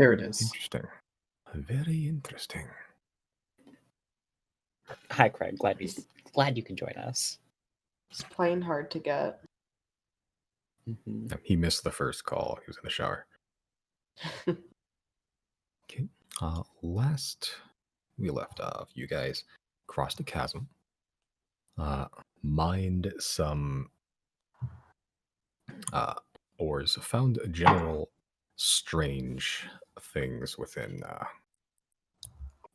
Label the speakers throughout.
Speaker 1: There it is.
Speaker 2: Interesting. Very interesting.
Speaker 3: Hi, Craig. Glad you can join us.
Speaker 4: It's plain hard to get.
Speaker 3: Mm-hmm.
Speaker 2: He missed the first call. He was in the shower. Okay. Last we left off, you guys crossed a chasm. Mined some ores. Found general strange things within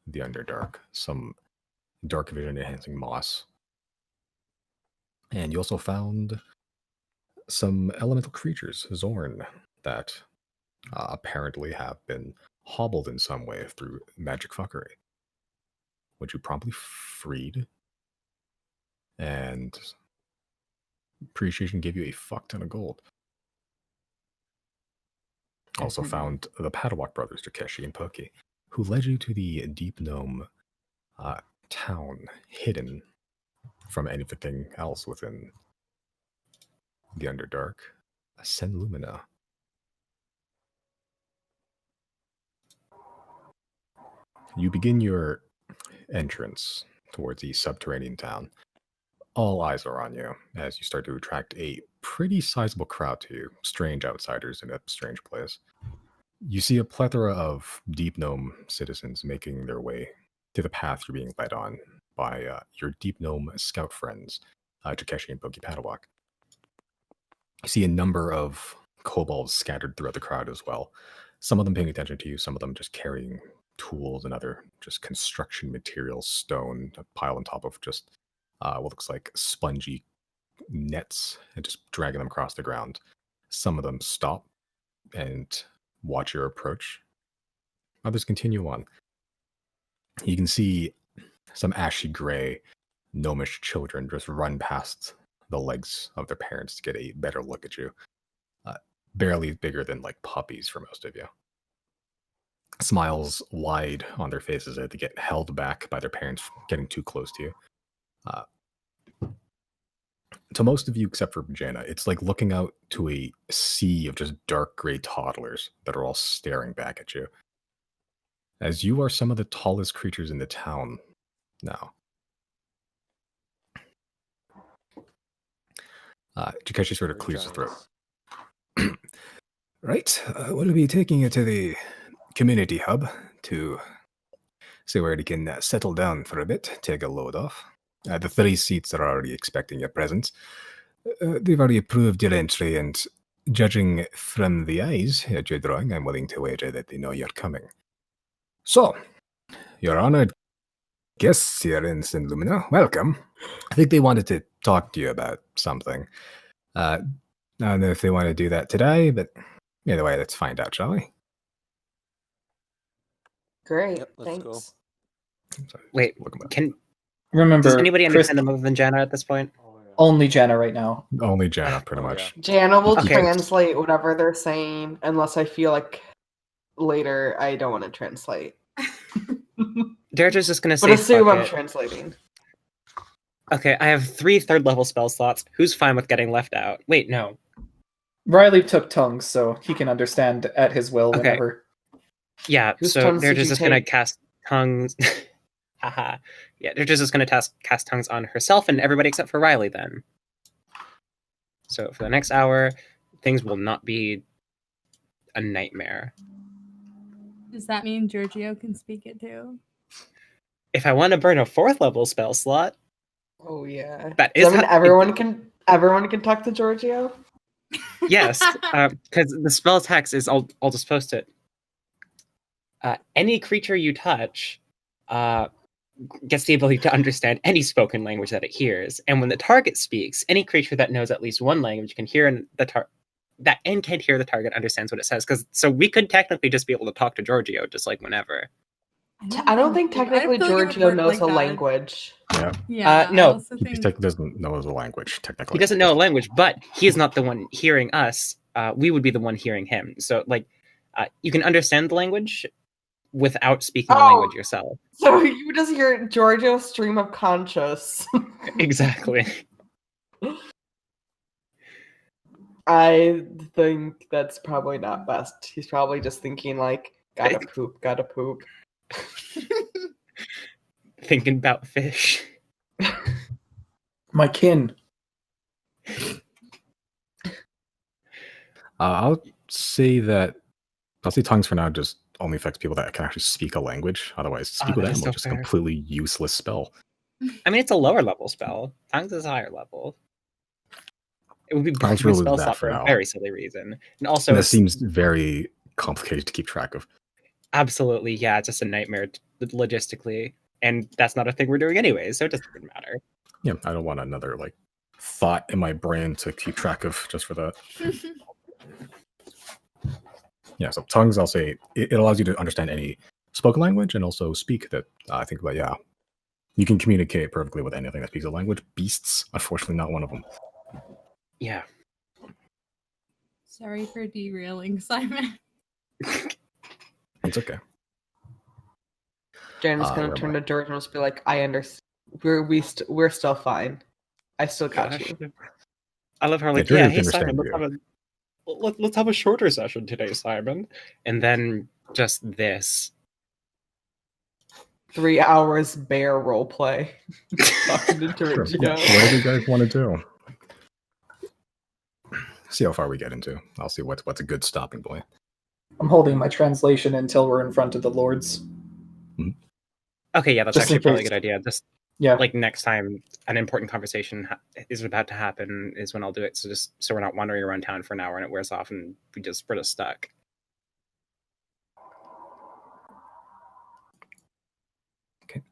Speaker 2: the Underdark. Some dark vision enhancing moss. And you also found some elemental creatures, Zorn, that apparently have been hobbled in some way through magic fuckery, which you promptly freed. And appreciation gave you a fuck ton of gold. Also found the Padawak brothers, Takeshi and Poki, who led you to the Deep Gnome town, hidden from anything else within the Underdark, Senlumina. You begin your entrance towards the subterranean town. All eyes are on you as you start to attract a pretty sizable crowd to you, strange outsiders in a strange place. You see a plethora of Deep Gnome citizens making their way to the path you're being led on by your Deep Gnome scout friends, Takeshi and Poki Padawak. You see a number of kobolds scattered throughout the crowd as well. Some of them paying attention to you, some of them just carrying tools and other just construction materials, stone, a pile on top of just what looks like spongy nets, and just dragging them across the ground. Some of them stop and watch your approach. Others continue on. You can see some ashy gray gnomish children just run past the legs of their parents to get a better look at you. Barely bigger than like puppies for most of you. Smiles wide on their faces as they get held back by their parents getting too close to you. To most of you, except for Jenna, it's like looking out to a sea of just dark gray toddlers that are all staring back at you. As you are some of the tallest creatures in the town now. Takeshi sort of clears his throat. Right, we'll be taking you to the community hub to see where you can settle down for a bit, take a load off. The 3 seats are already expecting your presence. They've already approved your entry, and judging from the eyes at your drawing, I'm willing to wager that they know you're coming. So, your honored guests here in Senlumina, welcome. I think they wanted to talk to you about something. I don't know if they want to do that today, but either way, let's find out, shall we?
Speaker 4: Great,
Speaker 5: Yep, let's go.
Speaker 4: thanks.
Speaker 3: Wait,
Speaker 1: Remember,
Speaker 3: does anybody
Speaker 1: Chris,
Speaker 3: understand them other than Janna at this point?
Speaker 1: only Janna right now.
Speaker 2: Only Jenna, pretty
Speaker 5: Oh,
Speaker 2: much.
Speaker 4: Jana will
Speaker 3: Okay.
Speaker 4: translate whatever they're saying, unless I feel like later I don't want to translate.
Speaker 3: Deirdre's just gonna say,
Speaker 4: But assume
Speaker 3: "Fuck
Speaker 4: I'm
Speaker 3: it."
Speaker 4: translating.
Speaker 3: Okay, I have 3 third-level spell slots. Who's fine with getting left out? Wait, no.
Speaker 1: Riley took tongues, so he can understand at his will
Speaker 3: Okay.
Speaker 1: whenever.
Speaker 3: Yeah,
Speaker 4: Whose
Speaker 3: so
Speaker 4: tongues did
Speaker 3: Deirdre's
Speaker 4: you
Speaker 3: just gonna
Speaker 4: take?
Speaker 3: cast tongues. Haha. Yeah, Deirdre's just gonna cast tongues on herself and everybody except for Riley then. So for the next hour, things will not be a nightmare.
Speaker 6: Does that mean Giorgio can speak it too?
Speaker 3: If I want to burn a 4th-level spell slot,
Speaker 4: Oh yeah.
Speaker 3: that
Speaker 4: Does
Speaker 3: is
Speaker 4: that mean
Speaker 3: how-
Speaker 4: everyone can talk to Giorgio?
Speaker 3: Yes, because the spell text is, I'll just post it. Any creature you touch gets the ability to understand any spoken language that it hears, and when the target speaks, any creature that knows at least one language can hear and can't hear the target understands what it says. So we could technically just be able to talk to Giorgio just like whenever.
Speaker 4: I don't think technically
Speaker 6: feel like it would
Speaker 4: Giorgio
Speaker 6: work
Speaker 4: knows
Speaker 6: like
Speaker 4: a
Speaker 6: that.
Speaker 4: language.
Speaker 2: Yeah.
Speaker 6: Yeah.
Speaker 3: no,
Speaker 6: I also
Speaker 2: He
Speaker 6: think
Speaker 2: doesn't know the language, technically.
Speaker 3: He doesn't know a language, but he is not the one hearing us. We would be the one hearing him. So, you can understand the language without speaking the
Speaker 4: Oh.
Speaker 3: language yourself.
Speaker 4: So you just hear Giorgio's stream of conscious.
Speaker 3: Exactly.
Speaker 4: I think that's probably not best. He's probably just thinking like, Gotta poop, gotta poop.
Speaker 3: Thinking about fish.
Speaker 1: My kin.
Speaker 2: I'll say tongues for now just only affects people that can actually speak a language. Otherwise, speak with
Speaker 3: that is
Speaker 2: animals
Speaker 3: so
Speaker 2: is just a
Speaker 3: fair.
Speaker 2: completely useless spell.
Speaker 3: I mean, it's a lower level spell. Tongues is a higher level. It would be
Speaker 2: Tongues
Speaker 3: broken
Speaker 2: rule is
Speaker 3: spell
Speaker 2: that
Speaker 3: slot
Speaker 2: for
Speaker 3: for a
Speaker 2: now.
Speaker 3: very silly reason. And also,
Speaker 2: And that
Speaker 3: it's
Speaker 2: seems very complicated to keep track of.
Speaker 3: absolutely, yeah, it's just a nightmare logistically. And that's not a thing we're doing anyways, so it doesn't even matter.
Speaker 2: Yeah, I don't want another like thought in my brain to keep track of just for that. Yeah, so tongues, I'll say it allows you to understand any spoken language and also speak that I think about. Yeah, you can communicate perfectly with anything that speaks a language. Beasts, unfortunately, not one of them.
Speaker 3: Yeah.
Speaker 6: Sorry for derailing, Simon.
Speaker 2: It's okay.
Speaker 4: Janet's
Speaker 2: where
Speaker 4: gonna
Speaker 2: am
Speaker 4: turn
Speaker 2: I?
Speaker 4: to George and just be like, "I understand. We're still fine. I still got
Speaker 3: Gosh.
Speaker 4: you."
Speaker 3: I love her like,
Speaker 2: Georgia
Speaker 3: yeah,
Speaker 2: can
Speaker 3: hey Simon,
Speaker 2: understand
Speaker 3: let's have a shorter session today, Simon. And then just this.
Speaker 4: 3 hours bear role play. Talking to
Speaker 2: Sure.
Speaker 4: Georgia.
Speaker 2: Yeah, whatever you guys want to do. See how far we get into. I'll see what's a good stopping point.
Speaker 1: I'm holding my translation until we're in front of the lords.
Speaker 3: Okay, yeah, that's
Speaker 1: Just in
Speaker 3: actually probably a
Speaker 1: case.
Speaker 3: good idea. Just
Speaker 1: Yeah.
Speaker 3: like next time an important conversation is about to happen is when I'll do it. So just so we're not wandering around town for an hour and it wears off and we're just stuck.
Speaker 2: Okay.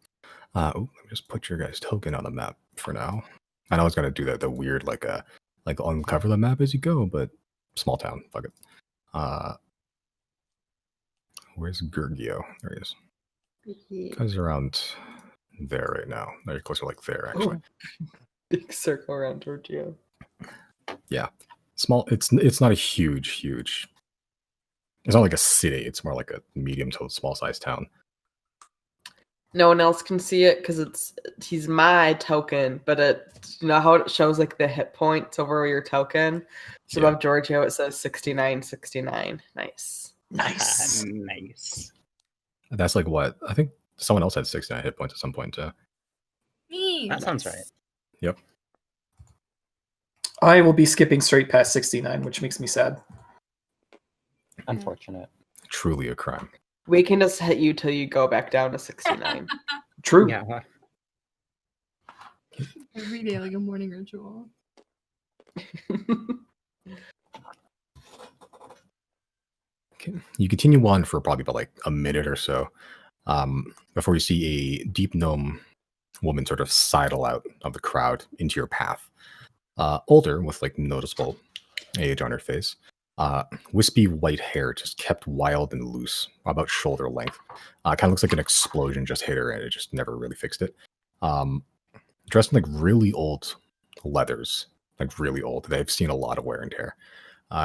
Speaker 2: Let me just put your guys' token on the map for now. I know I was gonna do the weird like uncover the map as you go, but small town, fuck it. Where's Gergio? There he is. Guys around there right now. No, you're closer like there actually.
Speaker 4: Oh. Big circle around Georgia.
Speaker 2: Yeah. Small, it's not a huge it's not like a city, it's more like a medium to small sized town.
Speaker 4: No one else can see it because he's my token, but you know how it shows like the hit points over your token? So
Speaker 2: Yeah.
Speaker 4: above Giorgio it says 69. Nice.
Speaker 3: Nice.
Speaker 2: That's like what? I think someone else had 69 hit points at some point too.
Speaker 6: Me.
Speaker 3: That sounds right.
Speaker 2: Yep.
Speaker 1: I will be skipping straight past 69, which makes me sad.
Speaker 3: Unfortunate.
Speaker 2: Truly a crime.
Speaker 4: We can just hit you till you go back down to 69.
Speaker 1: True.
Speaker 3: Yeah.
Speaker 6: Every day, like a morning ritual.
Speaker 2: Okay. You continue on for probably about like a minute or so before you see a deep gnome woman sort of sidle out of the crowd into your path. Older, with like noticeable age on her face. Wispy white hair just kept wild and loose, about shoulder length. Kind of looks like an explosion just hit her and it just never really fixed it. Dressed in like really old leathers, like really old. They've seen a lot of wear and tear.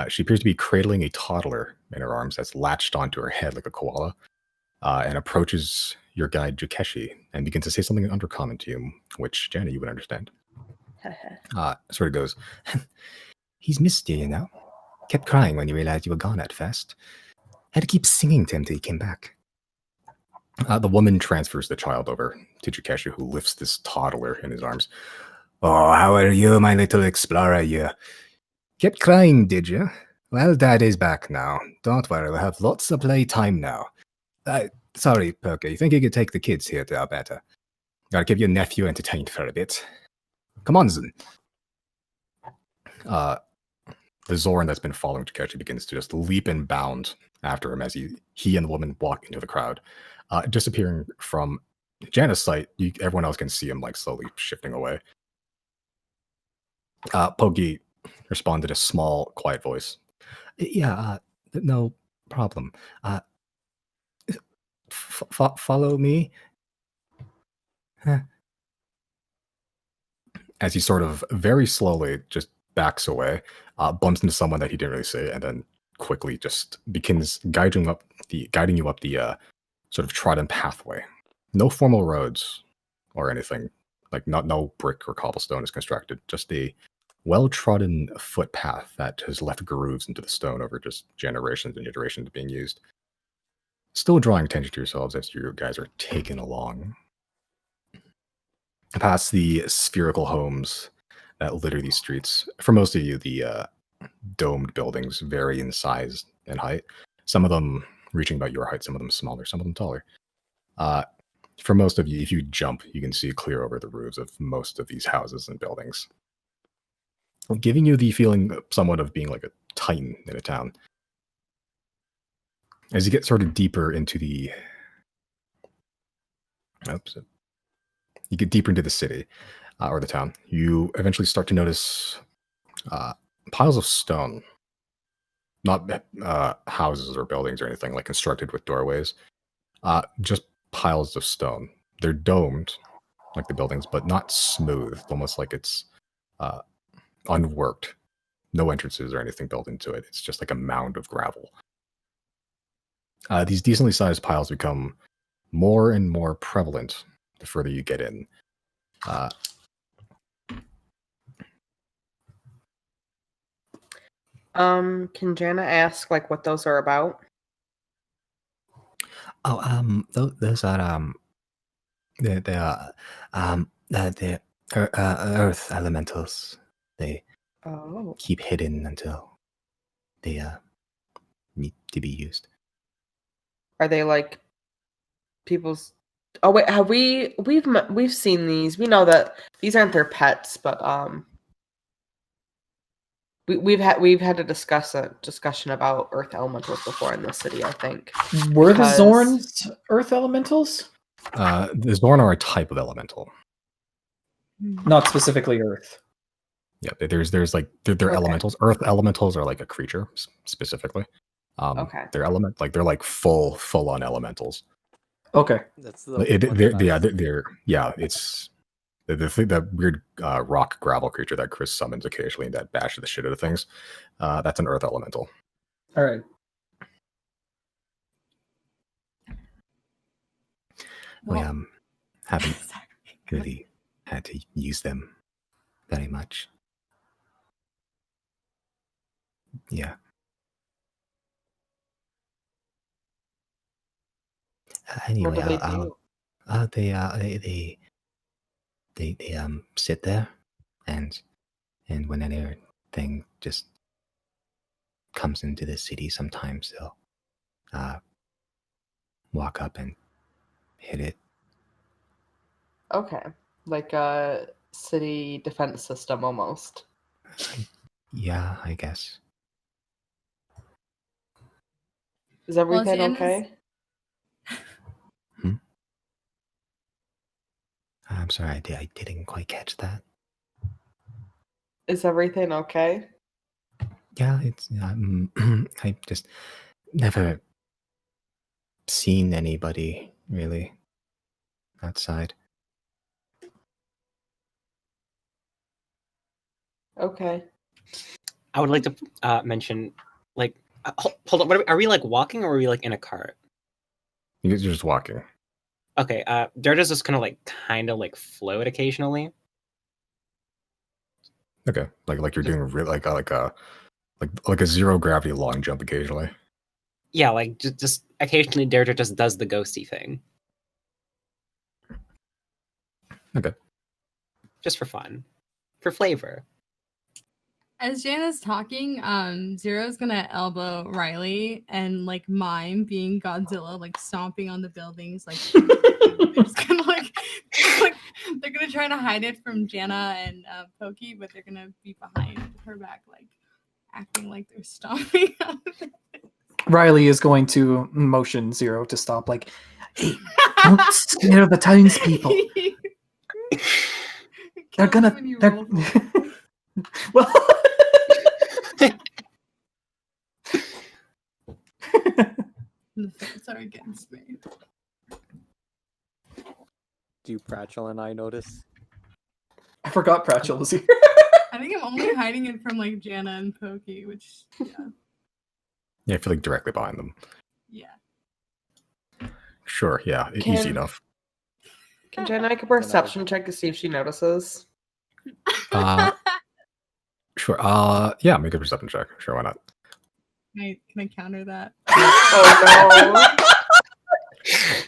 Speaker 2: She appears to be cradling a toddler in her arms that's latched onto her head like a koala, and approaches your guide Jukeshi and begins to say something in undercommon to you, which Jenna, you would understand. Sort of goes, "He's missed you, you know. Kept crying when he realized you were gone at first. Had to keep singing to him till he came back." The woman transfers the child over to Jukeshi, who lifts this toddler in his arms. "Oh, how are you, my little explorer? You kept crying, did you? Well, Dad is back now. Don't worry, we'll have lots of playtime now. Sorry, Perky, you think you could take the kids here to Alberta? Gotta keep your nephew entertained for a bit. Come on, Zen." The Zoran that's been following Takeshi begins to just leap and bound after him as he and the woman walk into the crowd, disappearing from Janna's sight. Everyone else can see him like slowly shifting away. Pogi responded in a small, quiet voice. "Yeah, no problem. Follow me." As he sort of very slowly just backs away, bumps into someone that he didn't really see, and then quickly just begins guiding you up the sort of trodden pathway. No formal roads or anything, like no brick or cobblestone is constructed. Just a well-trodden footpath that has left grooves into the stone over just generations and generations being used. still drawing attention to yourselves as you guys are taken along past the spherical homes that litter these streets. For most of you, the domed buildings vary in size and height. Some of them reaching about your height, some of them smaller, some of them taller. For most of you, if you jump, you can see clear over the roofs of most of these houses and buildings, giving you the feeling somewhat of being like a titan in a town. As you get sort of deeper into the... you get deeper into the city, or the town, you eventually start to notice piles of stone. Not houses or buildings or anything, like constructed with doorways. Just piles of stone. They're domed, like the buildings, but not smooth, almost like it's unworked. No entrances or anything built into it. It's just like a mound of gravel. These decently sized piles become more and more prevalent the further you get in.
Speaker 4: Can Jana ask like what those are about?
Speaker 5: Oh, those are they're earth elementals. They
Speaker 4: Oh.
Speaker 5: keep hidden until they need to be used.
Speaker 4: Are they like people's? Oh wait, have we've seen these? We know that these aren't their pets, but we've had a discussion about earth elementals before in this city. I think
Speaker 1: Were the
Speaker 4: Because-
Speaker 1: Zorns earth elementals?
Speaker 2: The Zorn are a type of elemental.
Speaker 1: Not specifically earth.
Speaker 2: Yeah, there's like they're
Speaker 4: Okay.
Speaker 2: elementals. Earth elementals are like a creature specifically.
Speaker 4: Okay.
Speaker 2: They're like full on elementals.
Speaker 1: Okay.
Speaker 7: That's the
Speaker 2: It's the thing, that weird rock gravel creature that Chris summons occasionally and that bashes the shit out of things. That's an earth elemental.
Speaker 1: All right.
Speaker 5: We
Speaker 6: Well,
Speaker 5: haven't
Speaker 6: sorry.
Speaker 5: really had to use them very much. Yeah. Anyway,
Speaker 4: What do they do?
Speaker 5: they sit there, and when anything just comes into the city, sometimes they'll walk up and hit it.
Speaker 4: Okay, like a city defense system almost.
Speaker 5: Yeah, I guess.
Speaker 4: Is everything
Speaker 6: Jana's-
Speaker 4: okay?
Speaker 5: I'm sorry, I didn't quite catch that.
Speaker 4: Is everything okay?
Speaker 5: Yeah, it's I just never seen anybody really outside.
Speaker 4: Okay.
Speaker 3: I would like to mention, like, hold on. Are we like walking or are we like in a cart?
Speaker 2: You're just walking.
Speaker 3: Okay, they're just kind of like float occasionally.
Speaker 2: Okay, like you're doing like a zero gravity long jump occasionally.
Speaker 3: Yeah, like just occasionally Deirdre just does the ghosty thing.
Speaker 2: Okay.
Speaker 3: Just for fun. For flavor.
Speaker 6: As Jana's talking, Zero's gonna elbow Riley and like mime being Godzilla, like stomping on the buildings, like they're just gonna like they're gonna try to hide it from Jana and Pokey, but they're gonna be behind her back, like acting like they're stomping on the
Speaker 1: Riley is going to motion Zero to stop. Like, hey, don't scare the townspeople. They're gonna. They're... well.
Speaker 6: The fans are against me.
Speaker 7: Do Pratchell and I notice?
Speaker 1: I forgot Pratchell was here.
Speaker 6: I think I'm only hiding it from like Jana and Pokey, which
Speaker 2: Yeah, I feel like directly behind them.
Speaker 6: yeah.
Speaker 2: Sure, yeah, easy
Speaker 4: Can-
Speaker 2: enough.
Speaker 4: Can Jenna make a perception check to see if she notices?
Speaker 2: Sure. Yeah, make a perception check. Sure, why not?
Speaker 6: Can I counter that?
Speaker 4: Oh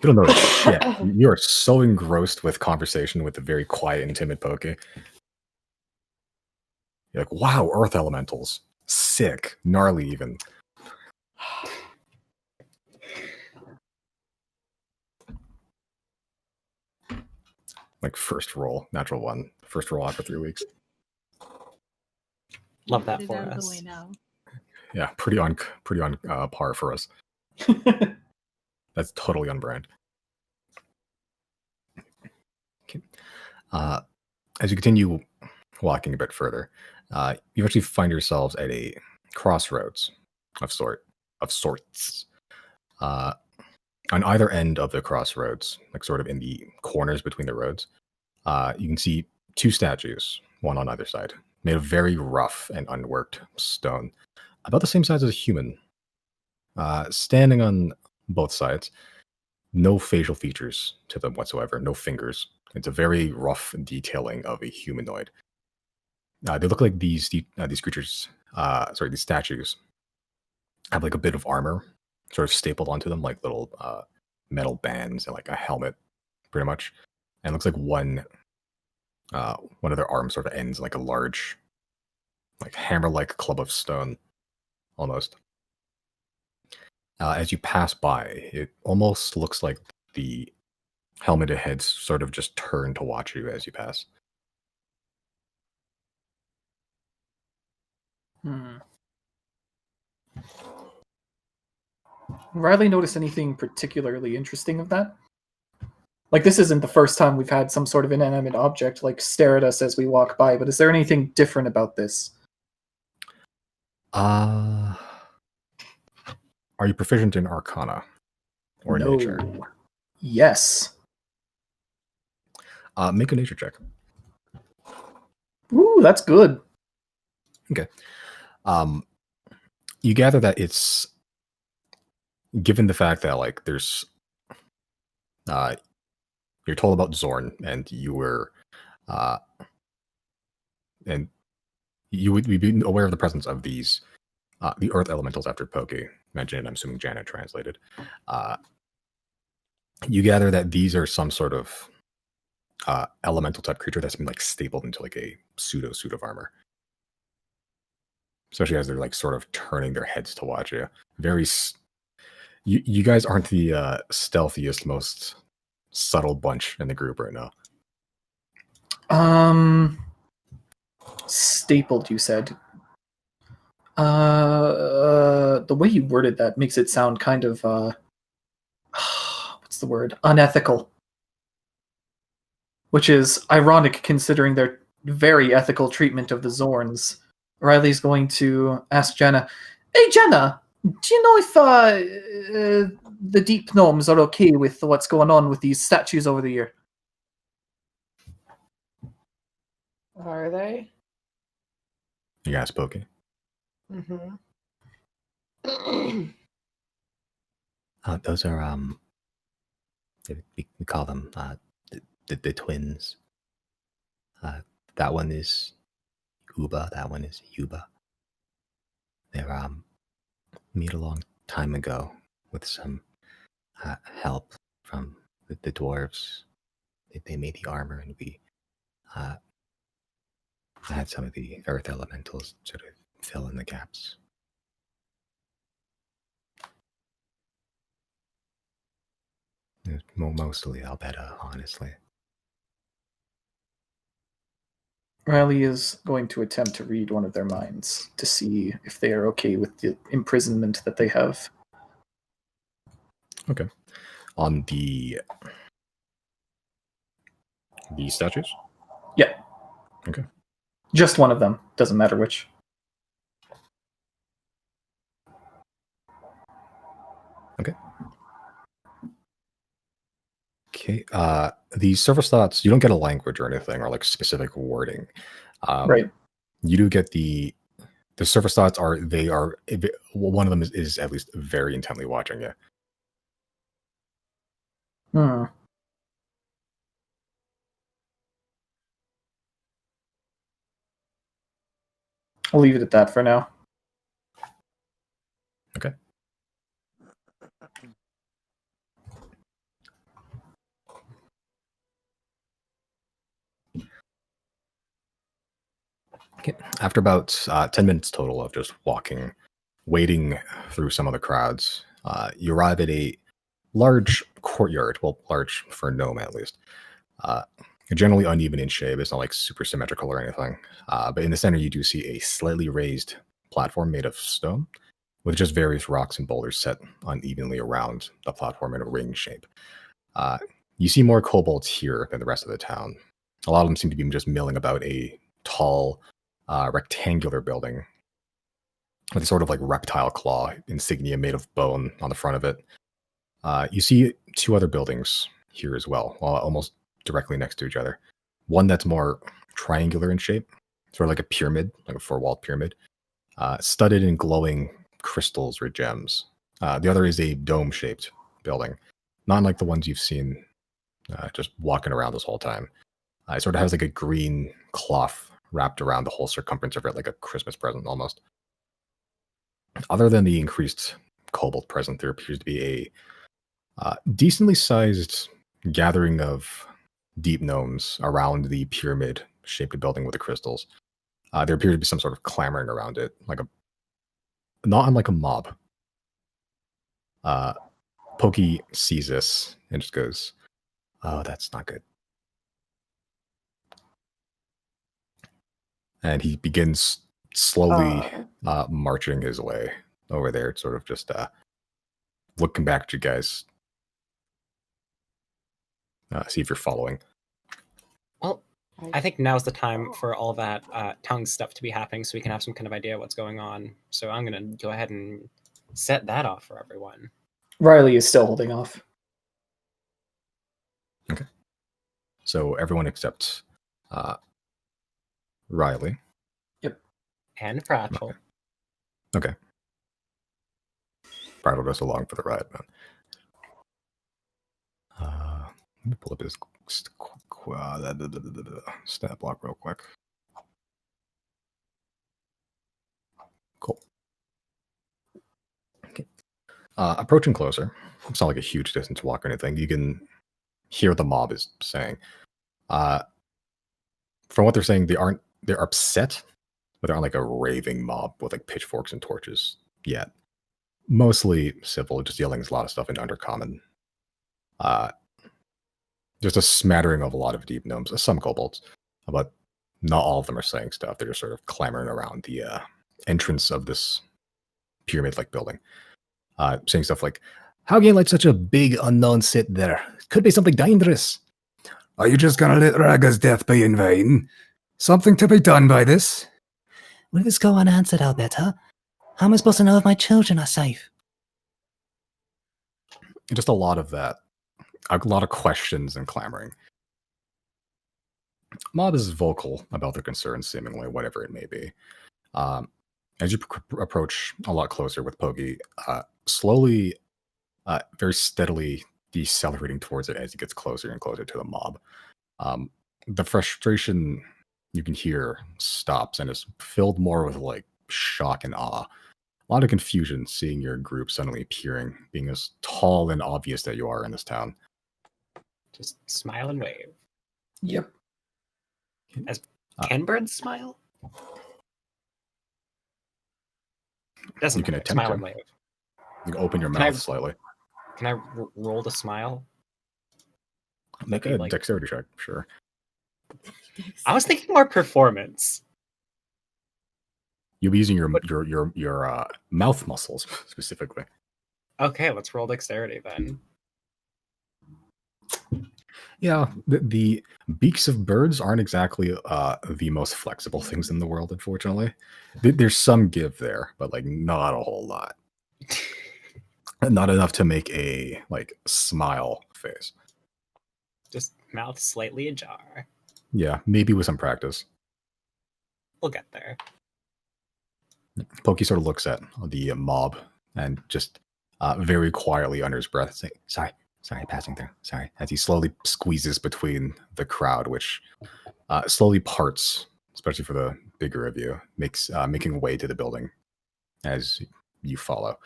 Speaker 2: You don't know shit. You are so engrossed with conversation with the very quiet and timid Poke. You're like, wow, earth elementals. Sick. Gnarly even. Like first roll, natural one. First roll after 3 weeks.
Speaker 3: Love that
Speaker 6: Get it
Speaker 3: for
Speaker 6: out of the
Speaker 3: us.
Speaker 6: way now.
Speaker 2: Yeah, pretty on par for us. That's totally on brand. Okay. As you continue walking a bit further, you actually find yourselves at a crossroads of sorts. On either end of the crossroads, like sort of in the corners between the roads, you can see 2 statues, one on either side, made of very rough and unworked stone, about the same size as a human. Standing on both sides, no facial features to them whatsoever, no fingers. It's a very rough detailing of a humanoid. They look like these creatures, these statues, have like a bit of armor sort of stapled onto them, like little metal bands and like a helmet, pretty much. And it looks like one of their arms sort of ends in like a large, like hammer-like club of stone, almost. As you pass by, it almost looks like the helmeted heads sort of just turn to watch you as you pass.
Speaker 1: Riley notice anything particularly interesting of that? Like, this isn't the first time we've had some sort of inanimate object like stare at us as we walk by, but is there anything different about this?
Speaker 2: Are you proficient in Arcana or
Speaker 1: No.
Speaker 2: Nature?
Speaker 1: Yes.
Speaker 2: Make a Nature check.
Speaker 1: Ooh, that's good.
Speaker 2: Okay. You gather that it's, given the fact that like there's, you're told about Zorn, and you were, and you would be aware of the presence of these, the Earth Elementals after Poke mentioned, and I'm assuming Janet translated. You gather that these are some sort of elemental type creature that's been like stapled into like a pseudo suit of armor. Especially as they're like sort of turning their heads to watch you. You guys aren't the stealthiest, most subtle bunch in the group right now.
Speaker 1: Stapled, you said. The way you worded that makes it sound kind of what's the word? Unethical. Which is ironic considering their very ethical treatment of the Zorns. Riley's going to ask Jenna, "Hey Jenna, do you know if the deep gnomes are okay with what's going on with these statues over the year?"
Speaker 4: Are they?
Speaker 2: You guys Poke.
Speaker 4: Mm-hmm.
Speaker 5: Those are we call them the twins. That one is Uba. That one is Yuba. They're made a long time ago with some help from the dwarves. They made the armor, and we had some of the earth elementals sort of fill in the gaps. Mostly Alberta, honestly.
Speaker 1: Riley is going to attempt to read one of their minds to see if they are okay with the imprisonment that they have.
Speaker 2: Okay. On the statues?
Speaker 1: Yeah.
Speaker 2: Okay.
Speaker 1: Just one of them. Doesn't matter which.
Speaker 2: Okay. Okay. The surface thoughts, you don't get a language or anything or like specific wording.
Speaker 1: Right.
Speaker 2: You do get the surface thoughts are one of them is at least very intently watching you.
Speaker 1: Hmm. I'll leave it at that for now.
Speaker 2: Okay. Okay. After about 10 minutes total of just walking, wading through some of the crowds, you arrive at a large courtyard. Well, large for a gnome at least. Generally uneven in shape. It's not like super symmetrical or anything. But in the center, you do see a slightly raised platform made of stone with just various rocks and boulders set unevenly around the platform in a ring shape. You see more kobolds here than the rest of the town. A lot of them seem to be just milling about a tall, rectangular building with a sort of like reptile claw insignia made of bone on the front of it. You see two other buildings here as well, almost directly next to each other. One that's more triangular in shape, sort of like a pyramid, like a four-walled pyramid, studded in glowing crystals or gems. The other is a dome-shaped building, not like the ones you've seen just walking around this whole time. It sort of has like a green cloth wrapped around the whole circumference of it, like a Christmas present almost. Other than the increased kobold present, there appears to be a decently sized gathering of deep gnomes around the pyramid-shaped building with the crystals. There appears to be some sort of clamoring around it, not unlike a mob. Pokey sees this and just goes, "Oh, that's not good." And he begins slowly marching his way over there, sort of just looking back at you guys. See if you're following.
Speaker 3: Well, I think now's the time for all that tongue stuff to be happening so we can have some kind of idea what's going on. So I'm going to go ahead and set that off for everyone.
Speaker 1: Riley is still holding off.
Speaker 2: Okay. So everyone except Riley.
Speaker 1: Yep.
Speaker 3: And Pratchell.
Speaker 2: Okay. Pratchell goes along for the ride, man. Let me pull up his stat block real quick. Cool. Okay. Approaching closer. It's not like a huge distance walk or anything. You can hear what the mob is saying. From what they're saying, they're upset, but they aren't like a raving mob with like pitchforks and torches yet. Mostly civil, just yelling a lot of stuff in Undercommon. Just a smattering of a lot of deep gnomes, some kobolds, but not all of them are saying stuff. They're just sort of clamoring around the entrance of this pyramid-like building, saying stuff like, "How can you let such a big unknown sit there? It could be something dangerous. Are you just going to let Raga's death be in vain? Something to be done by this?
Speaker 5: Will this go unanswered, Alberta? How am I supposed to know if my children are safe?"
Speaker 2: Just a lot of that. A lot of questions and clamoring. Mob is vocal about their concerns, seemingly, whatever it may be. As you approach a lot closer with Poggy, slowly, very steadily decelerating towards it as he gets closer and closer to the mob. The frustration you can hear stops and is filled more with like shock and awe. A lot of confusion seeing your group suddenly appearing, being as tall and obvious that you are in this town.
Speaker 3: Just smile and wave.
Speaker 1: Yep.
Speaker 3: Can birds smile? Doesn't
Speaker 2: You can
Speaker 3: matter.
Speaker 2: attempt
Speaker 3: Smile
Speaker 2: to.
Speaker 3: and wave.
Speaker 2: You can open your
Speaker 3: Can I-
Speaker 2: mouth slightly.
Speaker 3: Can I roll to smile?
Speaker 2: Make
Speaker 3: Maybe
Speaker 2: a
Speaker 3: like-
Speaker 2: dexterity check, sure.
Speaker 3: I was thinking more performance.
Speaker 2: You'll be using your mouth muscles specifically.
Speaker 3: Okay, let's roll dexterity then.
Speaker 2: Yeah, the beaks of birds aren't exactly the most flexible things in the world, unfortunately. There's some give there, but like not a whole lot. Not enough to make a like smile face.
Speaker 3: Just mouth slightly ajar.
Speaker 2: Yeah, maybe with some practice.
Speaker 3: We'll get there.
Speaker 2: Pokey sort of looks at the mob and just very quietly under his breath saying, Sorry, passing through. Sorry. As he slowly squeezes between the crowd, which slowly parts, especially for the bigger of you, making way to the building as you follow.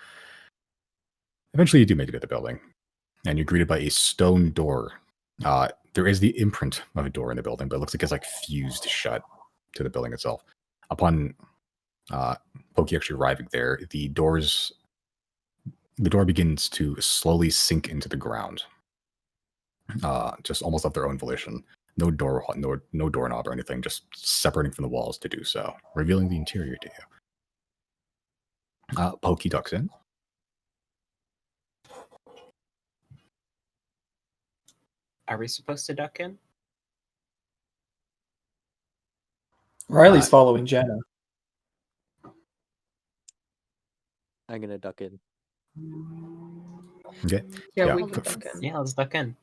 Speaker 2: Eventually, you do make it to the building, and you're greeted by a stone door. There is the imprint of a door in the building, but it looks like it's like fused shut to the building itself. Upon Pokey actually arriving there, the door begins to slowly sink into the ground, just almost of their own volition. No doorknob or anything, just separating from the walls to do so, revealing the interior to you. Pokey ducks in.
Speaker 3: Are we supposed to duck in?
Speaker 1: Riley's following Jenna.
Speaker 7: I'm gonna duck in.
Speaker 2: Okay.
Speaker 4: Yeah, we
Speaker 6: I'll
Speaker 4: can
Speaker 6: duck in.
Speaker 4: duck in.
Speaker 3: Yeah, let's duck in.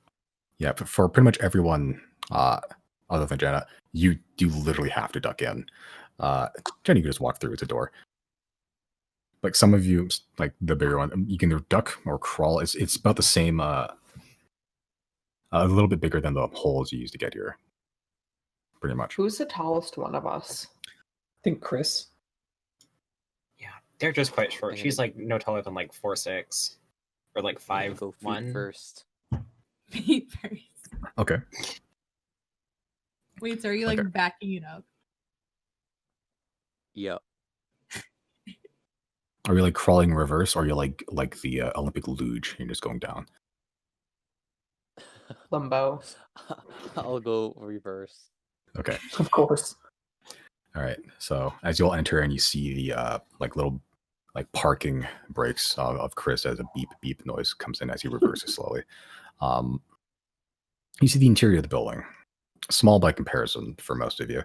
Speaker 2: Yeah, for pretty much everyone other than Jenna, you do literally have to duck in. Jenna, you can just walk through. It's a door. Like some of you, like the bigger one, you can either duck or crawl. It's about the same, a little bit bigger than the holes you used to get here. Pretty much.
Speaker 4: Who's the tallest one of us?
Speaker 1: I think Chris.
Speaker 3: Yeah, they're just quite short.
Speaker 7: I'm
Speaker 3: She's
Speaker 7: gonna-
Speaker 3: like no taller than like 4'6", or like
Speaker 7: I'm gonna
Speaker 3: 5'1".
Speaker 7: go feet first.
Speaker 6: Feet first.
Speaker 2: Okay.
Speaker 6: Wait, so are you like
Speaker 2: Okay.
Speaker 6: backing it up?
Speaker 7: Yep.
Speaker 2: Are you like crawling in reverse, or are you like the Olympic luge? You're just going down.
Speaker 4: Limbo.
Speaker 7: I'll go reverse.
Speaker 2: Okay.
Speaker 1: Of course.
Speaker 2: All right. So as you all enter and you see the like little like parking brakes of Chris as a beep beep noise comes in as he reverses slowly. You see the interior of the building, small by comparison for most of you.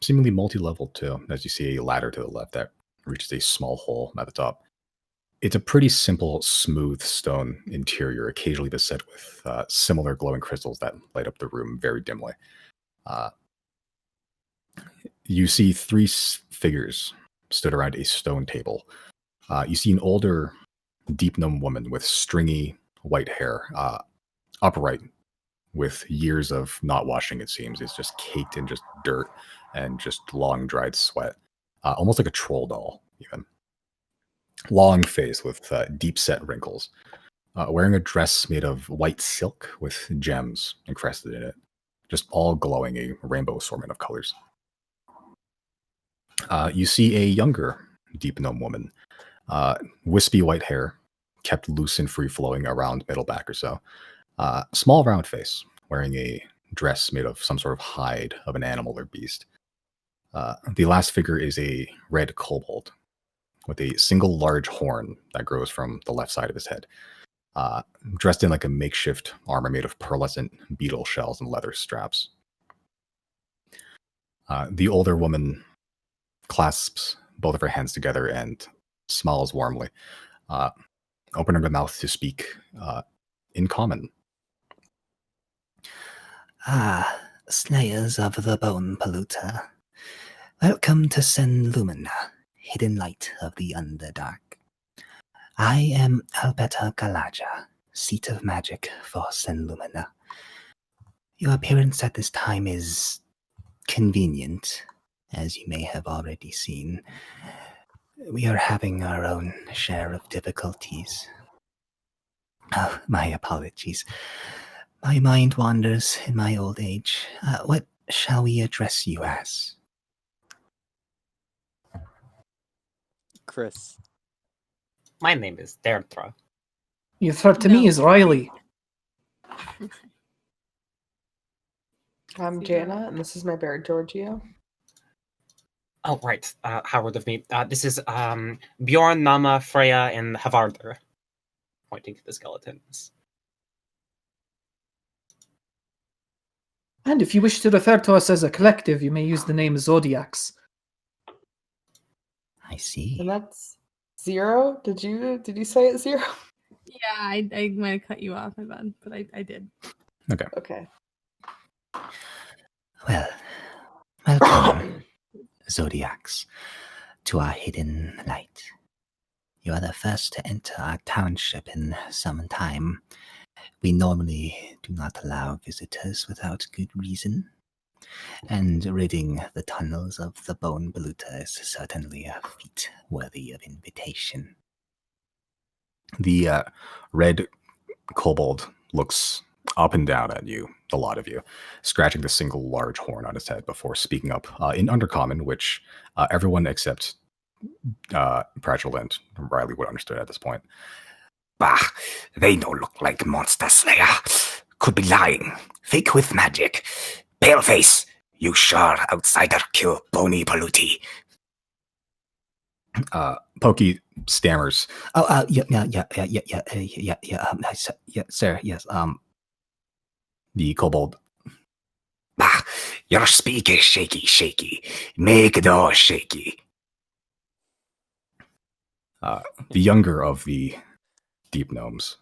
Speaker 2: Seemingly multi-level too, as you see a ladder to the left that reaches a small hole at the top. It's a pretty simple, smooth stone interior, occasionally beset with similar glowing crystals that light up the room very dimly. You see three figures stood around a stone table. You see an older, deep-gnome woman with stringy white hair, upright, with years of not washing, it seems. It's just caked in just dirt and just long, dried sweat. Almost like a troll doll, even. Long face with deep-set wrinkles. Wearing a dress made of white silk with gems encrusted in it. Just all glowing a rainbow assortment of colors. You see a younger deep gnome woman. Wispy white hair, kept loose and free-flowing around middle back or so. Small round face, wearing a dress made of some sort of hide of an animal or beast. The last figure is a red kobold with a single large horn that grows from the left side of his head. Dressed in like a makeshift armor made of pearlescent beetle shells and leather straps. The older woman clasps both of her hands together and smiles warmly, opening her mouth to speak in common.
Speaker 5: Slayers of the Bone Polluter. Welcome to Senlumina, hidden light of the Underdark. I am Alberta Galaja, seat of magic for Senlumina. Your appearance at this time is convenient, as you may have already seen. We are having our own share of difficulties. Oh, my apologies. My mind wanders in my old age. What shall we address you as?
Speaker 7: Chris.
Speaker 3: My name is Deirdre.
Speaker 1: You thought to me
Speaker 6: No.
Speaker 1: is Riley.
Speaker 4: I'm Jana, and this is my bear, Giorgio.
Speaker 3: Oh, right. Howard of me. This is Bjorn, Nama, Freya, and Havardr. Pointing to the skeletons.
Speaker 1: And if you wish to refer to us as a collective, you may use the name Zodiacs.
Speaker 5: I see.
Speaker 4: And that's Zero. Did you say it, Zero?
Speaker 6: Yeah, I might have cut you off, my bad, but I did.
Speaker 4: Okay.
Speaker 5: Well, welcome, Zodiacs, to our hidden light. You are the first to enter our township in some time. We normally do not allow visitors without good reason, and ridding the tunnels of the Bone Polluter is certainly a feat worthy of invitation.
Speaker 2: The red kobold looks up and down at you, the lot of you, scratching the single large horn on his head before speaking up in Undercommon, which everyone except Pratchell and Riley would understand at this point.
Speaker 8: Bah, they don't look like monster slayer. Could be lying. Fake with magic. Paleface, you sure outsider kill Bony Paluti.
Speaker 2: Pokey stammers.
Speaker 5: Sir, yes,
Speaker 2: The kobold.
Speaker 8: Bah, your speak is shaky. Make it all shaky.
Speaker 2: The younger of the deep gnomes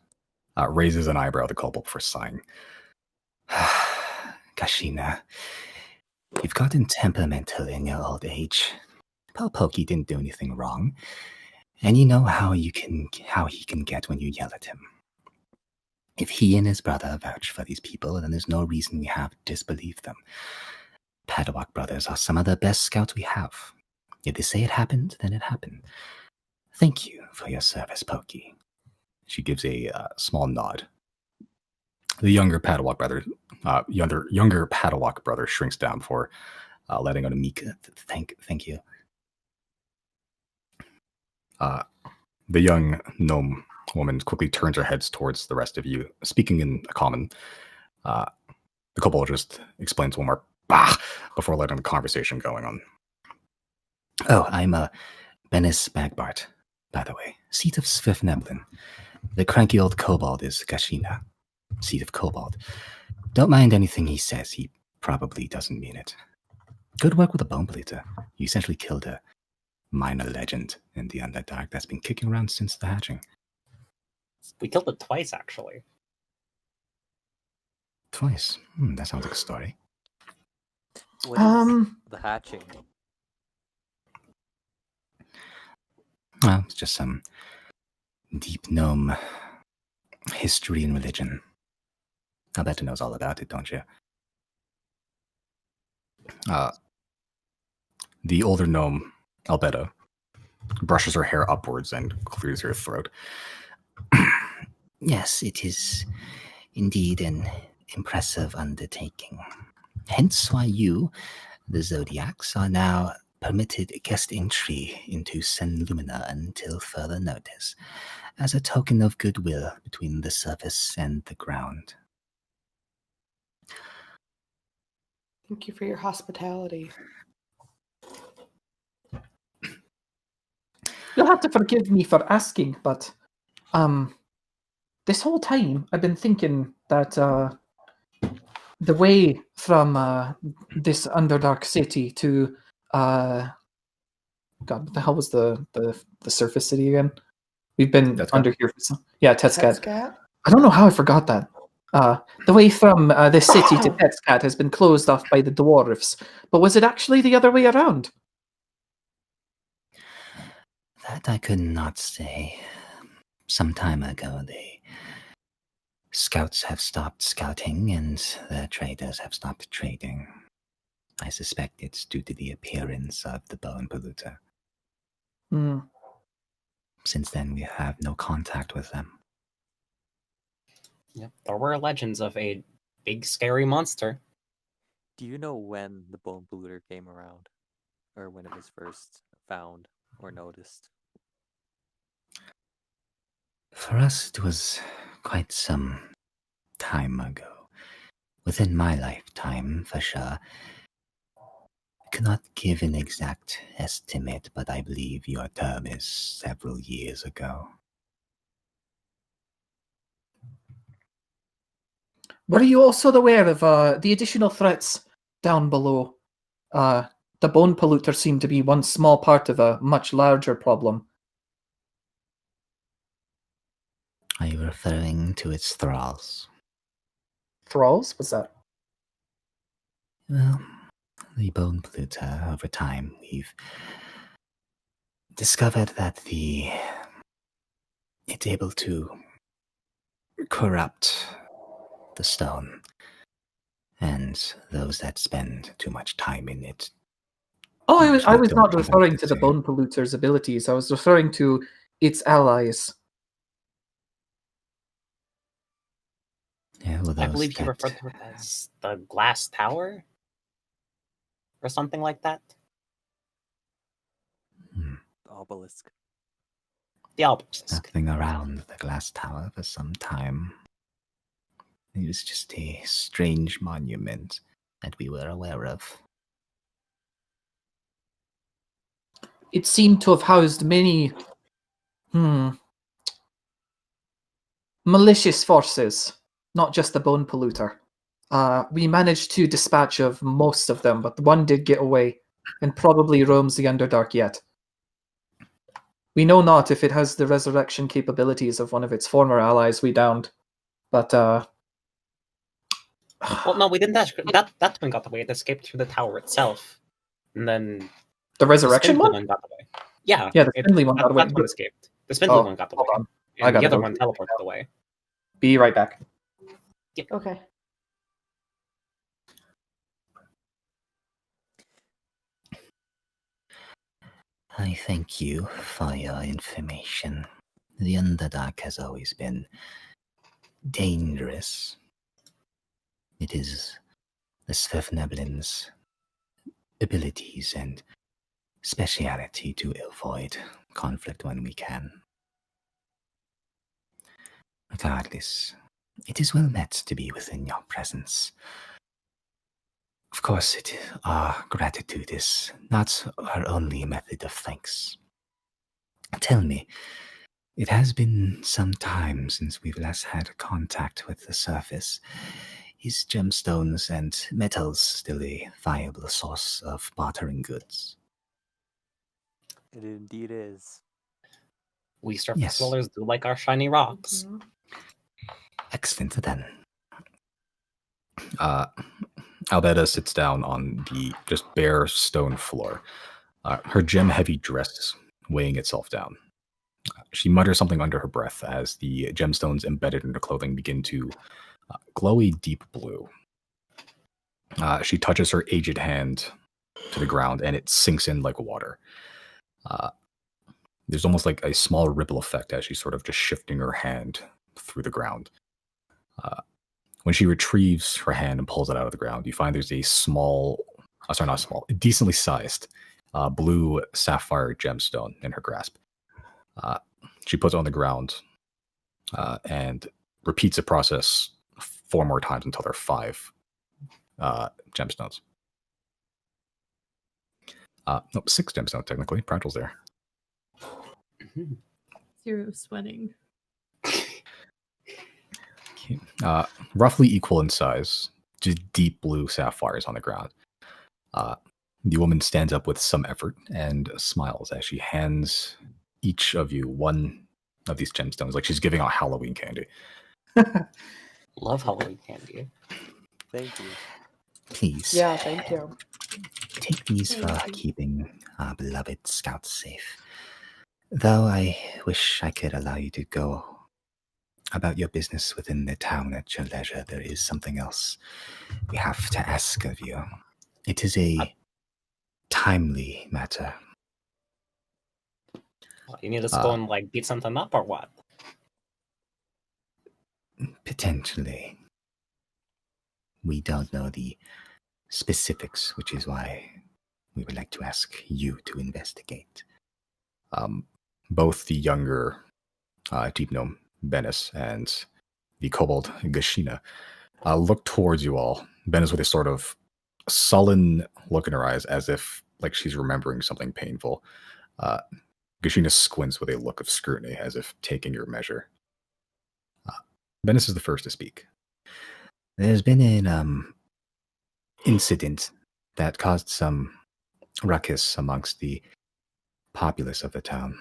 Speaker 2: raises an eyebrow at the kobold for sighing.
Speaker 5: Kashina, you've gotten temperamental in your old age. Pokey didn't do anything wrong, and you know how he can get when you yell at him. If he and his brother vouch for these people, then there's no reason we have to disbelieve them. Padawak brothers are some of the best scouts we have. If they say it happened, then it happened. Thank you for your service, Pokey.
Speaker 2: She gives a small nod. The younger Padawak brother, shrinks down before letting out a meek
Speaker 5: Thank you.
Speaker 2: The young gnome woman quickly turns her heads towards the rest of you, speaking in a common. The kobold just explains one more bah before letting the conversation going on.
Speaker 5: Oh, I'm Benis Bagbart, by the way, seat of Svifneblin. The cranky old kobold is Kashina, seat of kobold. Don't mind anything he says, he probably doesn't mean it. Good work with the bone bleeder. You essentially killed a minor legend in the Underdark that's been kicking around since the hatching.
Speaker 3: We killed it twice, actually.
Speaker 5: Twice? That sounds like a story.
Speaker 7: What is the hatching?
Speaker 5: Well, it's just some deep gnome history and religion. Alberta knows all about it, don't you?
Speaker 2: The older gnome, Alberta, brushes her hair upwards and clears her throat.
Speaker 5: Yes, it is indeed an impressive undertaking. Hence why you, the Xodiacs, are now permitted guest entry into Senlumina until further notice, as a token of goodwill between the surface and the ground.
Speaker 4: Thank you for your hospitality.
Speaker 1: You'll have to forgive me for asking, but this whole time I've been thinking that the way from this Underdark city to God, what the hell was the surface city again? We've been
Speaker 2: Tetscat.
Speaker 1: under here for some. Yeah, Tetscat.
Speaker 4: Tetscat?
Speaker 1: I don't know how I forgot that. The way from this city to Tetscat has been closed off by the dwarves, but was it actually the other way around?
Speaker 5: That I could not say. Some time ago, the scouts have stopped scouting and the traders have stopped trading. I suspect it's due to the appearance of the bone polluter.
Speaker 1: Hmm.
Speaker 5: Since then, we have no contact with them.
Speaker 3: Yep. There were legends of a big, scary monster.
Speaker 7: Do you know when the bone polluter came around? Or when it was first found or noticed?
Speaker 5: For us, it was quite some time ago. Within my lifetime, for sure. I cannot give an exact estimate, but I believe your term is several years ago.
Speaker 1: Were you also aware of the additional threats down below? The bone polluter seemed to be one small part of a much larger problem.
Speaker 5: Are you referring to its thralls?
Speaker 1: Thralls? What's that?
Speaker 5: Well, the bone polluter, over time, we've discovered that it's able to corrupt the stone, and those that spend too much time in it.
Speaker 1: Oh, I was
Speaker 5: Usually
Speaker 1: not
Speaker 5: don't
Speaker 1: referring
Speaker 5: want
Speaker 1: to
Speaker 5: it
Speaker 1: the
Speaker 5: to.
Speaker 1: bone polluter's abilities. I was referring to its allies.
Speaker 5: Yeah, well,
Speaker 3: I
Speaker 5: those
Speaker 3: believe he
Speaker 5: that-
Speaker 3: referred to it as the Glass Tower? Or something like that?
Speaker 7: The obelisk.
Speaker 3: The obelisk.
Speaker 5: nothing around the glass tower for some time. It was just a strange monument that we were aware of.
Speaker 1: It seemed to have housed many malicious forces, not just the bone polluter. We managed to dispatch of most of them, but the one did get away and probably roams the Underdark yet. We know not if it has the resurrection capabilities of one of its former allies we downed, but
Speaker 3: Well, no, we didn't. That one got away. It escaped through the tower itself, and then
Speaker 1: the resurrection
Speaker 3: spindly
Speaker 1: one?
Speaker 3: got away. Yeah,
Speaker 1: Yeah, the spindly one got away.
Speaker 3: That one escaped. The spindly
Speaker 1: Oh,
Speaker 3: one got away,
Speaker 1: hold on. I
Speaker 3: and the
Speaker 1: gotta
Speaker 3: other
Speaker 1: go
Speaker 3: one
Speaker 1: through it
Speaker 3: teleported away.
Speaker 1: Be right back.
Speaker 4: Okay.
Speaker 5: I thank you for your information. The Underdark has always been dangerous. It is the Svirfneblin's abilities and speciality to avoid conflict when we can. Regardless, it is well met to be within your presence. Of course, our gratitude is not our only method of thanks. Tell me, it has been some time since we've last had contact with the surface. Is gemstones and metals still a viable source of bartering goods?
Speaker 7: It indeed is.
Speaker 3: We surface
Speaker 5: Yes.
Speaker 3: dwellers do like our shiny rocks.
Speaker 5: Excellent, then.
Speaker 2: Albeda sits down on the just bare stone floor, her gem-heavy dress weighing itself down. She mutters something under her breath as the gemstones embedded in her clothing begin to glow a deep blue. She touches her aged hand to the ground, and it sinks in like water. There's almost like a small ripple effect as she's sort of just shifting her hand through the ground. When she retrieves her hand and pulls it out of the ground, you find there's a decently sized blue sapphire gemstone in her grasp. She puts it on the ground and repeats the process 4 more times until there are 5 gemstones. No, 6 gemstones technically. Pragel's there.
Speaker 6: Zero sweating.
Speaker 2: Roughly equal in size, just deep blue sapphires on the ground. The woman stands up with some effort and smiles as she hands each of you one of these gemstones, like she's giving out Halloween candy.
Speaker 3: Love Halloween candy.
Speaker 7: Thank you.
Speaker 5: Please.
Speaker 4: Yeah, thank you.
Speaker 5: Take these
Speaker 6: Thank
Speaker 5: for
Speaker 6: you.
Speaker 5: keeping our beloved scouts safe. Though I wish I could allow you to go about your business within the town at your leisure, there is something else we have to ask of you. It is a timely matter.
Speaker 3: What, you need us to go and like beat something up or what?
Speaker 5: Potentially. We don't know the specifics, which is why we would like to ask you to investigate.
Speaker 2: Both the younger deep gnome Bennis and the kobold Gashina look towards you all. Bennis with a sort of sullen look in her eyes, as if like she's remembering something painful. Gashina squints with a look of scrutiny, as if taking your measure. Bennis is the first to speak.
Speaker 5: There's been an incident that caused some ruckus amongst the populace of the town.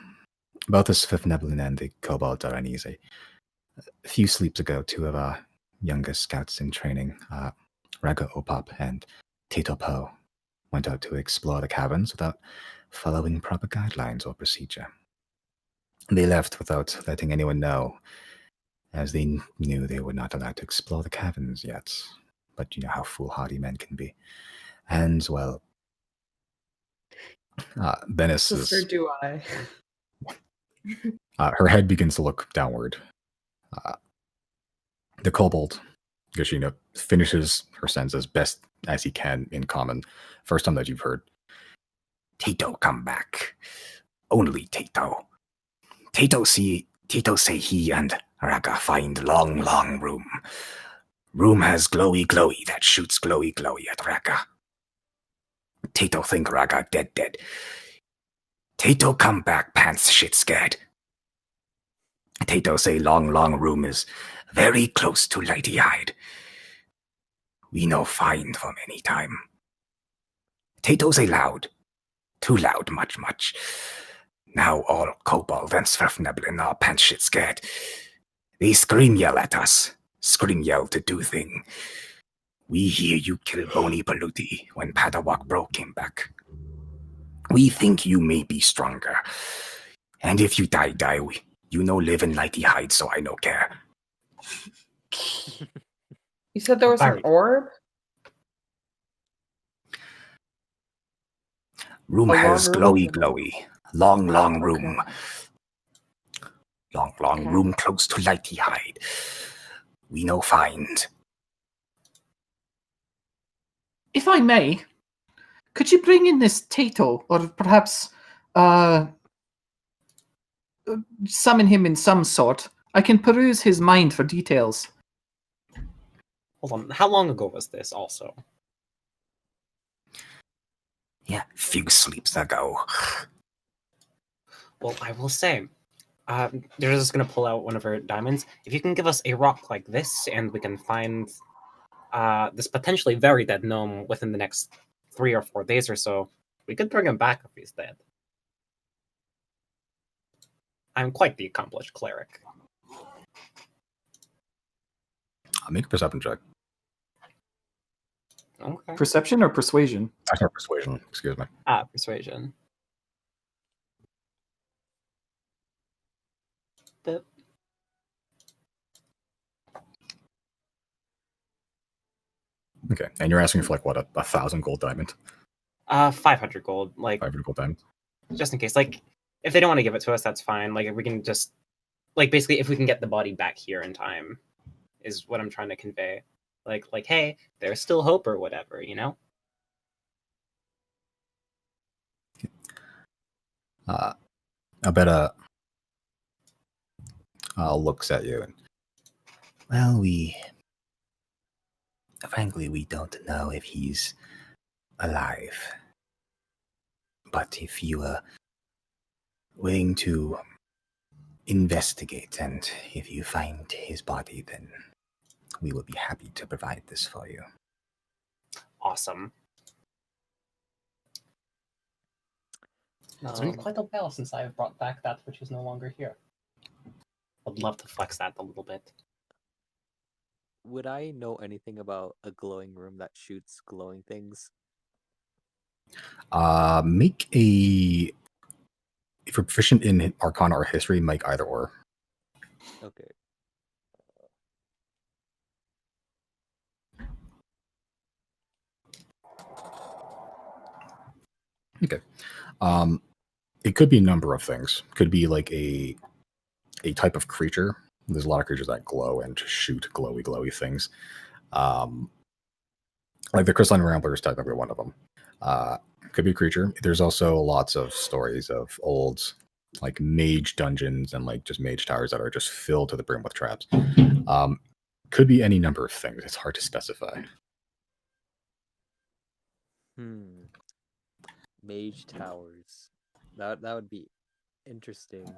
Speaker 5: Both the Svirfneblin and the kobold are uneasy. A few sleeps ago, 2 of our youngest scouts in training, Raga Opop and Tato Po, went out to explore the caverns without following proper guidelines or procedure. They left without letting anyone know, as they knew they were not allowed to explore the caverns yet. But you know how foolhardy men can be. And, well,
Speaker 2: Bennis
Speaker 4: Sister,
Speaker 2: is...
Speaker 4: do I?
Speaker 2: her head begins to look downward. The kobold Yoshino finishes her sentence as best as he can in common. First time that you've heard.
Speaker 8: Tato come back. Only Tato. Tato say he and Raga find long room. Room has glowy that shoots glowy at Raga. Tato think Raga dead. Tato come back pants shit scared. Tato say long room is very close to Lighty Hide. We no find from any time. Tato say loud. Too loud, much. Now all kobold and Sverfnebel our pants shit scared. They scream yell at us. Scream yell to do thing. We hear you kill Bony Paluti when Padawak Bro came back. We think you may be stronger. And if you die, you no live in Lighty Hide, so I no care.
Speaker 4: You said there was an orb?
Speaker 8: Room
Speaker 4: A
Speaker 8: has
Speaker 4: long room?
Speaker 8: glowy. Long room.
Speaker 4: Okay.
Speaker 8: Long room close to Lighty Hide. We no find.
Speaker 1: If I may, could you bring in this Tato, or perhaps summon him in some sort? I can peruse his mind for details.
Speaker 3: Hold on. How long ago was this also?
Speaker 8: Yeah, few sleeps ago.
Speaker 3: Well, I will say, they're just going to pull out one of her diamonds. If you can give us a rock like this, and we can find this potentially very dead gnome within the next 3 or 4 days or so, we could bring him back if he's dead. I'm quite the accomplished cleric.
Speaker 2: I'll make a perception check.
Speaker 3: Okay.
Speaker 1: Perception or persuasion?
Speaker 2: That's not persuasion, excuse me.
Speaker 3: Persuasion. Bip.
Speaker 2: Okay, and you're asking for like what, 1,000 gold diamond?
Speaker 3: 500 gold, like
Speaker 2: 500 gold diamond.
Speaker 3: just in case. Like, if they don't want to give it to us, that's fine. Like, if we can just, like, basically, if we can get the body back here in time, is what I'm trying to convey. Like, hey, there's still hope or whatever, you know?
Speaker 2: Abeta looks at you and,
Speaker 5: Well, frankly, we don't know if he's alive. But if you are willing to investigate, and if you find his body, then we will be happy to provide this for you.
Speaker 3: Awesome. It's been quite a while since I have brought back that which is no longer here. Would love to flex that a little bit.
Speaker 7: Would I know anything about a glowing room that shoots glowing things?
Speaker 2: make a... If you're proficient in Arcana or History, make either or.
Speaker 7: Okay.
Speaker 2: Okay. It could be a number of things. Could be like a type of creature. There's a lot of creatures that glow and shoot glowy things. Like the Crystalline Rambler is technically one of them. Could be a creature. There's also lots of stories of old like mage dungeons and like just mage towers that are just filled to the brim with traps. Could be any number of things. It's hard to specify.
Speaker 7: Mage towers. That would be interesting.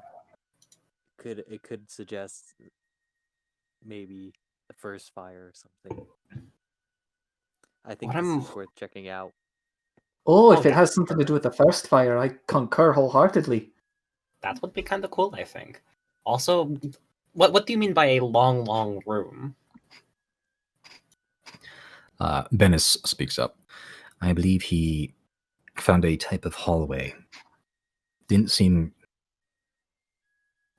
Speaker 7: It could suggest maybe the first fire or something. I think this is worth checking out.
Speaker 1: Oh, if it has something to do with the first fire, I concur wholeheartedly.
Speaker 3: That would be kind of cool, I think. Also, what do you mean by a long room?
Speaker 2: Bennis speaks up.
Speaker 5: I believe he found a type of hallway. Didn't seem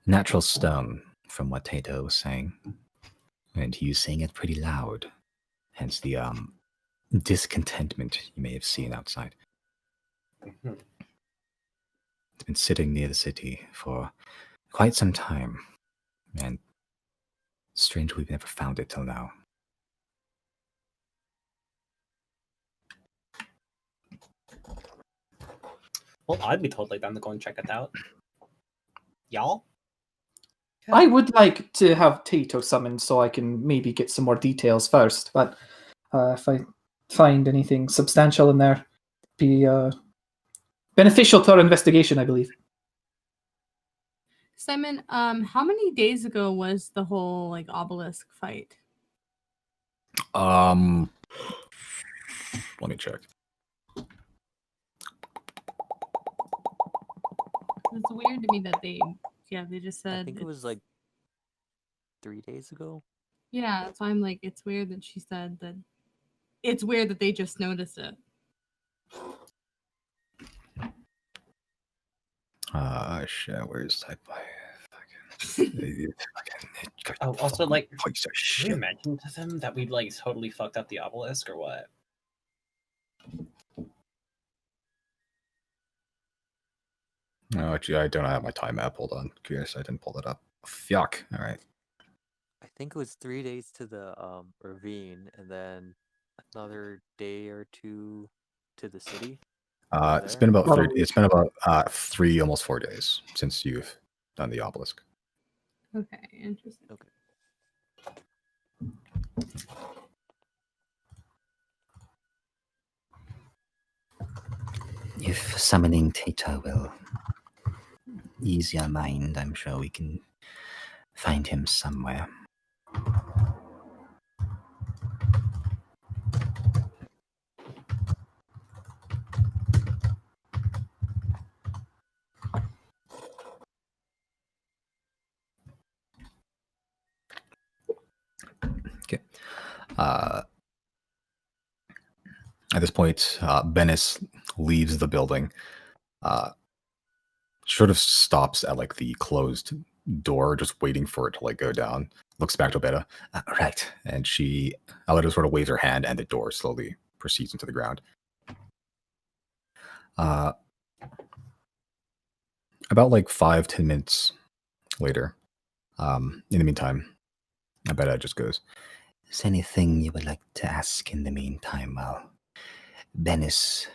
Speaker 5: natural stone, from what Tato was saying. And he was saying it pretty loud. Hence the discontentment you may have seen outside.
Speaker 3: Mm-hmm.
Speaker 5: It's been sitting near the city for quite some time. And strange we've never found it till now.
Speaker 3: Well, I'd be totally down to go and check it out. Y'all?
Speaker 1: I would like to have Tato summoned so I can maybe get some more details first, but if I find anything substantial in there, be beneficial to our investigation, I believe.
Speaker 6: Simon, how many days ago was the whole obelisk fight?
Speaker 2: Let me check.
Speaker 6: It's weird to me that they just said
Speaker 7: I think it was 3 days ago.
Speaker 6: Yeah, that's why I'm like, it's weird that she said that. It's weird that they just noticed it.
Speaker 2: Shit, where's type five?
Speaker 3: Oh, also,
Speaker 2: piece of
Speaker 3: should we
Speaker 2: shit.
Speaker 3: mention to them that we totally fucked up the obelisk or what?
Speaker 2: No, actually, I don't have my time map. Hold on. Curious, I didn't pull that up. Fuck. All right.
Speaker 7: I think it was 3 days to the ravine, and then another day or two to the city.
Speaker 2: It's been about 3, almost 4 days since you've done the obelisk.
Speaker 6: Okay, interesting.
Speaker 7: Okay.
Speaker 5: If summoning Tato will ease your mind, I'm sure we can find him somewhere.
Speaker 2: Okay. At this point, Bennis leaves the building. Sort of stops at the closed door, just waiting for it to go down. Looks back to Beta. Right. And Aletta sort of waves her hand, and the door slowly proceeds into the ground. About 5-10 minutes later, in the meantime, Beta just goes,
Speaker 5: Is there anything you would like to ask in the meantime while Bennis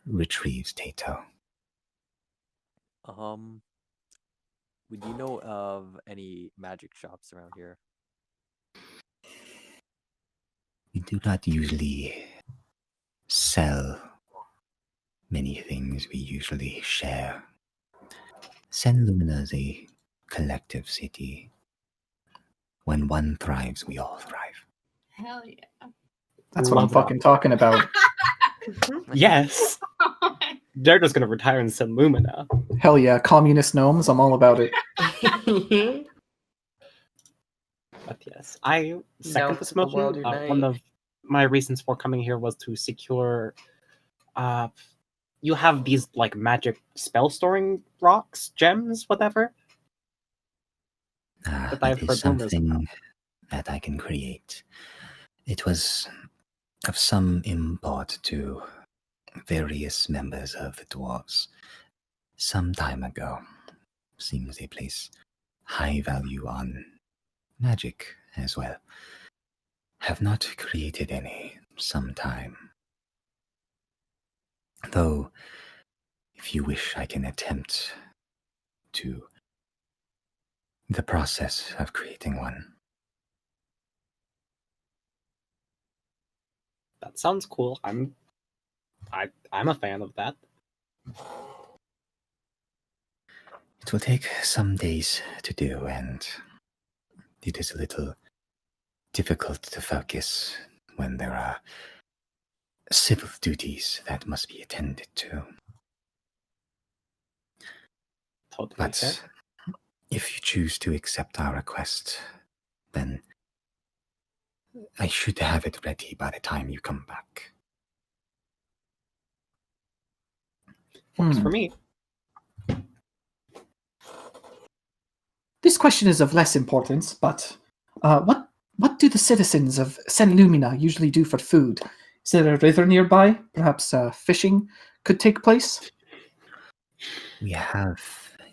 Speaker 5: retrieves Tato?
Speaker 7: Would you know of any magic shops around here?
Speaker 5: We do not usually sell many things, we usually share. Senlumina is a collective city. When one thrives, we all thrive.
Speaker 6: Hell yeah.
Speaker 1: That's what I'm
Speaker 3: Love that.
Speaker 1: fucking talking about.
Speaker 3: Yes! They're just gonna retire in Senlumina.
Speaker 1: Hell yeah, communist gnomes, I'm all about it.
Speaker 3: But yes, I second this
Speaker 4: the world
Speaker 3: motion.
Speaker 4: unite.
Speaker 3: One of my reasons for coming here was to secure. You have these magic spell storing rocks, gems, whatever. That I've
Speaker 5: That is
Speaker 3: heard rumors about.
Speaker 5: something that I can create. It was of some import to various members of the dwarves some time ago. Seems they place high value on magic as well. Have not created any some time. Though, if you wish, I can attempt to the process of creating one.
Speaker 3: That sounds cool. I'm a fan of that.
Speaker 5: It will take some days to do, and it is a little difficult to focus when there are civil duties that must be attended to.
Speaker 3: Totally
Speaker 5: But
Speaker 3: fair.
Speaker 5: if you choose to accept our request, then I should have it ready by the time you come back.
Speaker 3: Works for me.
Speaker 1: This question is of less importance, but what do the citizens of Senlumina usually do for food? Is there a river nearby? Perhaps fishing could take place?
Speaker 5: We have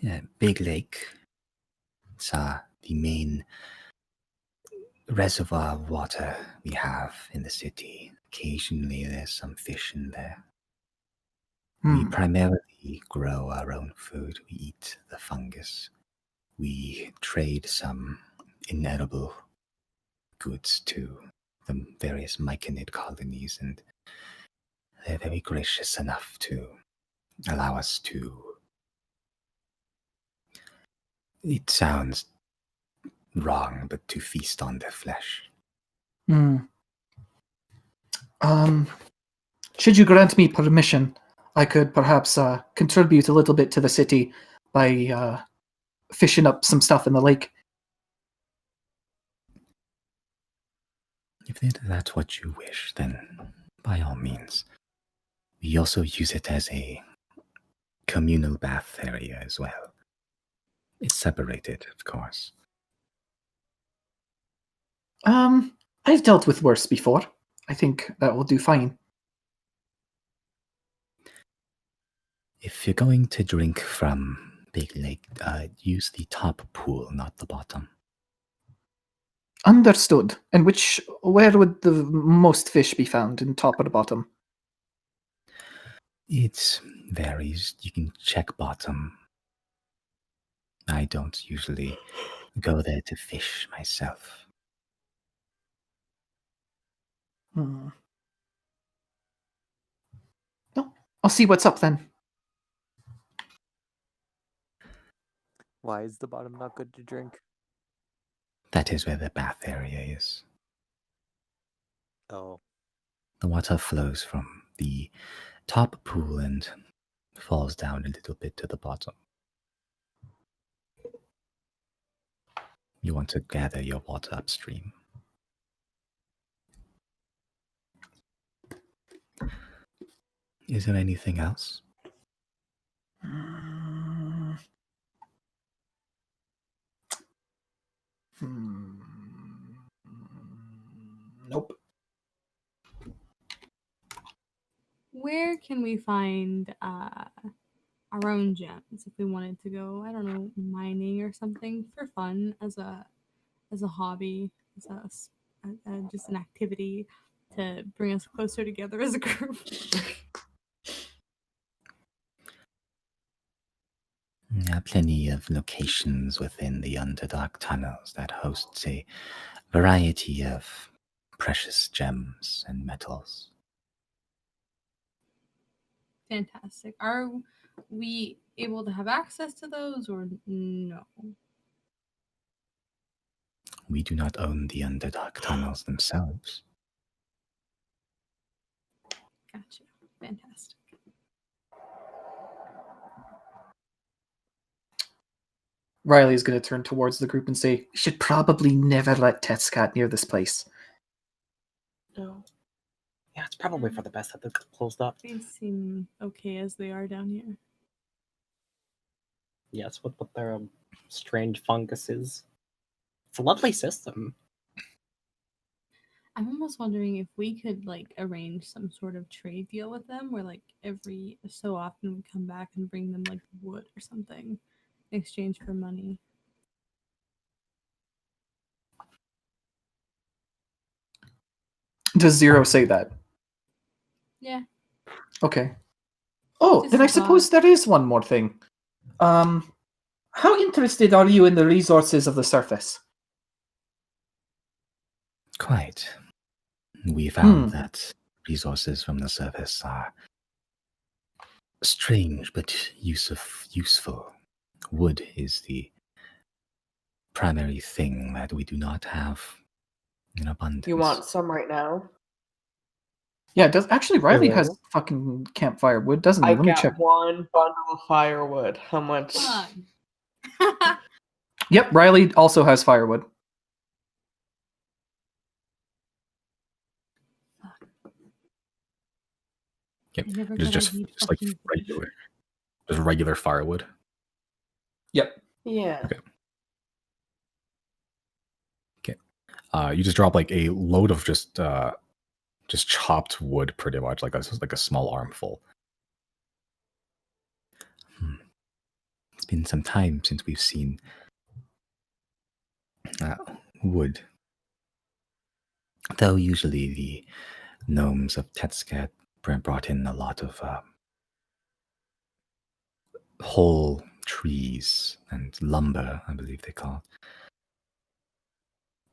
Speaker 5: a big lake. It's the main reservoir of water we have in the city. Occasionally there's some fish in there. We
Speaker 1: Hmm.
Speaker 5: primarily grow our own food. We eat the fungus. We trade some inedible goods to the various myconid colonies, and they're very gracious enough to allow us to. It sounds wrong, but to feast on their flesh.
Speaker 1: Hmm. Should you grant me permission, I could perhaps contribute a little bit to the city by fishing up some stuff in the lake.
Speaker 5: If that's what you wish, then by all means. We also use it as a communal bath area as well. It's separated, of course.
Speaker 1: I've dealt with worse before. I think that will do fine.
Speaker 5: If you're going to drink from Big Lake, use the top pool, not the bottom.
Speaker 1: Understood. And where would the most fish be found, in top or the bottom?
Speaker 5: It varies. You can check bottom. I don't usually go there to fish myself.
Speaker 1: Hmm. No, I'll see what's up then.
Speaker 7: Why is the bottom not good to drink?
Speaker 5: That is where the bath area is.
Speaker 7: Oh,
Speaker 5: The water flows from the top pool and falls down a little bit to the bottom. You want to gather your water upstream. Is there anything else?
Speaker 1: Nope.
Speaker 6: Where can we find our own gems if we wanted to go? I don't know, mining or something for fun as a hobby, just an activity to bring us closer together as a group.
Speaker 5: There are plenty of locations within the Underdark tunnels that hosts a variety of precious gems and metals.
Speaker 6: Fantastic. Are we able to have access to those or no?
Speaker 5: We do not own the Underdark tunnels themselves.
Speaker 6: Gotcha. Fantastic.
Speaker 1: Riley's going to turn towards the group and say, "We should probably never let Tetscat near this place."
Speaker 4: No.
Speaker 3: Yeah, it's probably for the best that they're closed up.
Speaker 6: They seem okay as they are down here.
Speaker 3: Yes, with their strange funguses. It's a lovely system.
Speaker 6: I'm almost wondering if we could arrange some sort of trade deal with them where every so often we come back and bring them wood or something in exchange for money.
Speaker 1: Does Zero say that?
Speaker 6: Yeah.
Speaker 1: Okay. Oh,
Speaker 6: Just
Speaker 1: then I
Speaker 6: a
Speaker 1: suppose
Speaker 6: thought.
Speaker 1: there is one more thing. How interested are you in the resources of the surface?
Speaker 5: Quite. We found that resources from the surface are strange but useful. Wood is the primary thing that we do not have in abundance.
Speaker 4: You want some right now?
Speaker 1: Yeah, Riley has
Speaker 4: Hello?
Speaker 1: fucking campfire wood, doesn't he?
Speaker 4: I
Speaker 1: Let me
Speaker 4: got
Speaker 1: check.
Speaker 4: one bundle of firewood. How much?
Speaker 6: Fun.
Speaker 1: Yep, Riley also has firewood.
Speaker 5: Yep.
Speaker 6: I never
Speaker 5: It's
Speaker 6: thought
Speaker 5: just
Speaker 6: I'd need
Speaker 5: like
Speaker 6: fucking wood.
Speaker 5: regular firewood.
Speaker 1: Yep.
Speaker 4: Yeah.
Speaker 5: Okay. You just drop a load of just chopped wood, pretty much like a small armful. It's been some time since we've seen wood. Though usually the gnomes of Tetscat brought in a lot of whole trees and lumber, I believe they call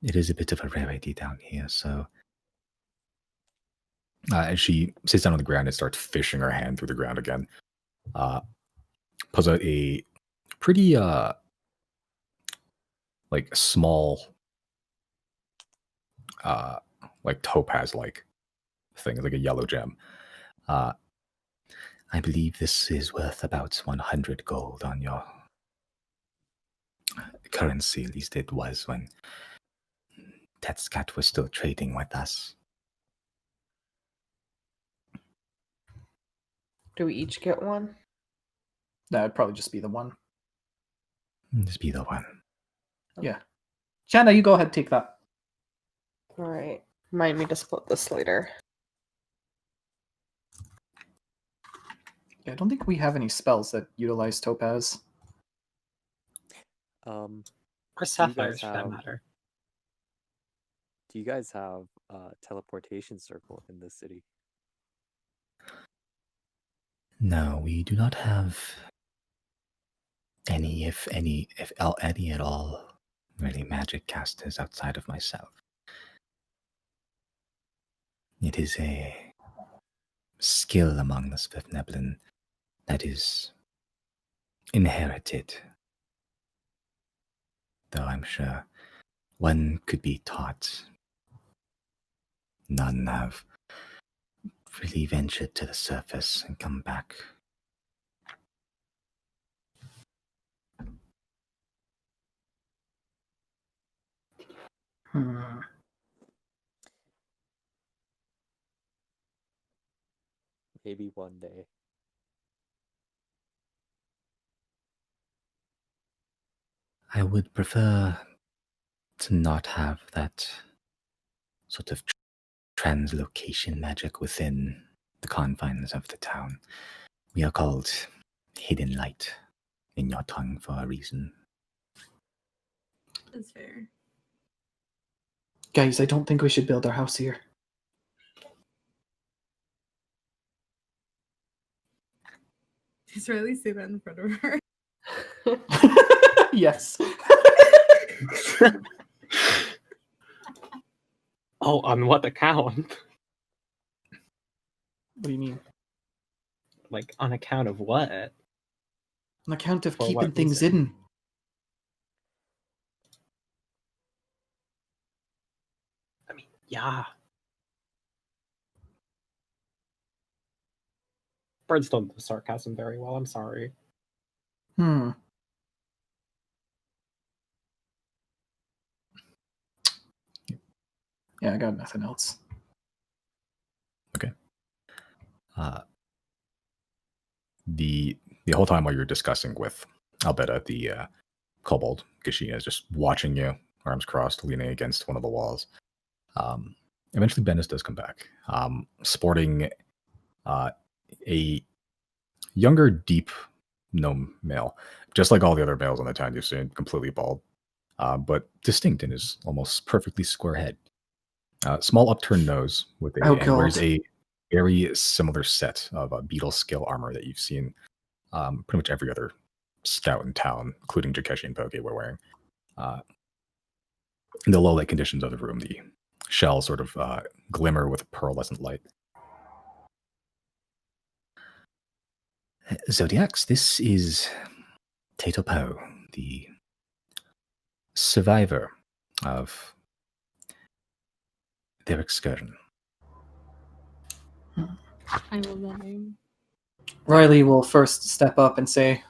Speaker 5: it. It is a bit of a rarity down here, so. As she sits down on the ground and starts fishing her hand through the ground again, pulls out a pretty like small like topaz like thing. It's like a yellow gem. I believe this is worth about 100 gold on your currency. At least it was when Tetscat was still trading with us.
Speaker 4: Do we each get one?
Speaker 1: That would probably just be the one.
Speaker 5: Just be the one.
Speaker 1: Yeah. Shanna, you go ahead, take that.
Speaker 4: All right. Remind me to split this later.
Speaker 1: Yeah, I don't think we have any spells that utilize topaz.
Speaker 3: Or
Speaker 7: guys
Speaker 3: sapphires, for that
Speaker 7: have-
Speaker 3: matter.
Speaker 7: Do you guys have a teleportation circle in this city?
Speaker 5: No, we do not have any, if any at all, really magic casters outside of myself. It is a skill among the Swiftneblin that is inherited, though I'm sure one could be taught. None have really ventured to the surface and come back.
Speaker 7: Maybe one day.
Speaker 5: I would prefer to not have that sort of translocation magic within the confines of the town. We are called Hidden Light in your tongue for a reason.
Speaker 6: That's fair.
Speaker 1: Guys, I don't think we should build our house here.
Speaker 6: Does Riley say that in front of her?
Speaker 1: Yes.
Speaker 3: Oh, on what account?
Speaker 1: What do you mean?
Speaker 3: Like, on account of what?
Speaker 1: On account of
Speaker 3: For
Speaker 1: keeping
Speaker 3: what
Speaker 1: things
Speaker 3: reason?
Speaker 1: hidden.
Speaker 3: I mean, yeah. Birds don't do sarcasm very well, I'm sorry.
Speaker 1: Yeah, I got nothing else.
Speaker 2: The whole time while you're discussing with Albetta, the kobold Gashina is just watching you, arms crossed, leaning against one of the walls. Eventually, Bennis does come back, sporting a younger, deep gnome male, just like all the other males on the town you've seen, completely bald, but distinct in his almost perfectly square head. Small upturned nose with a and wears
Speaker 1: God.
Speaker 2: a very similar set of beetle skill armor that you've seen pretty much every other scout in town, including Jakeshi and Poke, were wearing. In the low light conditions of the room, the shells sort of glimmer with pearlescent light.
Speaker 5: Zodiacs, this is Tato Po, the survivor of their excursion.
Speaker 6: I love that name.
Speaker 1: Riley will first step up and say,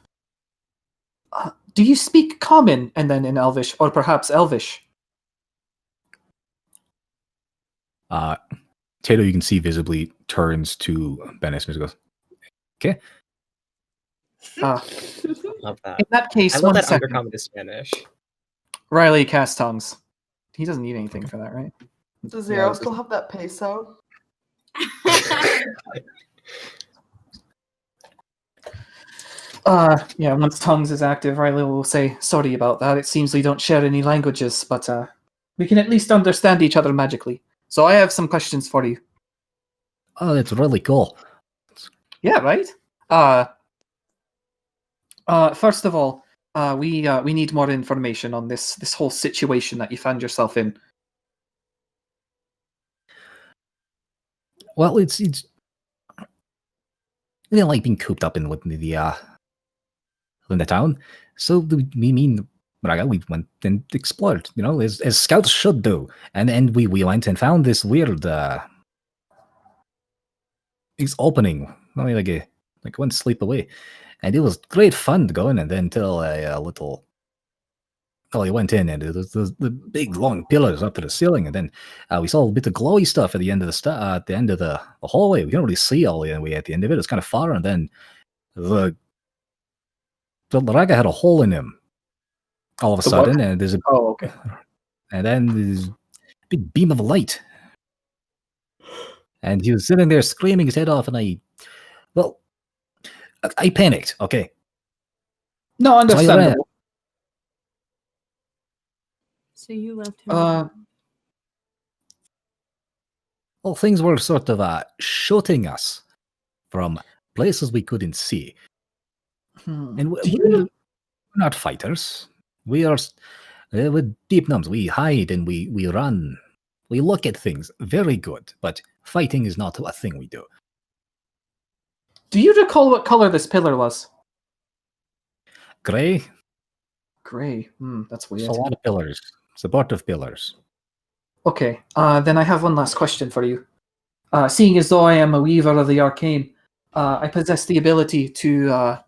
Speaker 1: do you speak Common? And then in Elvish, or perhaps Elvish.
Speaker 2: Tato, you can see visibly, turns to Bennis and just goes, okay.
Speaker 3: Love that.
Speaker 1: In that case,
Speaker 3: I love
Speaker 1: one
Speaker 3: that
Speaker 1: second.
Speaker 3: undercommon to Spanish.
Speaker 1: Riley casts tongues. He doesn't need anything for that, right?
Speaker 4: Does Zero
Speaker 1: Yeah,
Speaker 4: still have that peso?
Speaker 1: Yeah, once tongues is active, Riley will say, sorry about that. It seems we don't share any languages, but we can at least understand each other magically. So I have some questions for you.
Speaker 5: Oh, that's really cool.
Speaker 1: Yeah, right? First of all, we need more information on this whole situation that you found yourself in.
Speaker 5: Well, it's you know, like being cooped up in the town. So we went and explored, you know, as scouts should do. And we went and found this weird this opening, only like one sleep away. And it was great fun going, and then until a little. Well, we went in, and it was the big long pillars up to the ceiling, and then we saw a bit of glowy stuff at the end of at the end of the hallway. We couldn't really see all the way at the end of it. It's kind of far, and then the Raga had a hole in him all of a
Speaker 1: The
Speaker 5: sudden,
Speaker 1: what?
Speaker 5: and there's a
Speaker 1: Oh, okay.
Speaker 5: and then there's a big beam of light, and he was sitting there screaming his head off, and I panicked. Okay,
Speaker 1: No, understandable.
Speaker 6: So you left him.
Speaker 1: Uh,
Speaker 5: well, things were sort of shooting us from places we couldn't see. And we're not fighters. We are with deep numbs. We hide and we run. We look at things very good, but fighting is not a thing we do.
Speaker 1: Do you recall what color this pillar was?
Speaker 5: Gray.
Speaker 1: Gray. That's weird.
Speaker 5: It's a lot of pillars. Supportive pillars.
Speaker 1: Okay, then I have one last question for you. Seeing as though I am a weaver of the arcane, I possess the ability to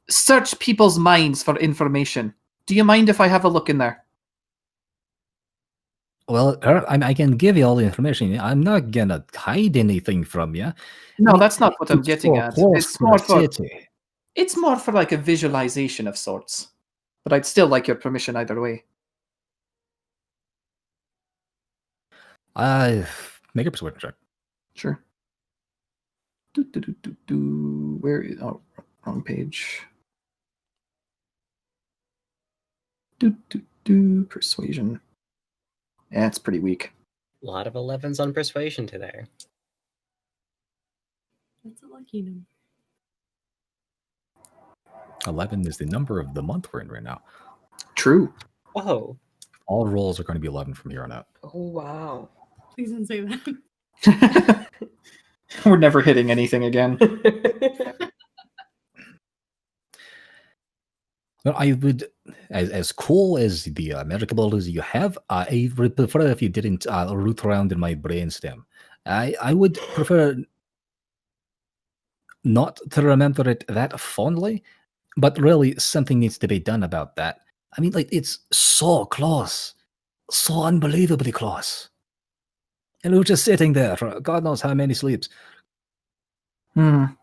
Speaker 1: search people's minds for information. Do you mind if I have a look in there?
Speaker 5: Well, I can give you all the information. I'm not gonna hide anything from you.
Speaker 1: No, that's not what I'm
Speaker 5: It's
Speaker 1: getting
Speaker 5: so
Speaker 1: at.
Speaker 5: close
Speaker 1: It's
Speaker 5: to
Speaker 1: more
Speaker 5: the
Speaker 1: for
Speaker 5: city.
Speaker 1: it's more for like a visualization of sorts. But I'd still like your permission either way.
Speaker 5: Make a persuasion check.
Speaker 1: Sure. Where is... Oh, wrong page. Persuasion. Yeah, it's pretty weak.
Speaker 3: A lot of 11s on persuasion today.
Speaker 6: That's a lucky number.
Speaker 5: 11 is the number of the month we're in right now.
Speaker 1: True.
Speaker 3: Oh,
Speaker 5: All rolls are going to be 11 from here on out.
Speaker 4: Oh wow.
Speaker 6: Please don't say that.
Speaker 1: We're never hitting anything again.
Speaker 5: No, I would, as cool as the magic abilities you have, I would prefer if you didn't root around in my brainstem. I would prefer not to remember it that fondly, but really something needs to be done about that. I mean, like, it's so close, so unbelievably close. And we were just sitting there for God knows how many sleeps.
Speaker 1: I'm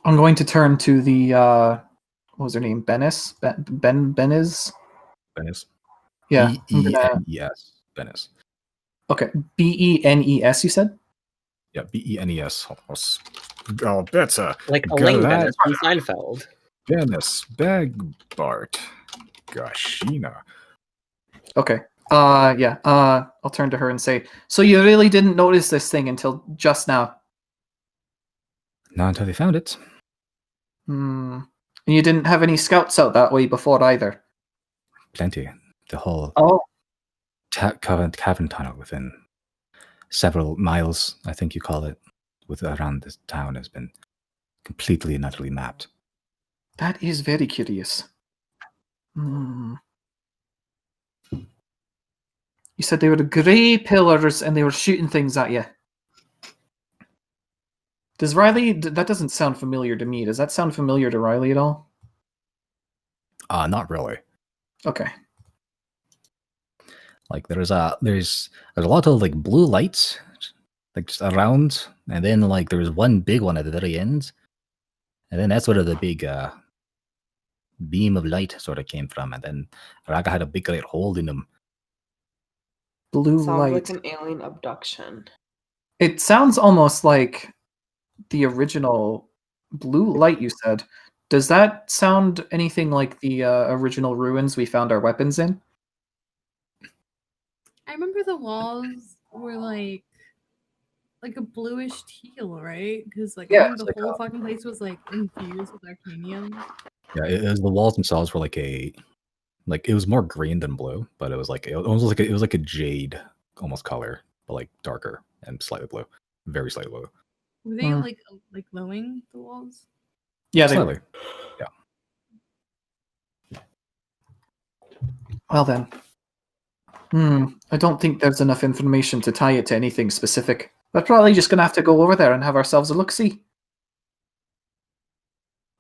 Speaker 1: going to turn to the what was her name? Benis? Beniz?
Speaker 5: Benes.
Speaker 1: Yeah. I'm gonna-
Speaker 5: B-E-N-E-S. Benes.
Speaker 1: Okay. Benes, you said?
Speaker 2: Yeah, B-E-N-E-S. Oh, that's a
Speaker 3: like Elaine
Speaker 2: Galad-
Speaker 3: Bennett from Seinfeld.
Speaker 2: Dennis Bagbart. Gashina.
Speaker 1: Okay. Yeah. I'll turn to her and say, so you really didn't notice this thing until just now?
Speaker 5: Not until they found it.
Speaker 1: And you didn't have any scouts out that way before either?
Speaker 5: Plenty. The whole
Speaker 1: Oh.
Speaker 5: cavern tunnel within several miles, I think you call it, around this town has been completely and utterly mapped.
Speaker 1: That is very curious. You said they were grey pillars and they were shooting things at you. Does Riley... That doesn't sound familiar to me. Does that sound familiar to Riley at all?
Speaker 5: Not really.
Speaker 1: Okay.
Speaker 5: Like there's a lot of like blue lights like just around, and then like there's one big one at the very end, and then that's where the big beam of light sort of came from, and then Raga had a big great hole in him.
Speaker 1: Blue
Speaker 4: Sounds
Speaker 1: light.
Speaker 4: like an alien abduction.
Speaker 1: It sounds almost like the original blue light you said. Does that sound anything like the original ruins we found our weapons in?
Speaker 6: I remember the walls were like a bluish teal, right? Because like
Speaker 1: Yeah,
Speaker 6: I think
Speaker 1: it's
Speaker 6: the
Speaker 1: like
Speaker 6: whole fucking place was like infused with arcanium.
Speaker 2: Yeah, the walls themselves were like it was more green than blue, but it was like it was like a jade almost color, but like darker and slightly blue, very slightly blue.
Speaker 6: Were they like glowing the walls?
Speaker 1: Yeah, they
Speaker 2: Slightly.
Speaker 1: were. Well then. I don't think there's enough information to tie it to anything specific. We're probably just gonna have to go over there and have ourselves a look-see.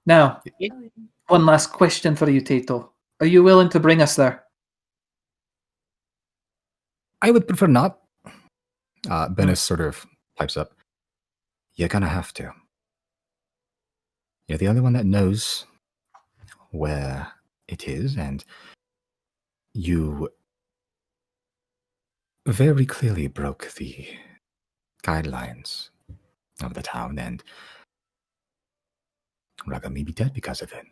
Speaker 1: Now, one last question for you, Tato. Are you willing to bring us there?
Speaker 2: I would prefer not. Bennis sort of pipes up. You're gonna have to. You're the only one that knows where it is, and you very clearly broke the guidelines of the town, and Raga may be dead because of it.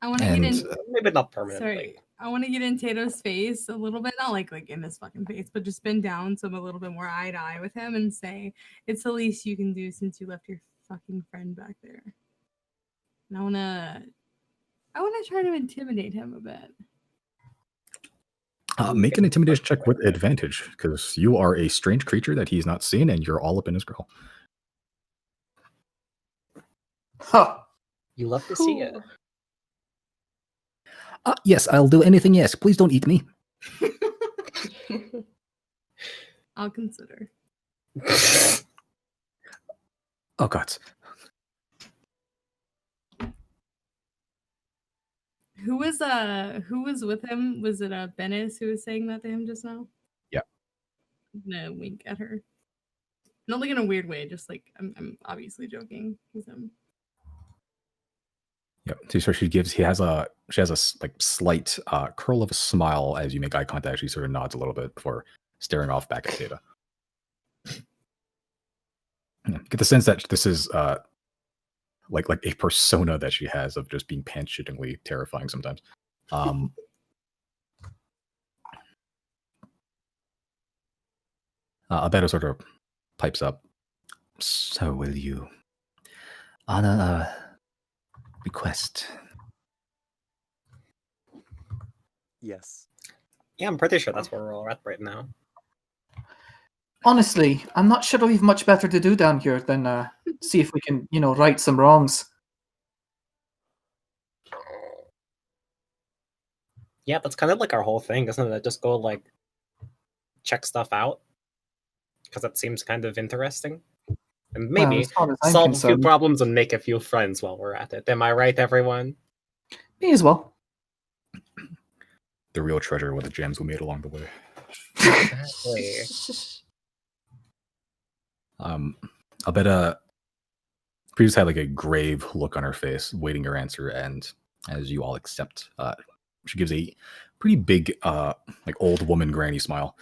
Speaker 6: I want to get in.
Speaker 3: Maybe not permanently.
Speaker 6: Sorry, I want to get in Tato's face a little bit, not like in his fucking face, but just bend down so I'm a little bit more eye to eye with him and say, "It's the least you can do since you left your fucking friend back there." And I wanna try to intimidate him a bit.
Speaker 2: Make an intimidation check with advantage, because you are a strange creature that he's not seen, and you're all up in his grill.
Speaker 1: Huh.
Speaker 3: You love to see it.
Speaker 5: Yes, I'll do anything. Yes, please don't eat me.
Speaker 6: I'll consider.
Speaker 2: Oh God.
Speaker 6: Who was with him? Was it Bennis who was saying that to him just now?
Speaker 2: Yeah.
Speaker 6: I'm gonna wink at her. Not like in a weird way, just like I'm obviously joking with him.
Speaker 2: Yep. So she has a like slight curl of a smile as you make eye contact. She sort of nods a little bit before staring off back at Data. Get the sense that this is like a persona that she has of just being pants-shittingly terrifying sometimes. Albedo sort of pipes up.
Speaker 5: So will you honor a request?
Speaker 7: Yes.
Speaker 3: Yeah, I'm pretty sure that's where we're all at right now.
Speaker 1: Honestly, I'm not sure we've much better to do down here than see if we can, right some wrongs.
Speaker 3: Yeah, that's kind of like our whole thing, isn't it? Just go like check stuff out because that seems kind of interesting, and maybe
Speaker 1: as far as I'm
Speaker 3: solve a few
Speaker 1: concerned,
Speaker 3: problems and make a few friends while we're at it. Am I right, everyone?
Speaker 1: me as well.
Speaker 2: The real treasure were the gems we made along the way.
Speaker 3: Exactly.
Speaker 2: Albedo previously had like a grave look on her face, waiting your answer, and as you all accept, she gives a pretty big, like old woman granny smile.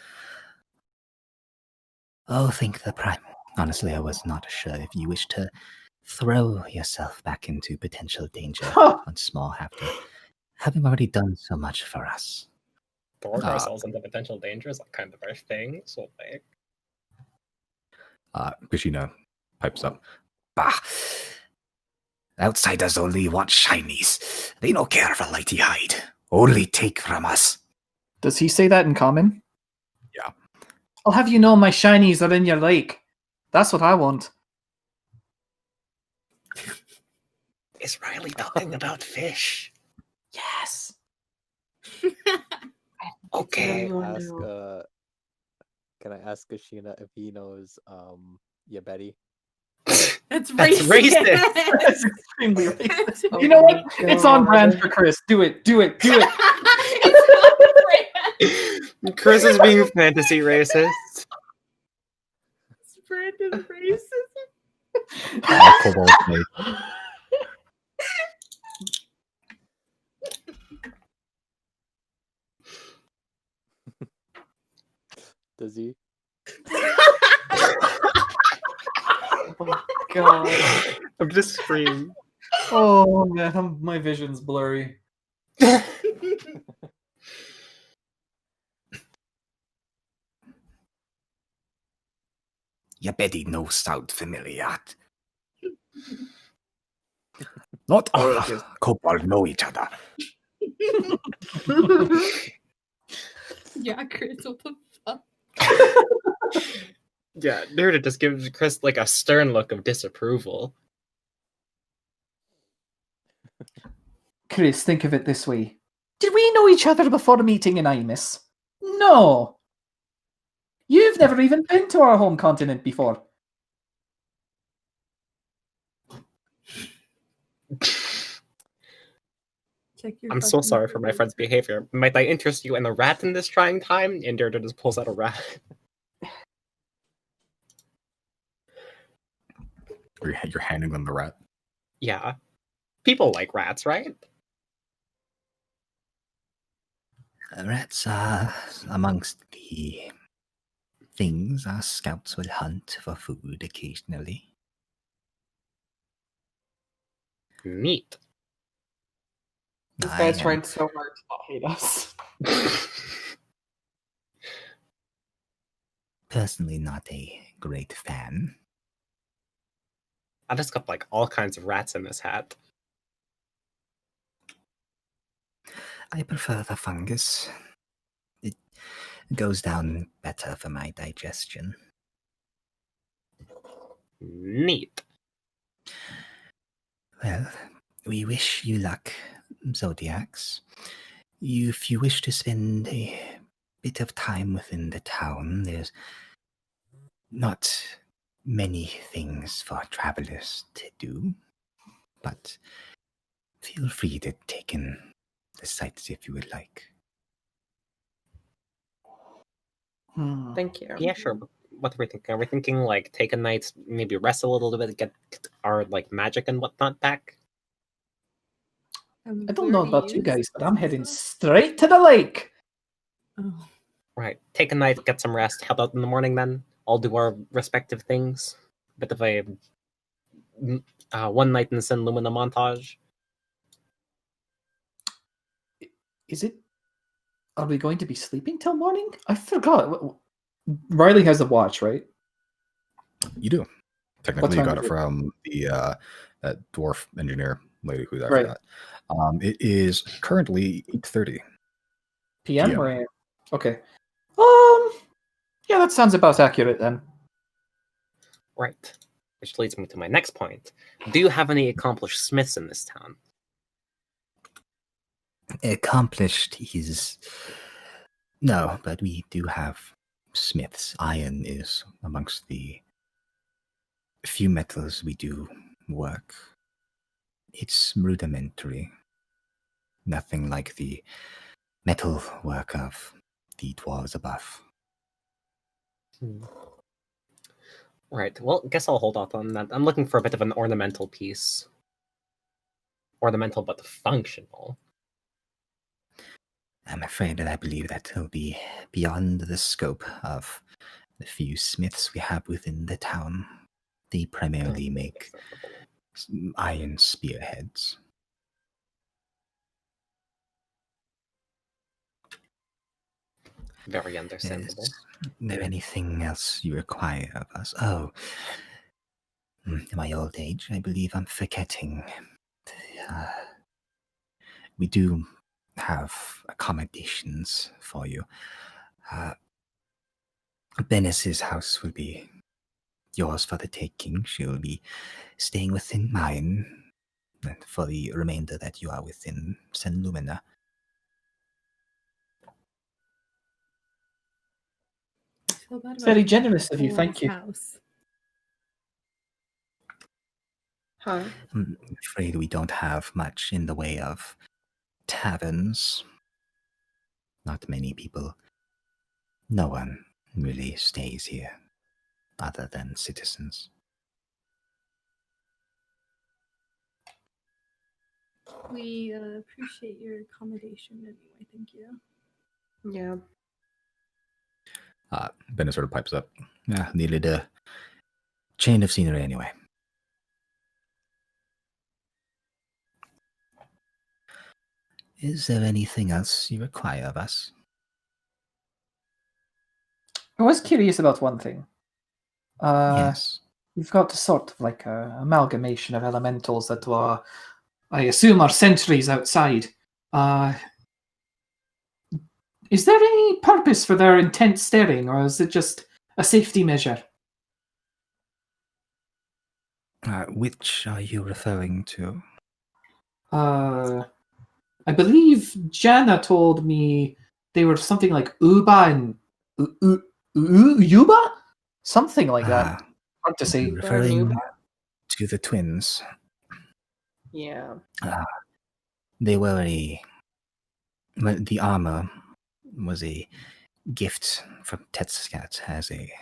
Speaker 5: Oh, thank the Prime. Honestly, I was not sure if you wish to throw yourself back into potential danger once more after having already done so much for us.
Speaker 3: Throwing ourselves into potential danger is like kind of our thing, so like.
Speaker 2: Kushina pipes up.
Speaker 8: Bah! Outsiders only want shinies. They no care for lighty hide. Only take from us.
Speaker 1: Does he say that in common?
Speaker 2: Yeah.
Speaker 1: I'll have you know my shinies are in your lake. That's what I want.
Speaker 3: Is Riley talking about fish?
Speaker 1: Yes.
Speaker 3: Okay.
Speaker 7: Can I ask Kushina if he knows Betty?
Speaker 6: That's
Speaker 3: That's
Speaker 6: racist.
Speaker 1: That's extremely racist.
Speaker 4: Oh
Speaker 1: You know what?
Speaker 4: my
Speaker 1: It's on brand
Speaker 4: God.
Speaker 1: for Chris. Do it. Do it. Do it.
Speaker 3: Chris is being fantasy racist.
Speaker 6: It's Brandon racist.
Speaker 2: Cobalt snake.
Speaker 7: Does he?
Speaker 4: Oh God.
Speaker 3: I'm just screaming.
Speaker 1: Oh man, my vision's blurry.
Speaker 8: Your Betty no sound familiar. Not all
Speaker 3: Oh, yes.
Speaker 8: kobold know each other.
Speaker 6: Yeah, Chris, what the fuck?
Speaker 3: Yeah, Nerda just gives Chris like a stern look of disapproval.
Speaker 1: Chris, think of it this way. Did we know each other before meeting in Imus? No. You've never even been to our home continent before.
Speaker 6: Check your
Speaker 3: I'm so
Speaker 6: fucking
Speaker 3: sorry for my
Speaker 6: Google.
Speaker 3: friend's behavior. Might I interest you in the rat in this trying time? And Nerda just pulls out a rat.
Speaker 2: You're handing them the rat.
Speaker 3: Yeah. People like rats, right?
Speaker 5: Rats are amongst the things our scouts will hunt for food occasionally.
Speaker 3: Neat.
Speaker 4: This
Speaker 5: I
Speaker 4: guy's
Speaker 5: am
Speaker 4: trying so hard to not hate us.
Speaker 5: personally not a great fan.
Speaker 3: I just got like all kinds of rats in this hat.
Speaker 5: I prefer the fungus. It goes down better for my digestion.
Speaker 3: Neat.
Speaker 5: Well, we wish you luck, Zodiacs. If you wish to spend a bit of time within the town, there's not many things for travelers to do, but feel free to take in the sights if you would like.
Speaker 4: Thank you.
Speaker 3: Yeah, sure. But what are we thinking? Are we thinking like take a night, maybe rest a little bit, get our like magic and whatnot back?
Speaker 1: I don't know about you guys, but I'm heading straight to the lake.
Speaker 6: Oh.
Speaker 3: Right. Take a night, get some rest. How about in the morning then? All do our respective things. Bit of a one night in the Senlumina montage.
Speaker 1: Is it? Are we going to be sleeping till morning? I forgot. Riley has a watch, right?
Speaker 2: You do. Technically, you
Speaker 1: time
Speaker 2: got
Speaker 1: is
Speaker 2: it
Speaker 1: it?
Speaker 2: from the that dwarf engineer lady who I
Speaker 1: Right.
Speaker 2: forgot. It is currently 8:30.
Speaker 1: PM
Speaker 2: PM.
Speaker 1: or AM? Okay. Yeah, that sounds about accurate then.
Speaker 3: Right. Which leads me to my next point. Do you have any accomplished smiths in this town?
Speaker 5: Accomplished is no, but we do have smiths. Iron is amongst the few metals we do work. It's rudimentary. Nothing like the metal work of the dwarves above.
Speaker 3: Right. Well, guess I'll hold off on that. I'm looking for a bit of an ornamental piece. Ornamental but functional.
Speaker 5: I'm afraid that I believe that will be beyond the scope of the few smiths we have within the town. They primarily make iron spearheads.
Speaker 3: Very understandable.
Speaker 5: Is there anything else you require of us? Oh, in my old age, I believe I'm forgetting. We do have accommodations for you. Bennis's house will be yours for the taking. She'll be staying within mine, and for the remainder that you are within Senlumina.
Speaker 1: It's very generous of you, thank you.
Speaker 6: House.
Speaker 4: Huh?
Speaker 5: I'm afraid we don't have much in the way of taverns. Not many people. No one really stays here, other than citizens.
Speaker 6: We appreciate your accommodation anyway. Thank you.
Speaker 4: Yeah.
Speaker 2: Bennett sort of pipes up. Yeah, needed a change of scenery anyway.
Speaker 5: Is there anything else you require of us?
Speaker 1: I was curious about one thing.
Speaker 5: Yes.
Speaker 1: We've got sort of like a amalgamation of elementals that are I assume are sentries outside. Is there any purpose for their intense staring, or is it just a safety measure?
Speaker 5: Which are you referring to?
Speaker 1: I believe Jana told me they were something like Uba and Yuba? Something like that. Hard to say.
Speaker 5: You're referring
Speaker 4: Nuba?
Speaker 5: to the twins.
Speaker 4: Yeah.
Speaker 5: They were the armor was a gift from Tetskat as a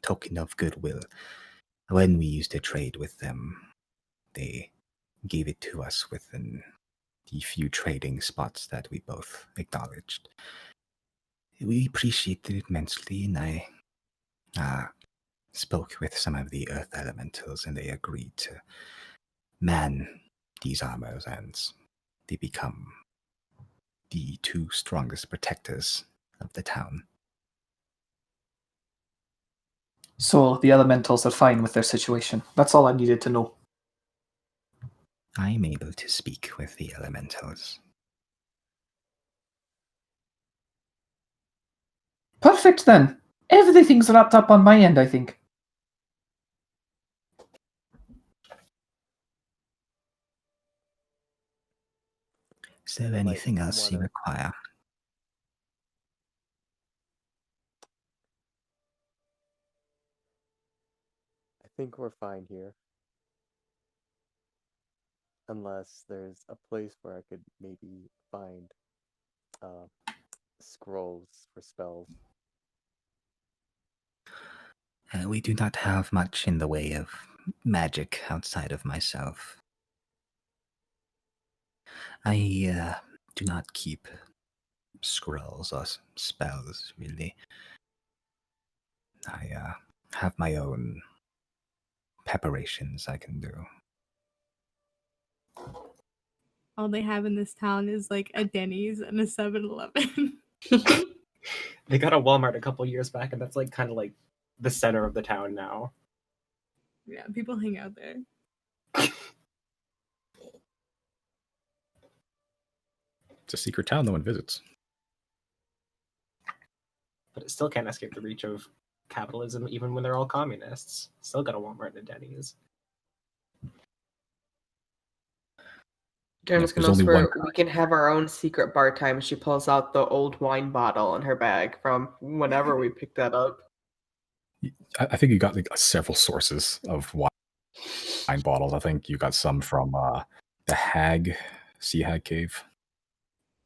Speaker 5: token of goodwill. When we used to trade with them, they gave it to us within the few trading spots that we both acknowledged. We appreciated it immensely, and I spoke with some of the earth elementals, and they agreed to man these armors, and they become the two strongest protectors of the town.
Speaker 1: So the elementals are fine with their situation. That's all I needed to know.
Speaker 5: I am able to speak with the elementals.
Speaker 1: Perfect then. Everything's wrapped up on my end, I think.
Speaker 5: Is there anything else you require?
Speaker 7: I think we're fine here. Unless there's a place where I could maybe find scrolls for spells.
Speaker 5: We do not have much in the way of magic outside of myself. I do not keep scrolls or spells, really. I have my own preparations I can do.
Speaker 6: All they have in this town is like a Denny's and a 7-Eleven.
Speaker 3: They got a Walmart a couple years back, and that's like kind of like the center of the town now.
Speaker 6: Yeah, people hang out there.
Speaker 2: It's a secret town no one visits.
Speaker 3: But it still can't escape the reach of capitalism, even when they're all communists. Still got a Walmart and a Denny's.
Speaker 4: Jenna's
Speaker 2: there's
Speaker 4: gonna
Speaker 2: only
Speaker 4: swear
Speaker 2: one
Speaker 4: we can have our own secret bar time. She pulls out the old wine bottle in her bag from whenever we picked that up.
Speaker 2: I think you got like several sources of wine bottles. I think you got some from the Sea Hag Cave.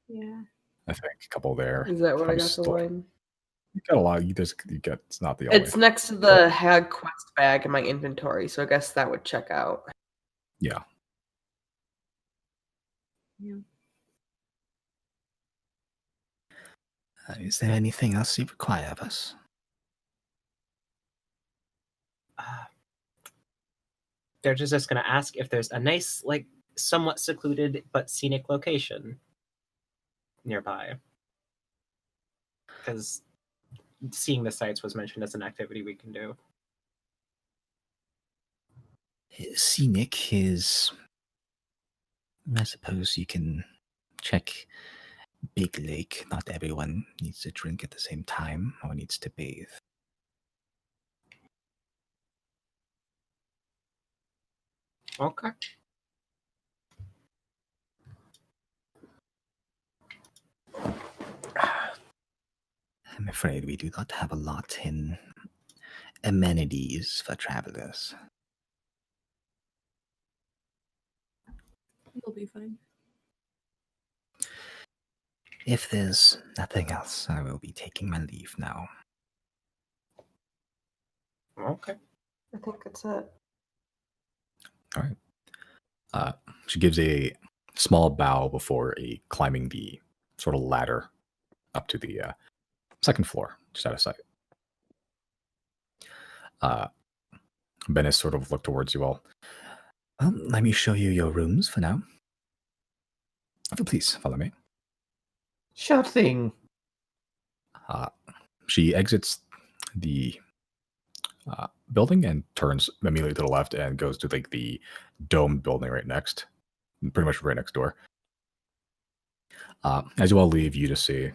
Speaker 6: Yeah.
Speaker 2: I think a couple there.
Speaker 4: Is that what I
Speaker 2: Probably
Speaker 4: got the
Speaker 2: still-
Speaker 4: wine?
Speaker 2: You got a lot. You get. It's not the only.
Speaker 4: It's next to the Hag Quest bag in my inventory, so I guess that would check out.
Speaker 2: Yeah.
Speaker 6: Yeah.
Speaker 5: Is there anything else you require of us?
Speaker 3: They're just going to ask if there's a nice, like, somewhat secluded but scenic location nearby. Because seeing the sights was mentioned as an activity we can do.
Speaker 5: Scenic is, I suppose you can check Big Lake. Not everyone needs to drink at the same time or needs to bathe.
Speaker 3: Okay.
Speaker 5: I'm afraid we do not have a lot in amenities for travelers.
Speaker 6: It'll be fine.
Speaker 5: If there's nothing else, I will be taking my leave now.
Speaker 3: Okay.
Speaker 4: I think that's it.
Speaker 2: All right. She gives a small bow before climbing the sort of ladder up to the second floor, just out of sight. Bennis sort of looked towards you all.
Speaker 5: Well, let me show you your rooms for now.
Speaker 2: Please follow me.
Speaker 1: Sure thing.
Speaker 2: She exits the building and turns immediately to the left and goes to like the dome building right next. pretty much right next door. As you all leave, you just see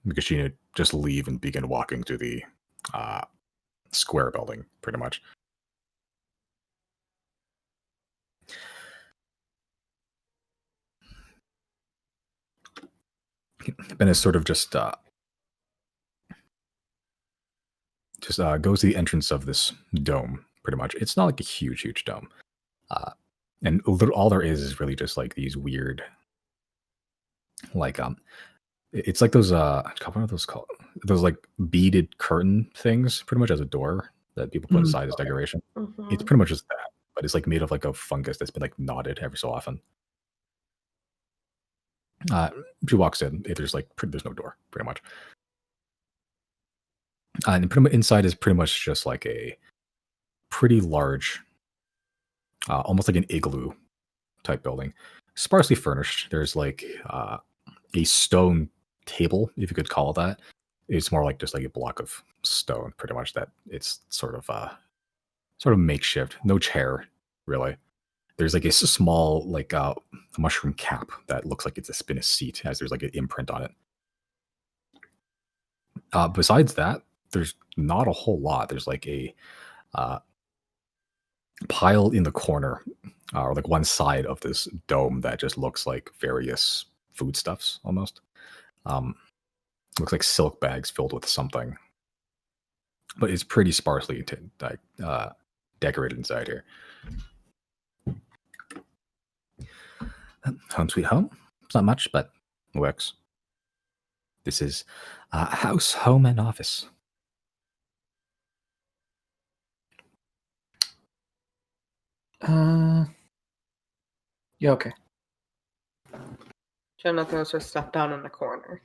Speaker 2: Mikashina just leave and begin walking through the square building, pretty much. Ben is sort of just goes to the entrance of this dome, pretty much. It's not like a huge dome. And all there is really just like these weird, like, it's like those, what are those called? Those like beaded curtain things, pretty much as a door that people put aside as decoration. It's pretty much just that, but it's like made of like a fungus that's been like knotted every so often. She walks in. There's no door, pretty much. And pretty much inside is pretty much just like a pretty large, almost like an igloo type building, sparsely furnished. There's like a stone table, if you could call it that. It's more like just like a block of stone, pretty much. That it's sort of makeshift. No chair, really. There's like a small like mushroom cap that looks like it's been a seat, as there's like an imprint on it. Besides that, there's not a whole lot. There's like a pile in the corner, or like one side of this dome that just looks like various foodstuffs almost. Looks like silk bags filled with something, but it's pretty sparsely decorated inside here. Home sweet home. It's not much, but works. This is house, home, and office.
Speaker 1: Yeah, okay.
Speaker 4: Jenna throws her stuff down in the corner.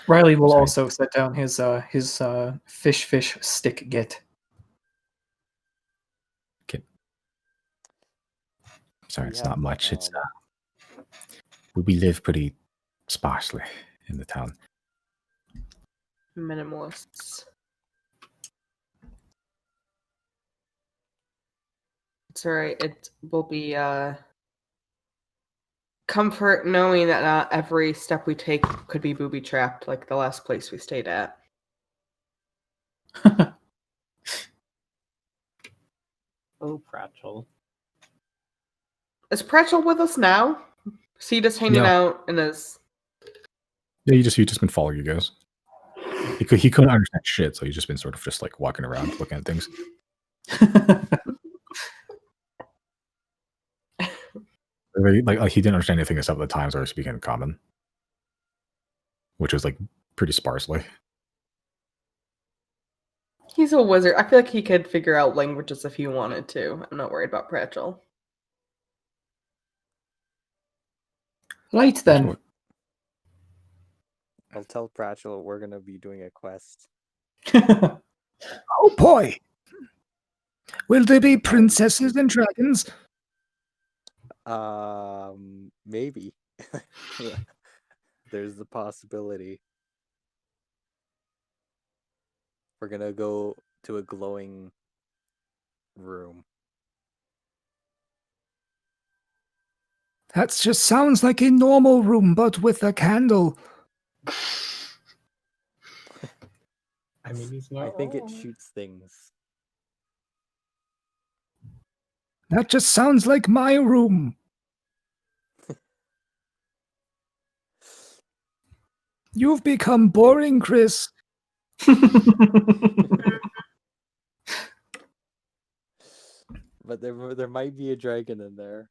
Speaker 1: Riley will
Speaker 2: Sorry.
Speaker 1: also set down his fish stick git.
Speaker 2: Sorry,
Speaker 7: We
Speaker 2: it's
Speaker 7: have,
Speaker 2: not much. It's we live pretty sparsely in the town.
Speaker 4: Minimalists. It's alright. It will be comfort knowing that not every step we take could be booby trapped like the last place we stayed at.
Speaker 3: Oh, Pratchell.
Speaker 4: Is Pratchell with us now? Is he just hanging
Speaker 2: No.
Speaker 4: out in his...
Speaker 2: Yeah, he just been following you guys. He couldn't understand shit, so he's just been sort of just like walking around looking at things. Like he didn't understand anything except the times were speaking in common, which was like pretty sparsely.
Speaker 4: He's a wizard. I feel like he could figure out languages if he wanted to. I'm not worried about Pratchell.
Speaker 1: Right then.
Speaker 7: I'll tell Pratchell we're gonna be doing a quest.
Speaker 8: Oh boy! Will there be princesses and dragons?
Speaker 7: Maybe. There's the possibility. We're gonna go to a glowing room.
Speaker 8: That just sounds like a normal room, but with a candle.
Speaker 3: I mean, he's
Speaker 7: I
Speaker 3: not
Speaker 7: think it
Speaker 3: wrong.
Speaker 7: shoots things.
Speaker 8: That just sounds like my room. You've become boring, Chris.
Speaker 7: But there might be a dragon in there.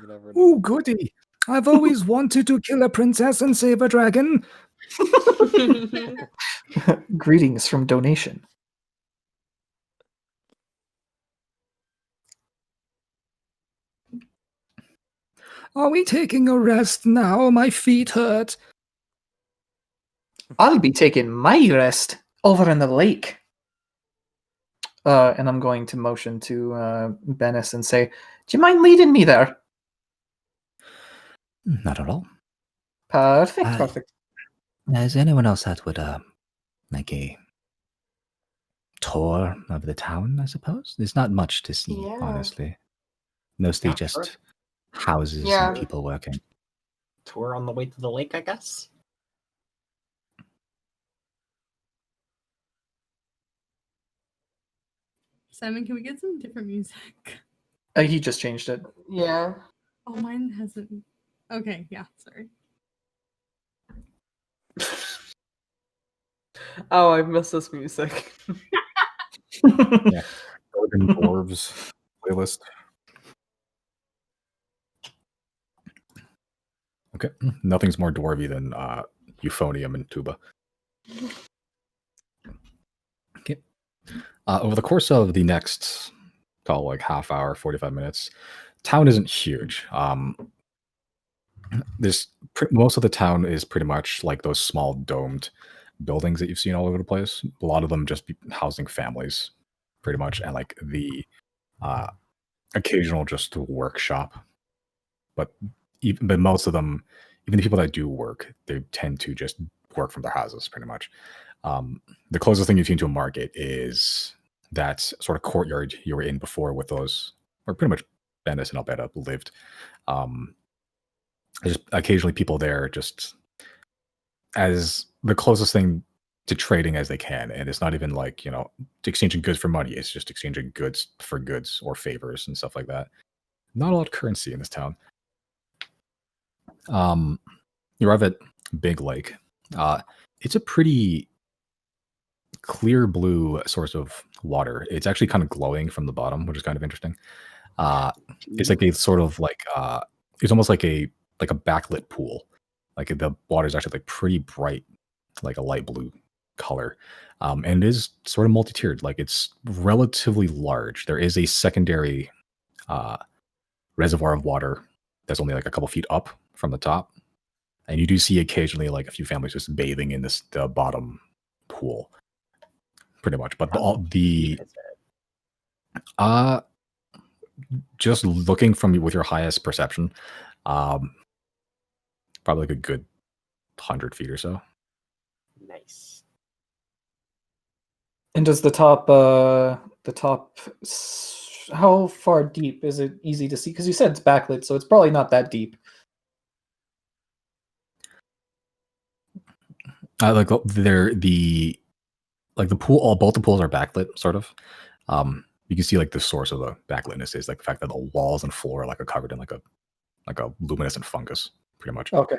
Speaker 7: You never know.
Speaker 8: Ooh, goody. I've always wanted to kill a princess and save a dragon.
Speaker 1: Greetings from donation.
Speaker 8: Are we taking a rest now? My feet hurt.
Speaker 1: I'll be taking my rest over in the lake. And I'm going to motion to Bennis and say, do you mind leading me there?
Speaker 5: Not at all.
Speaker 1: Perfect, perfect.
Speaker 5: Is anyone else that would like a tour of the town, I suppose. There's not much to see,
Speaker 4: Yeah.
Speaker 5: honestly. Mostly
Speaker 3: Yeah,
Speaker 5: just
Speaker 3: sure.
Speaker 5: houses
Speaker 4: Yeah.
Speaker 5: and people working.
Speaker 3: Tour on the way to the lake, I guess.
Speaker 6: Simon, can we get some different music?
Speaker 1: He just changed it.
Speaker 4: Yeah.
Speaker 6: Oh, mine hasn't. Okay, yeah, sorry.
Speaker 4: Oh, I miss this music.
Speaker 2: Yeah. Golden Dwarves playlist. Okay. Nothing's more dwarvy than euphonium and tuba. Okay. Over the course of the next, call it like half hour, 45 minutes, town isn't huge. Most of the town is pretty much like those small domed buildings that you've seen all over the place. A lot of them just be housing families, pretty much, and like the occasional just workshop. But most of them, even the people that do work, they tend to just work from their houses, pretty much. The closest thing you've seen to a market is that sort of courtyard you were in before with those, or pretty much Bennis and Albeda lived. There's occasionally people there just as the closest thing to trading as they can. And it's not even like, exchanging goods for money. It's just exchanging goods for goods or favors and stuff like that. Not a lot of currency in this town. You arrive at Big Lake. It's a pretty clear blue source of water. It's actually kind of glowing from the bottom, which is kind of interesting. It's like a sort of like it's almost like a backlit pool. Like the water is actually like pretty bright, like a light blue color, and it is sort of multi-tiered. Like it's relatively large. There is a secondary reservoir of water that's only like a couple feet up from the top, and you do see occasionally like a few families just bathing in the bottom pool, pretty much. But just looking with your highest perception, probably like a good 100 feet or so.
Speaker 3: Nice.
Speaker 1: And does how far deep is it easy to see? Because you said it's backlit, so it's probably not that deep.
Speaker 2: Like the pool, both the pools are backlit, sort of. You can see like the source of the backlit is like the fact that the walls and floor are covered in like a luminescent fungus, pretty much.
Speaker 1: Okay.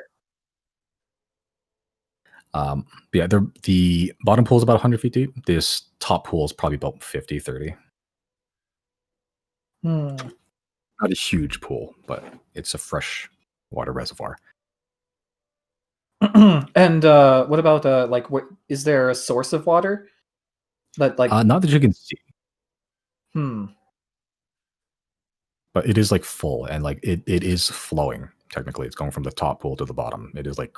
Speaker 2: Yeah, the bottom pool is about 100 feet deep. This top pool is probably about 50, 30. Not a huge pool, but it's a fresh water reservoir.
Speaker 1: And what about is there a source of water that
Speaker 2: not that you can see, but it is like full, and like it is flowing. Technically, it's going from the top pool to the bottom. It is like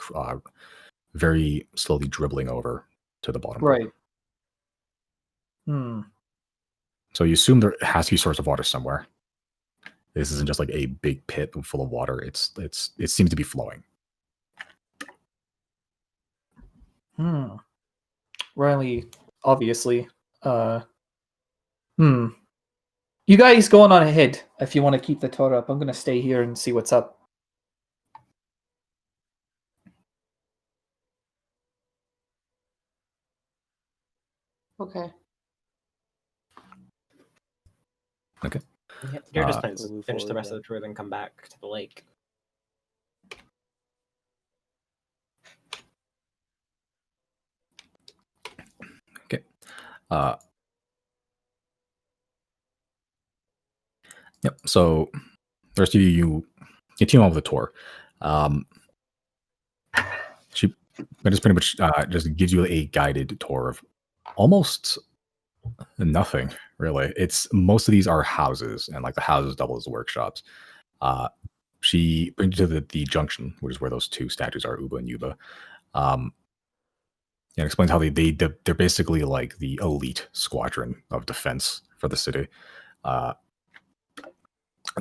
Speaker 2: very slowly dribbling over to the bottom.
Speaker 1: Right.
Speaker 2: So you assume there has to be a source of water somewhere. This isn't just like a big pit full of water. It seems to be flowing.
Speaker 1: Riley, obviously. You guys going on ahead if you want to keep the tour up. I'm going to stay here and see what's up.
Speaker 4: Okay.
Speaker 2: Okay.
Speaker 3: Yeah, you're just going
Speaker 7: we'll
Speaker 3: to
Speaker 7: move
Speaker 3: finish the
Speaker 7: forward
Speaker 3: rest of the tour, then come back to the lake.
Speaker 2: Okay. Yep. So the rest of you continue on with the tour. She just pretty much just gives you a guided tour of almost nothing, really. Most of these are houses, and like the houses double as workshops. She brings you to the junction, which is where those two statues are, Uba and Yuba. And explains how they're basically like the elite squadron of defense for the city.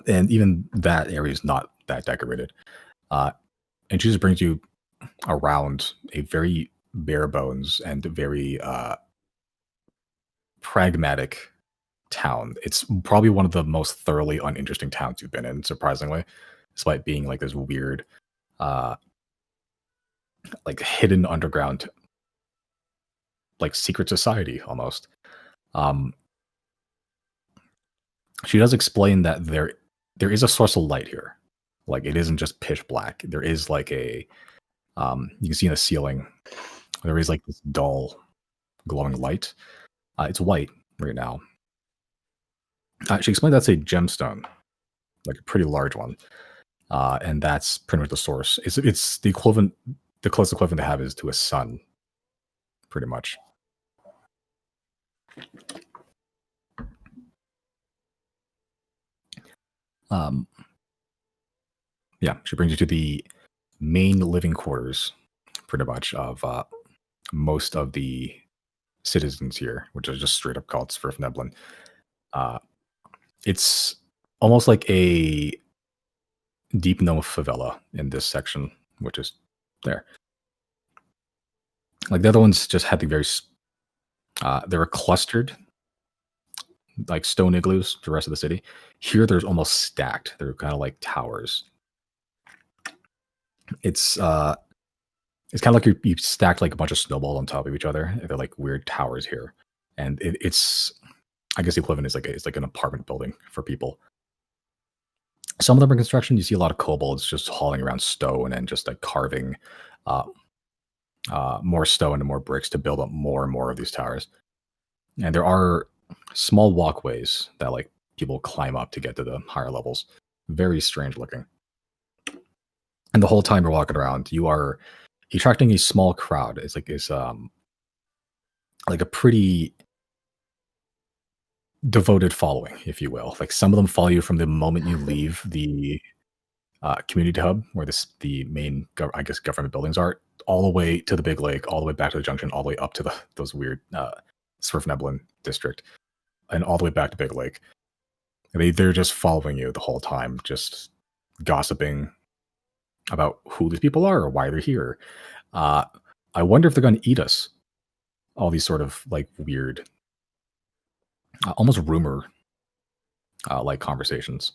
Speaker 2: And even that area is not that decorated. And she just brings you around a very bare bones and very pragmatic town. It's probably one of the most thoroughly uninteresting towns you've been in, surprisingly, despite being like this weird, like hidden underground, like secret society almost. She does explain that there is a source of light here. Like it isn't just pitch black. There is like a you can see in the ceiling, there is like this dull glowing light. It's white right now. She explained that's a gemstone, like a pretty large one, and that's pretty much the source. It's the equivalent, the closest equivalent to have is to a sun, pretty much. Yeah, she brings you to the main living quarters, pretty much, of most of the citizens here, which are just straight up called Svirfneblin. It's almost like a deep gnome favela in this section, which is there. Like the other ones just had the very, they were clustered, like stone igloos to the rest of the city. Here, there's almost stacked. They're kind of like towers. It's kind of like you stacked like a bunch of snowballs on top of each other. They're like weird towers here, and it's, I guess the equivalent is it's like an apartment building for people. Some of them are construction. You see a lot of kobolds just hauling around stone and just like carving more stone and more bricks to build up more and more of these towers. And there are small walkways that like people climb up to get to the higher levels. Very strange looking. And the whole time you're walking around, you are attracting a small crowd. It's like a pretty devoted following, if you will. Like some of them follow you from the moment you leave the community hub, where the main, I guess, government buildings are, all the way to the big lake, all the way back to the junction, all the way up to those weird Svirfneblin district, and all the way back to Big Lake. They're just following you the whole time, just gossiping about who these people are or why they're here. I wonder if they're going to eat us. All these sort of like weird, almost rumor like conversations.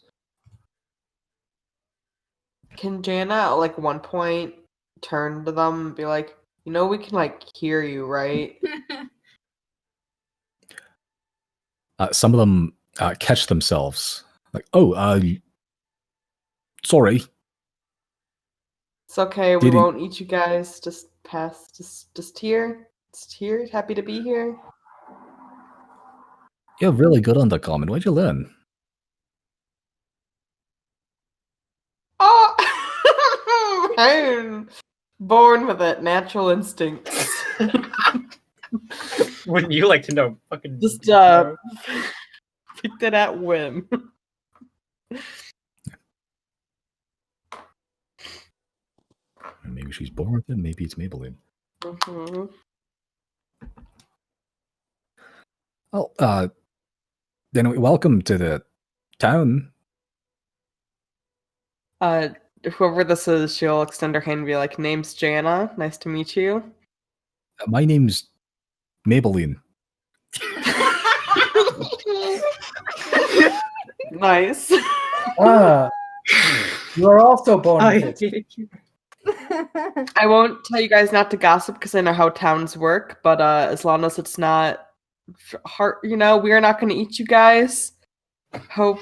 Speaker 4: Can Jana at like one point turn to them and be like, we can like hear you, right?
Speaker 2: Some of them catch themselves like, oh, sorry.
Speaker 4: It's okay. We won't eat you guys. Just pass. Just here. Just here. Happy to be here.
Speaker 2: You're really good on the common. Where'd you learn?
Speaker 4: Oh, I'm born with it. Natural instincts.
Speaker 3: Wouldn't you like to know? Fucking
Speaker 4: just picked it at whim.
Speaker 2: Maybe she's born with it. Maybe it's Maybelline.
Speaker 4: Mm-hmm.
Speaker 2: Well, then welcome to the town.
Speaker 4: Whoever this is, she'll extend her hand and be like, "Name's Jana. Nice to meet you."
Speaker 2: My name's Maybelline.
Speaker 4: Nice.
Speaker 1: You are also born with it.
Speaker 4: I won't tell you guys not to gossip because I know how towns work, but as long as it's not hard, we are not going to eat you guys. Hope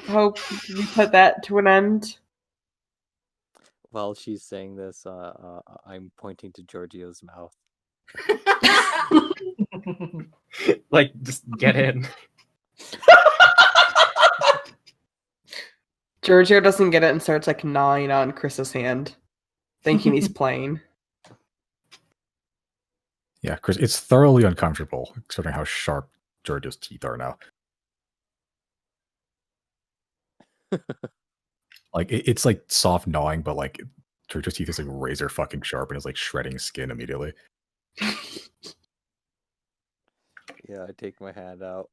Speaker 4: we put that to an end.
Speaker 7: While she's saying this, I'm pointing to Giorgio's mouth.
Speaker 3: Like, just get in.
Speaker 4: Giorgio doesn't get it and starts like gnawing on Chris's hand, thinking he's playing.
Speaker 2: Yeah, Chris, it's thoroughly uncomfortable, considering how sharp Giorgio's teeth are now. Like, it's like soft gnawing, but like Giorgio's teeth is like razor fucking sharp and is like shredding skin immediately.
Speaker 7: Yeah, I take my hand out.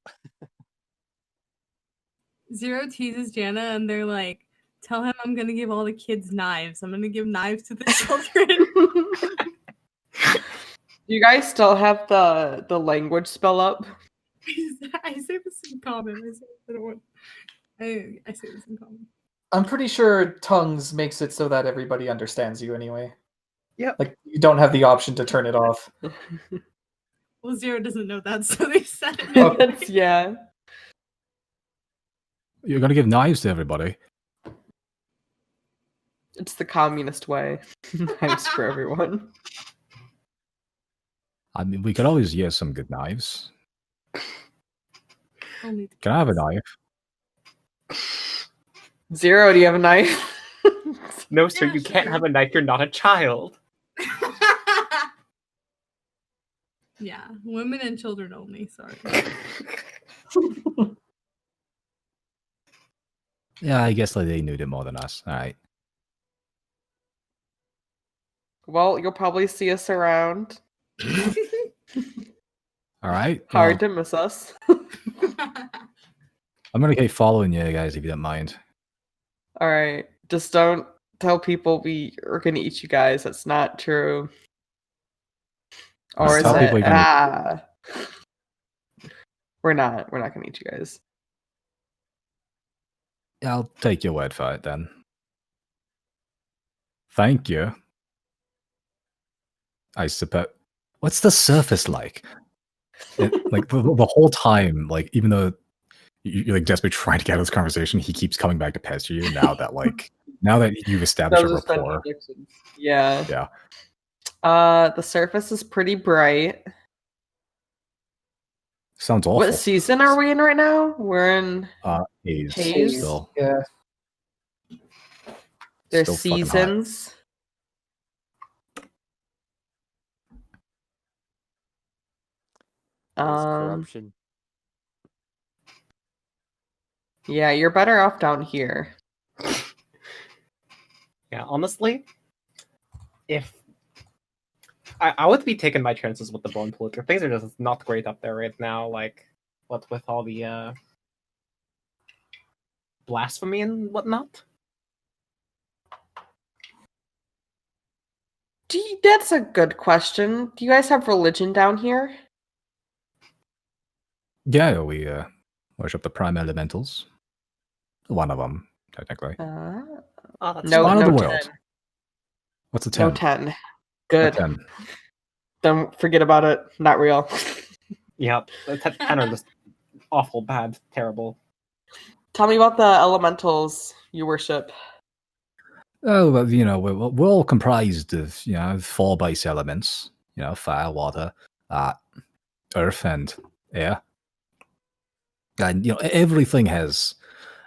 Speaker 6: Zero teases Jana and they're like, tell him I'm gonna give all the kids knives. I'm gonna give knives to the children.
Speaker 4: Do you guys still have the language spell up?
Speaker 6: I common. I say this in common.
Speaker 1: I'm pretty sure tongues makes it so that everybody understands you anyway.
Speaker 3: Yep.
Speaker 1: Like, you don't have the option to turn it off.
Speaker 6: Well, Zero doesn't know that, so they said it.
Speaker 1: Oh,
Speaker 6: anyway.
Speaker 4: Yeah.
Speaker 2: You're gonna give knives to everybody.
Speaker 4: It's the communist way. Knives for everyone.
Speaker 2: I mean, we could always use some good knives.
Speaker 6: Only the
Speaker 2: Can I have a
Speaker 6: kids.
Speaker 2: knife?
Speaker 4: Zero, do you have a knife?
Speaker 3: No, sir,
Speaker 6: Yeah,
Speaker 3: you can't
Speaker 6: sure.
Speaker 3: have a knife. You're not a child.
Speaker 6: Yeah, women and children only. Sorry.
Speaker 2: Yeah, I guess like they knew it more than us. All right.
Speaker 4: Well, you'll probably see us around.
Speaker 2: All right.
Speaker 4: Hard
Speaker 2: well,
Speaker 4: to miss us.
Speaker 2: I'm gonna keep following you guys if you don't mind.
Speaker 4: All right. Just don't tell people we are going to eat you guys. That's not true. Or
Speaker 2: Just
Speaker 4: is
Speaker 2: tell
Speaker 4: it?
Speaker 2: people you're gonna-
Speaker 4: We're not. We're not going to eat you guys.
Speaker 2: I'll take your word for it then. Thank you. I suppose. What's the surface like? Like the whole time, like even though you're like desperately trying to get out of this conversation, he keeps coming back to pester you. Now that you've established a
Speaker 4: Those are
Speaker 2: rapport.
Speaker 4: contradictions. Yeah.
Speaker 2: Yeah.
Speaker 4: The surface is pretty bright.
Speaker 2: Sounds awful.
Speaker 4: What season are we in right now? We're in.
Speaker 2: Haze.
Speaker 4: Haze?
Speaker 2: Still,
Speaker 1: Yeah.
Speaker 4: There's
Speaker 2: still fucking hot.
Speaker 4: seasons.
Speaker 7: There's corruption.
Speaker 4: Yeah, you're better off down here.
Speaker 3: Yeah, honestly, if I would be taking my chances with the bone polluter. Things are just not great up there right now. Like, what with all the blasphemy and whatnot.
Speaker 4: That's a good question. Do you guys have religion down here?
Speaker 2: Yeah, we worship the prime elementals. One of them, technically.
Speaker 3: Oh, that's
Speaker 4: No,
Speaker 2: Spawn
Speaker 3: fun.
Speaker 2: of
Speaker 4: no
Speaker 2: the world.
Speaker 4: 10.
Speaker 2: What's a 10?
Speaker 4: No 10. Good.
Speaker 2: A 10.
Speaker 4: Don't forget about it. Not real.
Speaker 3: Yeah, the 10 are just awful, bad, terrible.
Speaker 4: Tell me about the elementals you worship.
Speaker 2: Oh, well, we're all comprised of 4 base elements. Fire, water, earth, and air. And everything has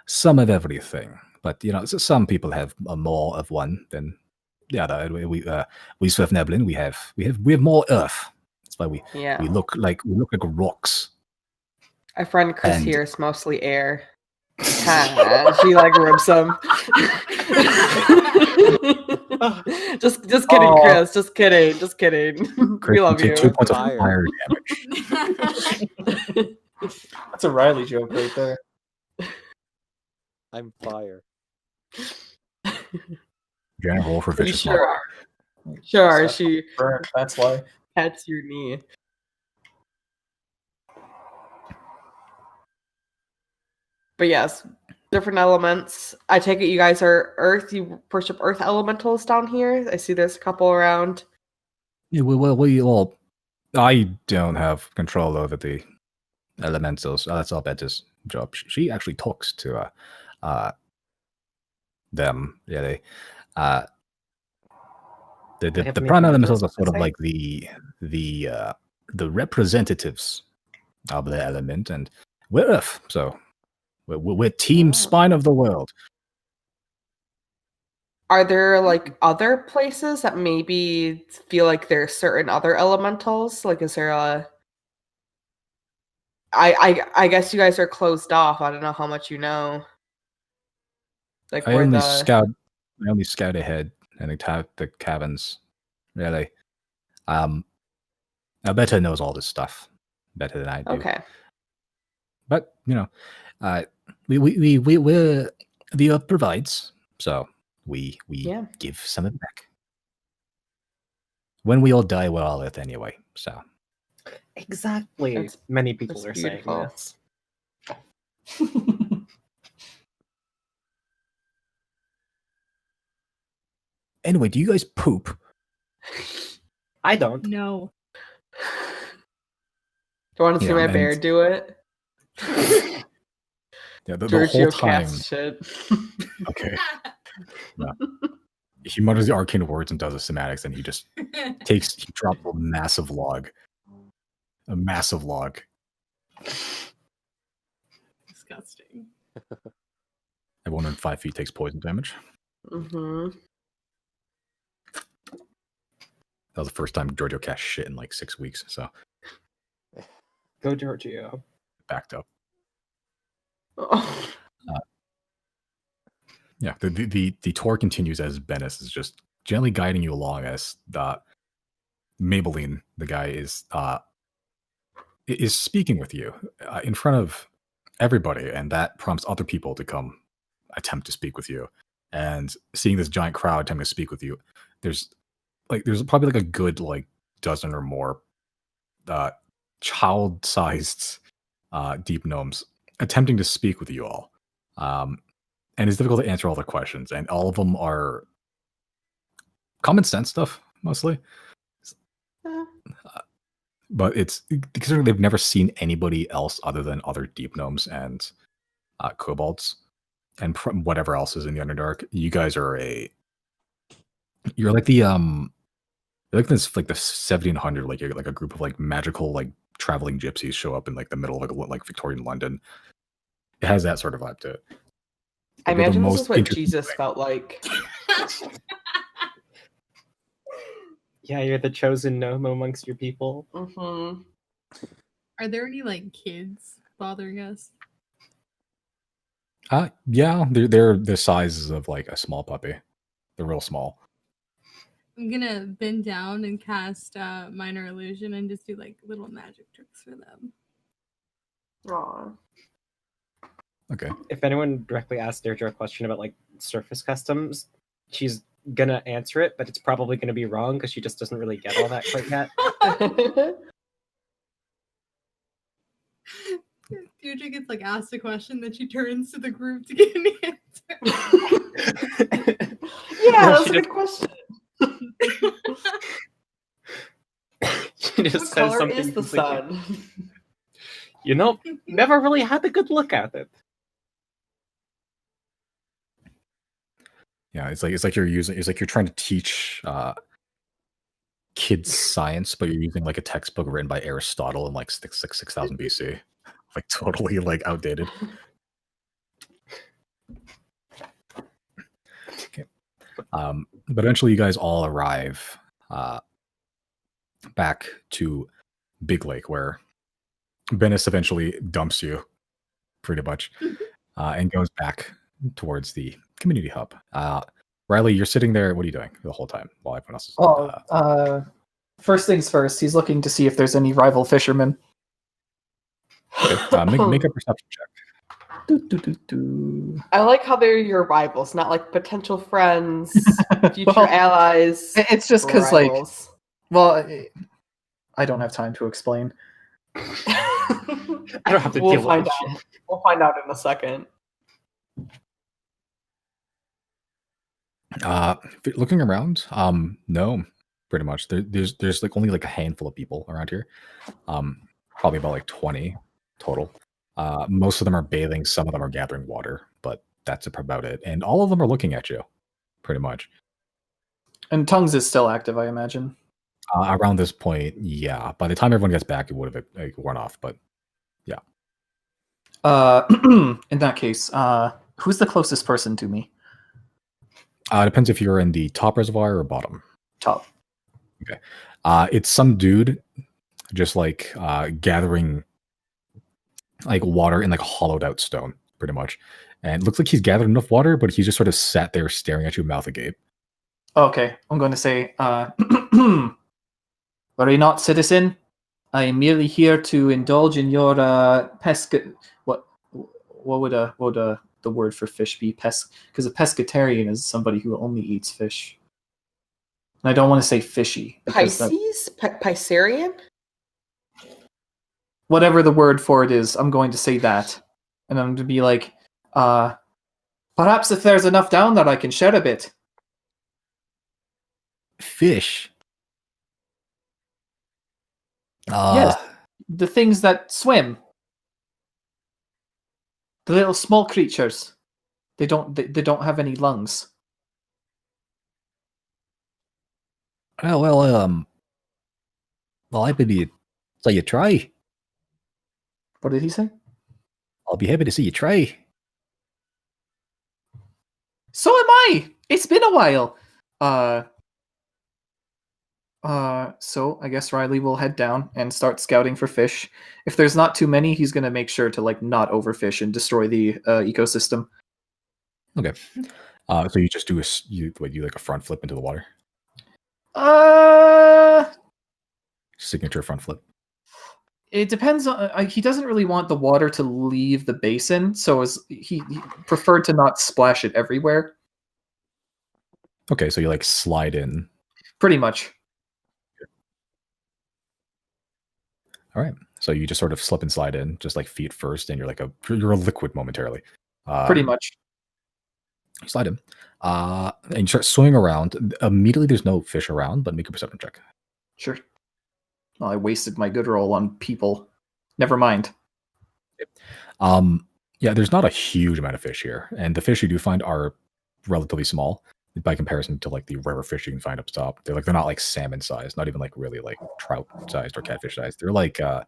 Speaker 2: some of everything. But some people have more of one than the other. We serve Neblin. We have more earth. That's why we look like rocks.
Speaker 4: Our friend Chris
Speaker 2: And-
Speaker 4: here is mostly air. She like ribs him. just kidding,
Speaker 1: Aw.
Speaker 4: Chris. Just kidding. We love you.
Speaker 2: 2 points of
Speaker 7: Fire.
Speaker 2: fire damage.
Speaker 1: That's a Riley joke right there.
Speaker 7: I'm fire.
Speaker 2: General for
Speaker 4: Pretty
Speaker 2: vicious
Speaker 4: sure. Sure,
Speaker 1: So-
Speaker 4: she
Speaker 1: Burnt, that's why.
Speaker 4: pets your knee. But yes, different elements. I take it you guys are Earth. You worship Earth elementals down here. I see there's a couple around.
Speaker 2: Yeah, we all. I don't have control over the elementals. That's our Betty's job. She actually talks to them. Yeah, the
Speaker 3: They have
Speaker 2: the
Speaker 3: any
Speaker 2: prime
Speaker 3: commitments,
Speaker 2: elementals are sort of
Speaker 3: say?
Speaker 2: like the representatives of the element, and we're Earth, so we're team
Speaker 4: Oh.
Speaker 2: spine of the world.
Speaker 4: Are there like other places that maybe feel like there's certain other elementals? Like, is there a? I guess you guys are closed off. I don't know how much you know. Like
Speaker 2: I
Speaker 4: where
Speaker 2: only
Speaker 4: the
Speaker 2: scout ahead and attack the caverns. Really, Alberto knows all this stuff better than I do.
Speaker 4: okay.
Speaker 2: But we're the Earth provides, so we
Speaker 4: Yeah.
Speaker 2: give some of it back. When we all die, we're all Earth anyway. So
Speaker 3: Exactly.
Speaker 4: That's-
Speaker 3: Many people
Speaker 4: that's
Speaker 3: are
Speaker 4: beautiful.
Speaker 3: saying this.
Speaker 5: Anyway, do you guys poop?
Speaker 3: I don't.
Speaker 6: No.
Speaker 4: Do you want to see
Speaker 2: Yeah,
Speaker 4: my
Speaker 2: and-
Speaker 4: bear do it?
Speaker 2: Yeah, the
Speaker 4: Giorgio
Speaker 2: whole time.
Speaker 4: cast shit.
Speaker 2: Okay. He mutters the arcane words and does the semantics, and he just he drops a massive log. A massive log.
Speaker 6: Disgusting.
Speaker 2: Everyone in 5 feet takes poison damage.
Speaker 4: Mm-hmm.
Speaker 2: That was the first time Giorgio cast shit in like 6 weeks, so
Speaker 3: Go Giorgio.
Speaker 2: backed up.
Speaker 4: Oh.
Speaker 2: Yeah, the tour continues as Bennis is just gently guiding you along as Maybelline, the guy, is speaking with you in front of everybody, and that prompts other people to come attempt to speak with you. And seeing this giant crowd attempting to speak with you, there's probably like a good like dozen or more child-sized deep gnomes attempting to speak with you all. And it's difficult to answer all the questions, and all of them are common sense stuff mostly. But it's considering they've never seen anybody else other than other deep gnomes and kobolds and whatever else is in the Underdark. You guys are you're like the you're like this like the 1700 like you're like a group of like magical like traveling gypsies show up in like the middle of like Victorian London. It has that sort of vibe to it.
Speaker 4: I
Speaker 2: They're the
Speaker 4: imagine this
Speaker 2: most
Speaker 4: is what
Speaker 2: interesting
Speaker 4: Jesus
Speaker 2: thing.
Speaker 4: felt like.
Speaker 3: Yeah, you're the chosen gnome amongst your people.
Speaker 4: Mm-hmm.
Speaker 6: Are there any like kids bothering us?
Speaker 2: Yeah, they're the sizes of like a small puppy. They're real small.
Speaker 6: I'm gonna bend down and cast minor illusion and just do like little magic tricks for them.
Speaker 4: Aw.
Speaker 2: Okay.
Speaker 3: If anyone directly asks Deirdre a question about like surface customs, she's gonna answer it, but it's probably gonna be wrong because she just doesn't really get all that quite yet.
Speaker 6: Deirdre gets like asked a question, then she turns to the group to get an answer.
Speaker 4: Yeah, that's
Speaker 3: She
Speaker 4: a
Speaker 3: just-
Speaker 4: good question.
Speaker 3: She just
Speaker 4: What
Speaker 3: says
Speaker 4: color
Speaker 3: something
Speaker 4: is the
Speaker 3: completely-
Speaker 4: sun?
Speaker 3: You know, never really had a good look at it.
Speaker 2: Yeah, it's like you're trying to teach kids science, but you're using like a textbook written by Aristotle in like 6,000 BC. Like totally like outdated. Okay. But eventually you guys all arrive back to Big Lake, where Bennis eventually dumps you pretty much and goes back towards the community hub. Riley, you're sitting there. What are you doing the whole time while everyone else is?
Speaker 1: First things first, he's looking to see if there's any rival fishermen.
Speaker 2: Okay. Make a perception check.
Speaker 4: I like how they're your rivals, not like potential friends, future
Speaker 1: Well,
Speaker 4: allies.
Speaker 1: It's just because, like,
Speaker 4: rivals.
Speaker 1: well, I don't have time to explain.
Speaker 3: I don't have to
Speaker 4: We'll
Speaker 3: deal
Speaker 4: find
Speaker 3: with
Speaker 4: out.
Speaker 3: this shit.
Speaker 4: We'll find out in a second.
Speaker 2: Looking around, no, pretty much. There's like only like a handful of people around here. Probably about like 20 total. Most of them are bathing, some of them are gathering water, but that's about it. And all of them are looking at you, pretty much.
Speaker 1: And Tongues is still active, I imagine.
Speaker 2: Around this point, yeah. By the time everyone gets back, it would have like, worn off, but yeah.
Speaker 1: In that case, who's the closest person to me?
Speaker 2: Depends if you're in the top reservoir or bottom.
Speaker 1: Top.
Speaker 2: Okay. It's some dude just like gathering like water in like hollowed out stone, pretty much. And it looks like he's gathered enough water, but he's just sort of sat there staring at you, mouth agape.
Speaker 1: Okay, I'm going to say, worry not, citizen. I am merely here to indulge in your What would the word for fish be? Because a pescatarian is somebody who only eats fish. And I don't want to say fishy.
Speaker 4: Pisces? Piscarian?
Speaker 1: Whatever the word for it is, I'm going to say that. And I'm to be like, perhaps if there's enough down there, I can share a bit.
Speaker 5: Fish.
Speaker 1: Yes, the things that swim. The little small creatures. They don't have any lungs.
Speaker 5: Well, I happy to see you try.
Speaker 1: What did he say?
Speaker 5: I'll be happy to see you try.
Speaker 1: So am I. It's been a while. So I guess Riley will head down and start scouting for fish. If there's not too many, he's gonna make sure to like not overfish and destroy the ecosystem.
Speaker 2: Okay. So you just do you like a front flip into the water? Signature front flip.
Speaker 1: It depends on. He doesn't really want the water to leave the basin, so he preferred to not splash it everywhere.
Speaker 2: Okay, so you like slide in.
Speaker 1: Pretty much.
Speaker 2: All right. So you just sort of slip and slide in, just like feet first, and you're a liquid momentarily.
Speaker 1: Pretty much.
Speaker 2: You slide in, and you start swimming around. Immediately, there's no fish around, but make a perception check.
Speaker 1: Sure. Well, I wasted my good roll on people. Never mind.
Speaker 2: Yeah, there's not a huge amount of fish here, and the fish you do find are relatively small by comparison to like the rare fish you can find up top. They're not like salmon sized, not even like really like trout sized or catfish sized. They're like a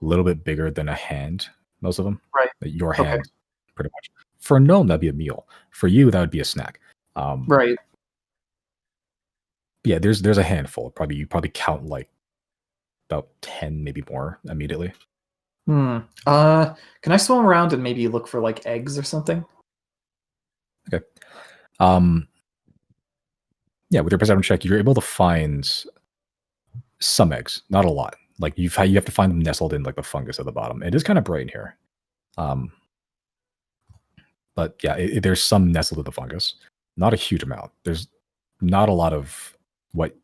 Speaker 2: little bit bigger than a hand, most of them.
Speaker 1: Right.
Speaker 2: Like your hand, pretty much. For a gnome, that'd be a meal. For you, that would be a snack.
Speaker 1: Right.
Speaker 2: Yeah, there's a handful. You probably count like about 10, maybe more immediately.
Speaker 1: Can I swim around and maybe look for like eggs or something?
Speaker 2: Okay. Yeah, with your perception check, you're able to find some eggs, not a lot. Like you have to find them nestled in like the fungus at the bottom. It is kind of bright in here, but yeah, there's some nestled in the fungus. Not a huge amount. There's not a lot of what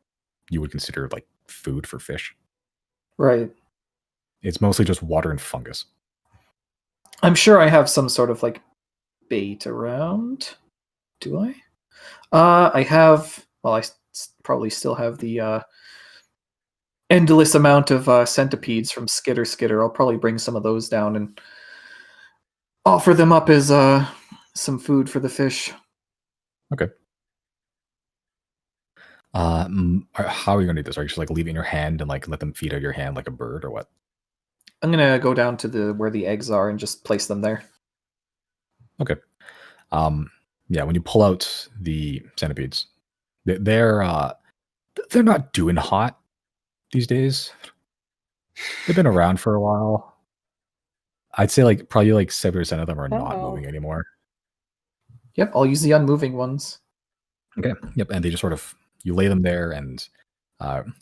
Speaker 2: you would consider like food for fish.
Speaker 1: Right.
Speaker 2: It's mostly just water and fungus.
Speaker 1: I'm sure I have some sort of like bait around. Do I? I have. Well, probably still have the endless amount of centipedes from Skitter. I'll probably bring some of those down and offer them up as some food for the fish.
Speaker 2: Okay. How are you gonna do this? Are you just like leave it in your hand and like let them feed out your hand like a bird, or what?
Speaker 1: I'm gonna go down to where the eggs are and just place them there.
Speaker 2: Okay. Yeah, when you pull out the centipedes, they're not doing hot these days. They've been around for a while. I'd say like probably like 70% of them are not moving anymore.
Speaker 1: Yep, I'll use the unmoving ones.
Speaker 2: Okay. Yep, and they just sort of you lay them there and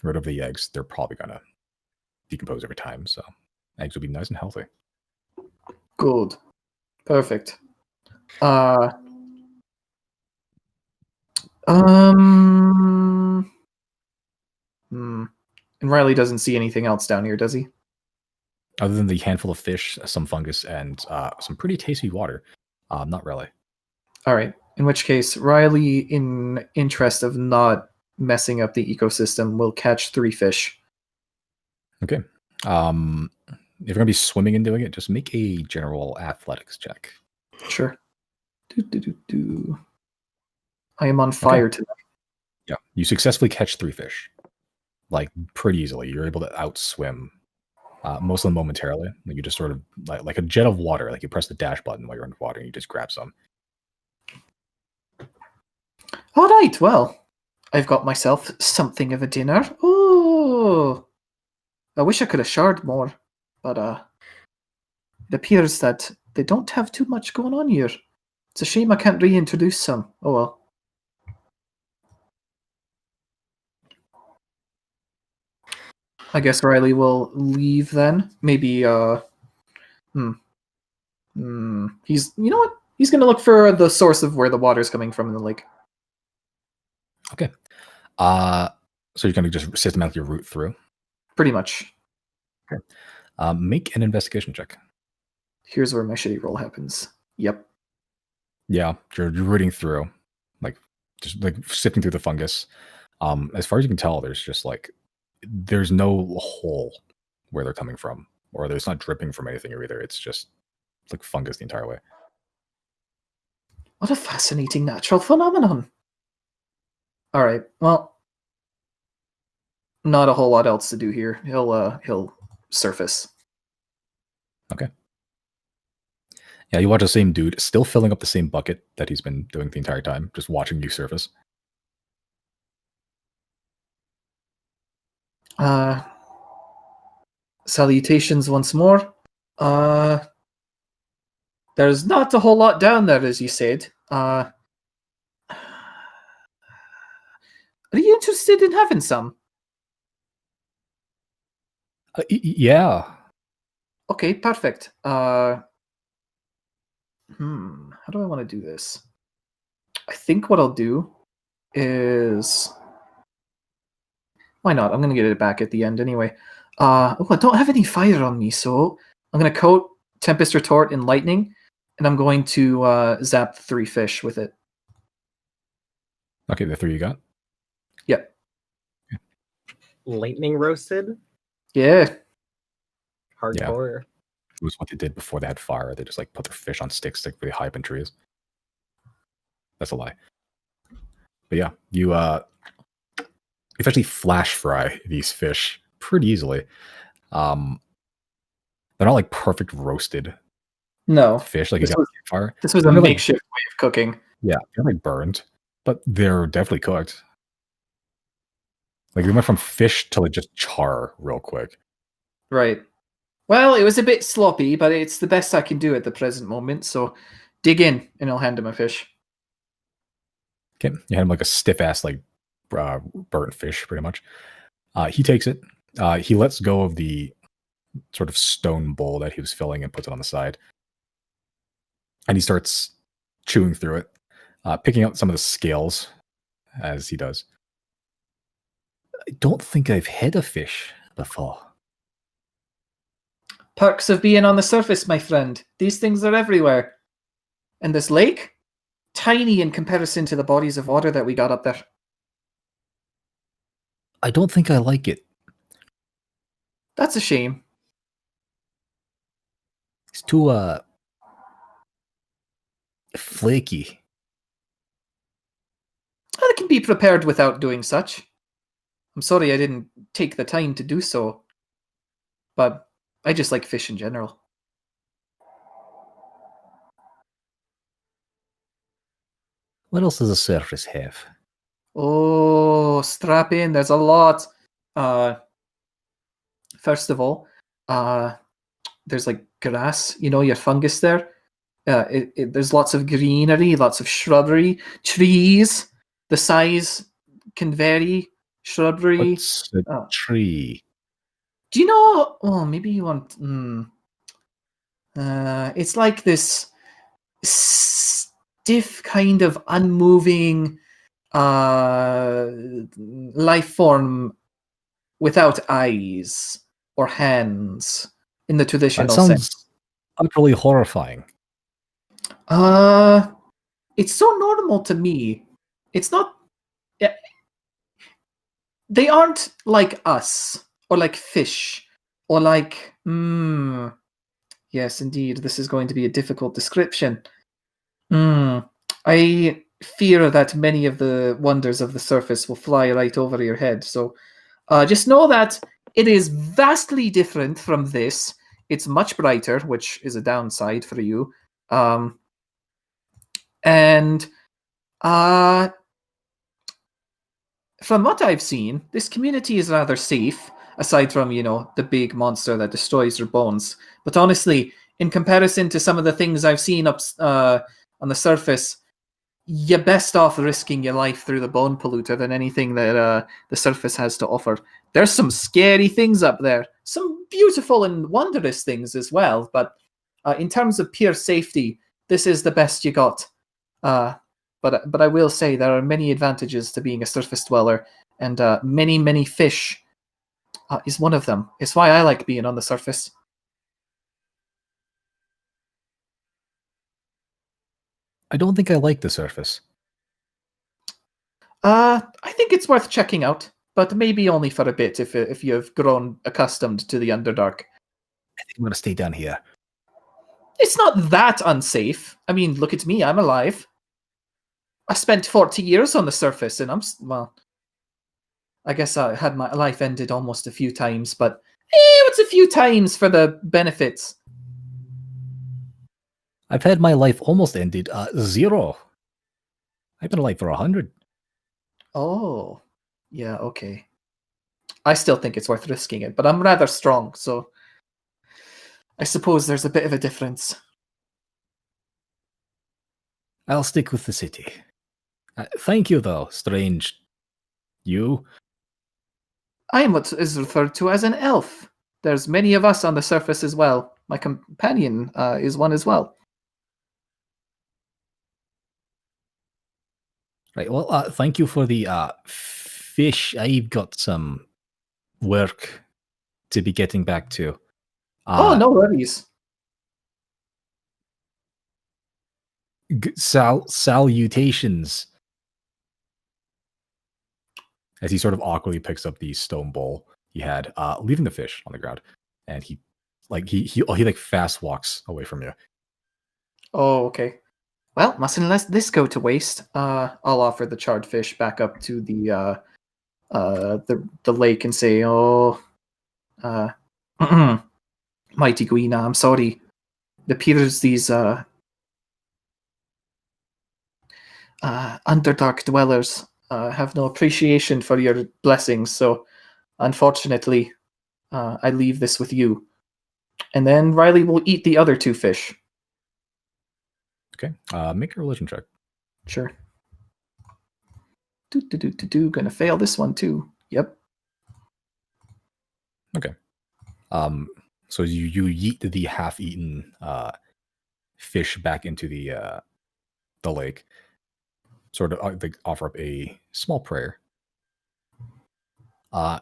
Speaker 2: rid of the eggs. They're probably gonna decompose over time, so eggs will be nice and healthy.
Speaker 1: Good. Perfect. And Riley doesn't see anything else down here, does he?
Speaker 2: Other than the handful of fish, some fungus, and some pretty tasty water. Not really.
Speaker 1: All right. In which case, Riley, in interest of not messing up the ecosystem, will catch 3 fish.
Speaker 2: Okay. If you're gonna be swimming and doing it, just make a general athletics check.
Speaker 1: Sure. I am on fire tonight.
Speaker 2: Yeah, you successfully catch 3 fish, like pretty easily. You're able to outswim most of them momentarily. Like you just sort of like a jet of water. Like you press the dash button while you're underwater, and you just grab some.
Speaker 1: All right. Well, I've got myself something of a dinner. Oh, I wish I could have shared more, but it appears that they don't have too much going on here. It's a shame I can't reintroduce some. Oh well. I guess Riley will leave then. Maybe he's you know what? He's gonna look for the source of where the water's coming from in the lake.
Speaker 2: Okay. So you're gonna just systematically route through?
Speaker 1: Pretty much.
Speaker 2: Okay. Make an investigation check.
Speaker 1: Here's where my shitty roll happens. Yep.
Speaker 2: Yeah, you're rooting through, like, just like sifting through the fungus. As far as you can tell, there's no hole where they're coming from, or there's not dripping from anything either. It's just like fungus the entire way.
Speaker 1: What a fascinating natural phenomenon. All right. Well, not a whole lot else to do here. He'll surface.
Speaker 2: Okay. Yeah, you watch the same dude still filling up the same bucket that he's been doing the entire time, just watching you surface.
Speaker 1: Salutations once more. There's not a whole lot down there, as you said. Are you interested in having some?
Speaker 2: Yeah.
Speaker 1: Okay, perfect. How do I want to do this? I think what I'll do is... Why not? I'm going to get it back at the end anyway. I don't have any fire on me, so I'm going to coat Tempest Retort in lightning, and I'm going to zap the 3 fish with it.
Speaker 2: Okay, the 3 you got?
Speaker 1: Yep.
Speaker 3: Lightning roasted?
Speaker 1: Yeah.
Speaker 3: Hardcore.
Speaker 2: It was what they did before they had fire. They just like put their fish on sticks, stick really high up in trees. That's a lie. But yeah, you actually flash fry these fish pretty easily. They're not like perfect roasted
Speaker 1: No.
Speaker 2: fish like
Speaker 1: This
Speaker 2: you got
Speaker 1: was-
Speaker 2: fire.
Speaker 1: This was a
Speaker 2: They're like-
Speaker 1: makeshift way of cooking.
Speaker 2: Yeah, they're like burned, but they're definitely cooked. Like we went from fish to like just char real quick.
Speaker 1: Right. Well, it was a bit sloppy, but it's the best I can do at the present moment, so dig in, and I'll hand him a fish.
Speaker 2: Okay, you had him like a stiff ass like burnt fish, pretty much. He takes it. He lets go of the sort of stone bowl that he was filling and puts it on the side, and he starts chewing through it, picking out some of the scales as he does. I don't think I've had a fish before.
Speaker 1: Perks of being on the surface, my friend. These things are everywhere. And this lake? Tiny in comparison to the bodies of water that we got up there.
Speaker 5: I don't think I like it.
Speaker 1: That's a shame.
Speaker 5: It's too flaky.
Speaker 1: I can be prepared without doing such. I'm sorry I didn't take the time to do so. But I just like fish in general.
Speaker 5: What else does the surface have?
Speaker 1: Oh, strap in. There's a lot. First of all, there's like grass, your fungus there. There's lots of greenery, lots of shrubbery, trees. The size can vary. Shrubbery.
Speaker 5: What's a tree?
Speaker 1: Do you know? Oh, maybe you want. It's like this stiff kind of unmoving life form without eyes or hands in the
Speaker 5: That
Speaker 1: traditional
Speaker 5: sounds
Speaker 1: sense.
Speaker 5: utterly horrifying.
Speaker 1: It's so normal to me. It's not. They aren't like us or like fish or like. Yes, indeed. This is going to be a difficult description. I fear that many of the wonders of the surface will fly right over your head. So just know that it is vastly different from this. It's much brighter, which is a downside for you. And from what I've seen, this community is rather safe, aside from, the big monster that destroys your bones. But honestly, in comparison to some of the things I've seen up on the surface, you're best off risking your life through the bone polluter than anything that the surface has to offer. There's some scary things up there, some beautiful and wondrous things as well, but in terms of pure safety, this is the best you got. But I will say there are many advantages to being a surface dweller, and many, many fish is one of them. It's why I like being on the surface.
Speaker 2: I don't think I like the surface.
Speaker 1: I think it's worth checking out, but maybe only for a bit if you've grown accustomed to the Underdark.
Speaker 5: I think I'm gonna stay down here.
Speaker 1: It's not that unsafe. I mean, look at me, I'm alive. I spent 40 years on the surface, and well, I guess I had my life ended almost a few times, but what's a few times for the benefits?
Speaker 5: I've had my life almost ended. 0. I've been alive for 100.
Speaker 1: Oh, yeah, okay. I still think it's worth risking it, but I'm rather strong, so I suppose there's a bit of a difference.
Speaker 5: I'll stick with the city. Thank you, though, strange. You?
Speaker 1: I am what is referred to as an elf. There's many of us on the surface as well. My companion is one as well.
Speaker 5: Right, well, thank you for the fish. I've got some work to be getting back to.
Speaker 1: No worries.
Speaker 5: Salutations.
Speaker 2: As he sort of awkwardly picks up the stone bowl he had, leaving the fish on the ground, and he fast walks away from you.
Speaker 1: Oh, okay. Well, mustn't let this go to waste. I'll offer the charred fish back up to the lake and say, Mighty Guina, I'm sorry. It appears these Underdark dwellers have no appreciation for your blessings, so unfortunately, I leave this with you. And then Riley will eat the other 2 fish.
Speaker 2: Okay, make a religion check.
Speaker 1: Sure. Gonna fail this one too. Yep.
Speaker 2: Okay. So you yeet the half-eaten fish back into the lake. Sort of offer up a small prayer. You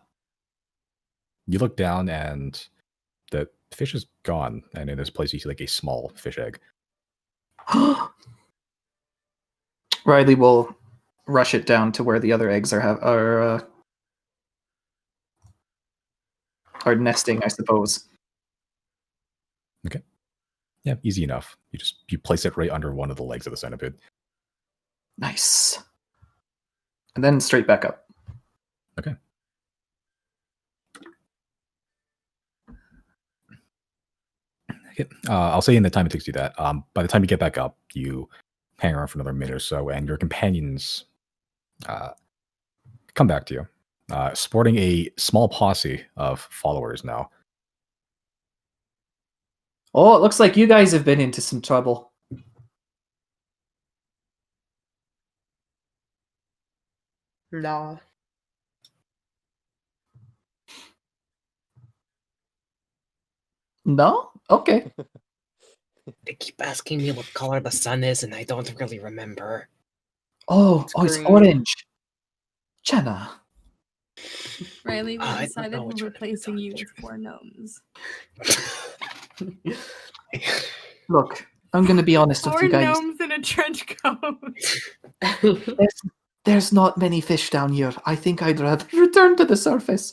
Speaker 2: look down and the fish is gone, and in this place you see like a small fish egg.
Speaker 1: Riley will rush it down to where the other eggs are nesting, I suppose.
Speaker 2: Okay. Yeah, easy enough. You place it right under one of the legs of the centipede.
Speaker 1: Nice. And then straight back up.
Speaker 2: Okay. Okay. I'll say in the time it takes you that. By the time you get back up, you hang around for another minute or so, and your companions come back to you, sporting a small posse of followers now.
Speaker 1: Oh, it looks like you guys have been into some trouble.
Speaker 4: Nah.
Speaker 1: No? Okay.
Speaker 3: They keep asking me what color the sun is, and I don't really remember.
Speaker 1: It's
Speaker 4: green.
Speaker 1: orange. Jenna.
Speaker 6: Riley, we
Speaker 3: I don't
Speaker 6: decided
Speaker 3: know
Speaker 6: we're
Speaker 3: which one to
Speaker 6: replacing you
Speaker 3: touch.
Speaker 6: with 4 gnomes.
Speaker 1: Look, I'm going to be honest with
Speaker 6: 4
Speaker 1: you guys.
Speaker 6: gnomes in a trench coat.
Speaker 1: There's not many fish down here. I think I'd rather return to the surface.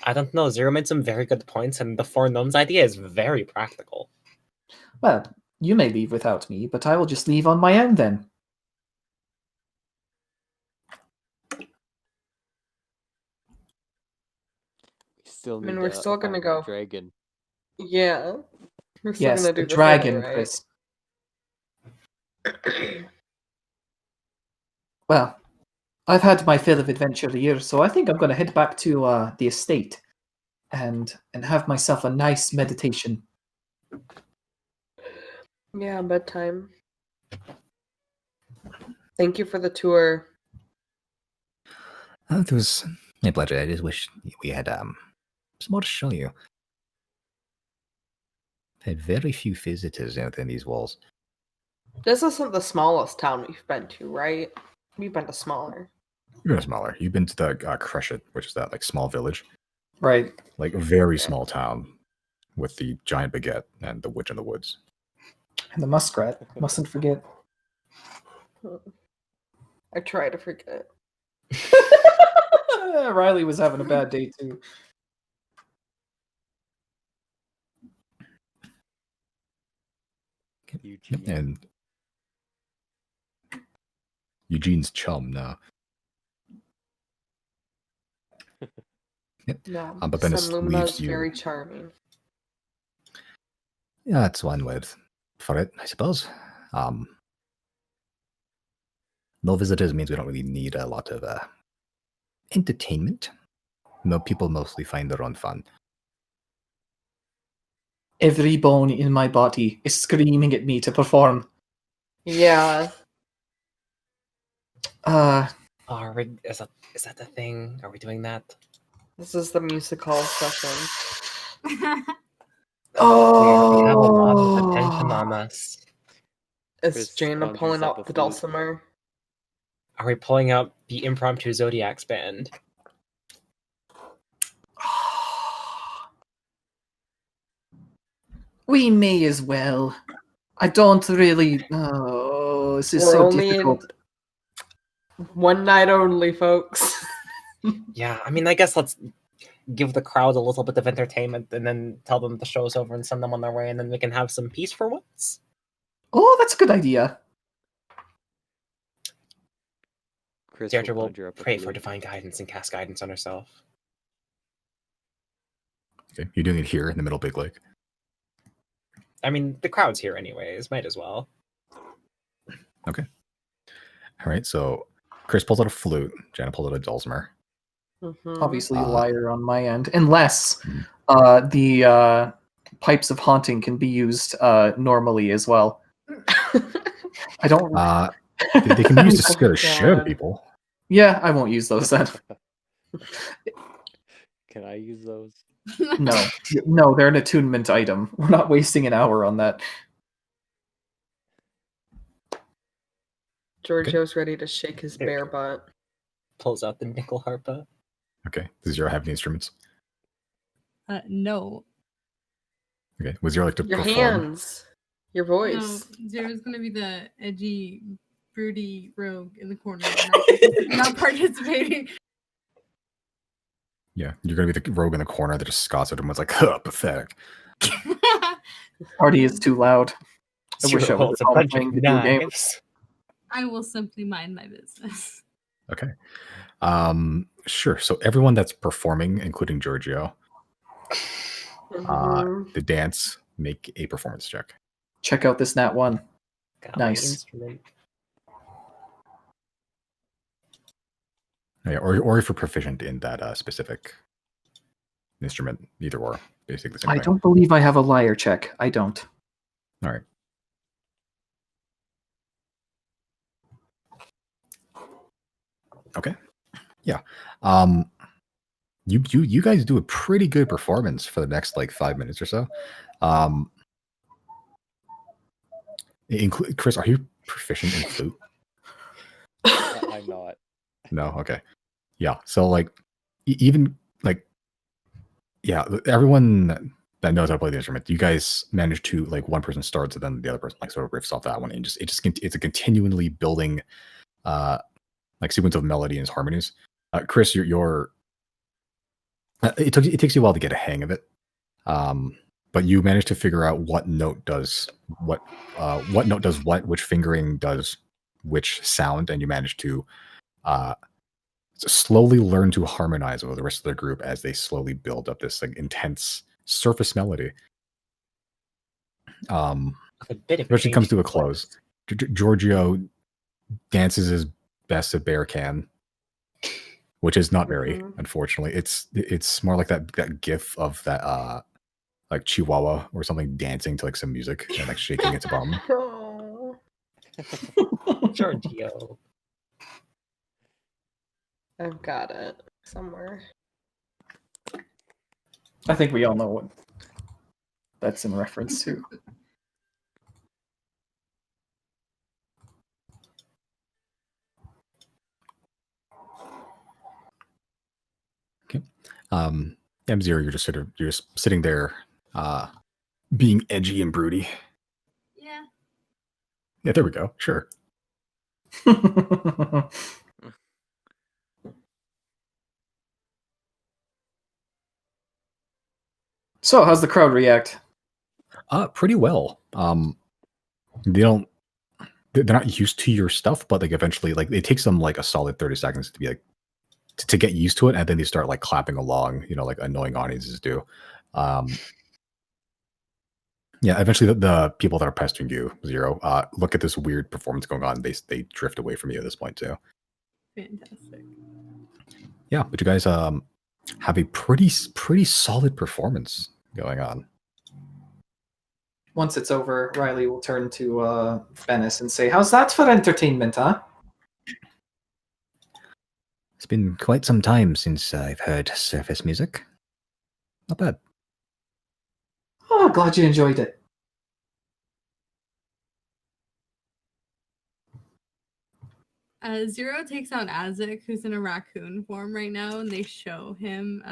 Speaker 3: I don't know. Zero made some very good points, and the 4 gnomes idea is very practical.
Speaker 1: Well, you may leave without me, but I will just leave on my own then.
Speaker 7: Still
Speaker 4: I mean,
Speaker 7: need
Speaker 4: we're
Speaker 7: to
Speaker 4: still gonna
Speaker 7: find
Speaker 4: go.
Speaker 7: that dragon.
Speaker 4: Yeah. We're still
Speaker 1: Yes,
Speaker 4: gonna
Speaker 1: the
Speaker 4: do the
Speaker 1: dragon,
Speaker 4: thing,
Speaker 1: Chris. Well, I've had my fill of adventure here, so I think I'm going to head back to the estate and have myself a nice meditation.
Speaker 4: Yeah, bedtime. Thank you for the tour.
Speaker 5: It was my pleasure. I just wish we had some more to show you. Had very few visitors within these walls.
Speaker 4: This isn't the smallest town we've been to, right? We've been to smaller.
Speaker 2: You've been smaller. You've been to the Crushit, which is that like small village,
Speaker 1: Right.
Speaker 2: like a very
Speaker 4: Okay.
Speaker 2: small town with the giant baguette and the witch in the woods.
Speaker 1: And the muskrat. Mustn't forget.
Speaker 4: I try to forget.
Speaker 1: Riley was having a bad day too.
Speaker 7: Eugene.
Speaker 2: And Eugene's chum now.
Speaker 4: No,
Speaker 2: But then it
Speaker 4: Senlumina
Speaker 2: leaves
Speaker 4: is
Speaker 2: you.
Speaker 4: very charming.
Speaker 2: Yeah, that's one word for it, I suppose. No visitors means we don't really need a lot of entertainment. No, people mostly find their own fun.
Speaker 1: Every bone in my body is screaming at me to perform.
Speaker 4: Yeah.
Speaker 3: Oh, is that the thing? Are we doing that?
Speaker 4: This is the musical session.
Speaker 3: We have a lot of attention on us.
Speaker 4: Is
Speaker 7: Chris
Speaker 4: Jana
Speaker 7: conjures
Speaker 4: pulling
Speaker 7: up
Speaker 4: out
Speaker 7: a
Speaker 4: the
Speaker 7: flute.
Speaker 4: dulcimer?
Speaker 3: Are we pulling out the impromptu Xodiacs band?
Speaker 1: We may as well. I don't really. Oh, this is
Speaker 4: We're
Speaker 1: so
Speaker 4: only
Speaker 1: difficult.
Speaker 4: one night only, folks.
Speaker 3: Yeah, I mean, I guess let's give the crowd a little bit of entertainment and then tell them the show's over and send them on their way, and then we can have some peace for once.
Speaker 1: Oh, that's a good idea.
Speaker 7: Chris
Speaker 3: Deirdre
Speaker 7: will
Speaker 3: will
Speaker 7: conjure up a
Speaker 3: pray for
Speaker 7: flute.
Speaker 3: divine guidance and cast guidance on herself.
Speaker 2: Okay, you're doing it here in the middle of Big Lake.
Speaker 3: I mean, the crowd's here anyways. Might as well.
Speaker 2: Okay. All right, so Chris pulls out a flute. Jana pulls out a dulcimer.
Speaker 4: Mhm.
Speaker 1: Obviously, a liar on my end, unless the pipes of haunting can be used normally as well. I don't.
Speaker 2: They can be used to
Speaker 4: Oh,
Speaker 2: scare the shit out of
Speaker 4: God.
Speaker 2: people.
Speaker 1: Yeah, I won't use those then.
Speaker 7: Can I use those?
Speaker 1: No, they're an attunement item. We're not wasting an hour on that.
Speaker 4: Giorgio's ready to shake his
Speaker 3: There.
Speaker 4: bear butt.
Speaker 3: Pulls out the nickel harpa.
Speaker 2: Okay, does Zero have any instruments?
Speaker 6: No.
Speaker 2: Okay, was Zero like to
Speaker 4: Your
Speaker 2: perform?
Speaker 4: hands. Your
Speaker 6: No,
Speaker 4: voice.
Speaker 6: Zero's gonna be the edgy, broody rogue in the corner, not participating.
Speaker 2: Yeah, you're gonna be the rogue in the corner that just scoffs at him. Was like, huh, pathetic.
Speaker 1: Party is too loud. I wish I
Speaker 3: Zero
Speaker 1: was
Speaker 3: holds
Speaker 1: at
Speaker 3: a
Speaker 1: home
Speaker 3: bunch
Speaker 1: playing
Speaker 3: of
Speaker 1: video games.
Speaker 3: knives.
Speaker 6: I will simply mind my business.
Speaker 2: Okay. Sure. So everyone that's performing, including Giorgio,
Speaker 4: Mhm.
Speaker 2: the dance, make a performance check.
Speaker 1: Check out this Nat 1.
Speaker 3: Got my
Speaker 1: Nice.
Speaker 3: instrument.
Speaker 2: Yeah, or if you're proficient in that specific instrument, either or, basically the same
Speaker 1: I
Speaker 2: thing.
Speaker 1: don't believe I have a liar check. I don't.
Speaker 2: All right. Okay. Yeah. You guys do a pretty good performance for the next like 5 minutes or so. Chris, are you proficient in flute?
Speaker 7: I'm not.
Speaker 2: No. Okay. Yeah. So like, even like, yeah, everyone that knows how to play the instrument, you guys manage to like one person starts and then the other person like sort of riffs off that one, and it's a continually building like sequence of melody and harmonies. Chris, you're it takes you a while to get a hang of it, but you manage to figure out what note does what note does what, which fingering does which sound, and you manage to slowly learn to harmonize with the rest of the group as they slowly build up this like intense surface melody.
Speaker 3: A bit of
Speaker 2: Eventually comes to a
Speaker 3: change.
Speaker 2: close. Giorgio dances his best a bear can, which is not very, unfortunately. It's more like that gif of that like Chihuahua or something dancing to like some music and like shaking its bum.
Speaker 4: Oh.
Speaker 3: Giorgio.
Speaker 4: I've got it somewhere.
Speaker 1: I think we all know what that's in reference to.
Speaker 2: Okay. M0, you're just sitting there being edgy and broody.
Speaker 6: Yeah.
Speaker 2: Yeah, there we go. Sure.
Speaker 1: So, how's the crowd react?
Speaker 2: Pretty well. They don't. They're not used to your stuff, but like eventually, like it takes them like a solid 30 seconds to be like to get used to it, and then they start like clapping along. You know, like annoying audiences do. Yeah, eventually the people that are pestering you, Zero, look at this weird performance going on. They drift away from you at this point too.
Speaker 6: Fantastic.
Speaker 2: Yeah, but you guys have a pretty solid performance going on.
Speaker 1: Once it's over, Riley will turn to Venice and say, "How's that for entertainment, huh?"
Speaker 5: It's been quite some time since I've heard surface music. Not bad.
Speaker 1: Oh, glad you enjoyed it.
Speaker 6: Zero takes out Azik, who's in a raccoon form right now, and they show him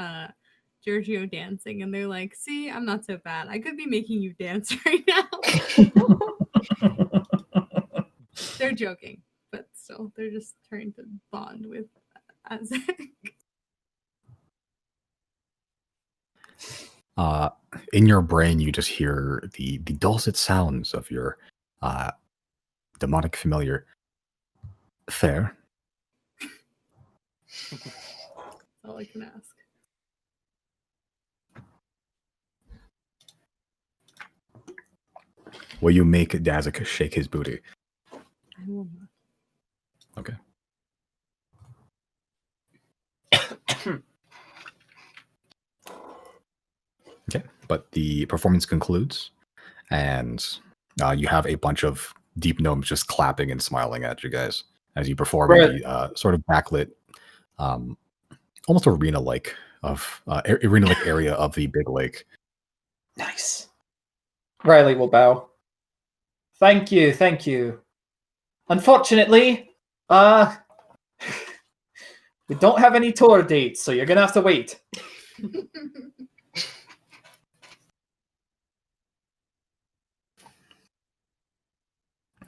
Speaker 6: Giorgio dancing, and they're like, "See, I'm not so bad. I could be making you dance right now." They're joking, but still, they're just trying to bond with Azik.
Speaker 2: In your brain, you just hear the dulcet sounds of your demonic familiar. Fair.
Speaker 6: That's all I can ask.
Speaker 2: Will you make Dazik shake his booty?
Speaker 6: I will not.
Speaker 2: Okay. Okay, but the performance concludes, and you have a bunch of deep gnomes just clapping and smiling at you guys as you perform in the sort of backlit, almost arena-like area of the big lake.
Speaker 1: Nice. Riley will bow. Thank you, thank you. Unfortunately, we don't have any tour dates, so you're gonna have to wait.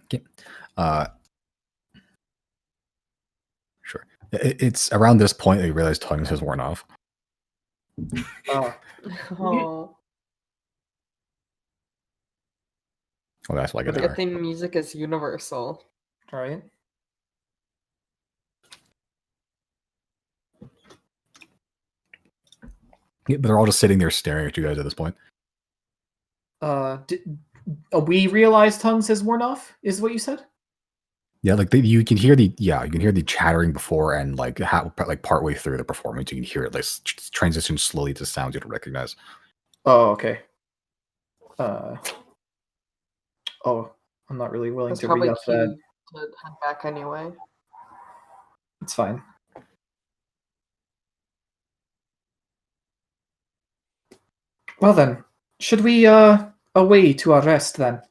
Speaker 2: Okay. Sure. It's around this point that you realize tongues has worn off.
Speaker 1: Oh.
Speaker 4: Oh,
Speaker 2: Well, that's like an
Speaker 4: good
Speaker 2: hour.
Speaker 4: thing music is universal.
Speaker 1: Right.
Speaker 2: Yeah, but they're all just sitting there staring at you guys at this point.
Speaker 1: We realize tongues has worn off, is what you said?
Speaker 2: Yeah, like you can hear the chattering before, and like partway through the performance, you can hear it like transition slowly to sounds you don't recognize.
Speaker 1: Oh, okay. I'm not really willing
Speaker 4: That's
Speaker 1: to
Speaker 4: probably
Speaker 1: read off
Speaker 4: key
Speaker 1: that.
Speaker 4: to head back anyway.
Speaker 1: It's fine. Well then, should we away to our rest then?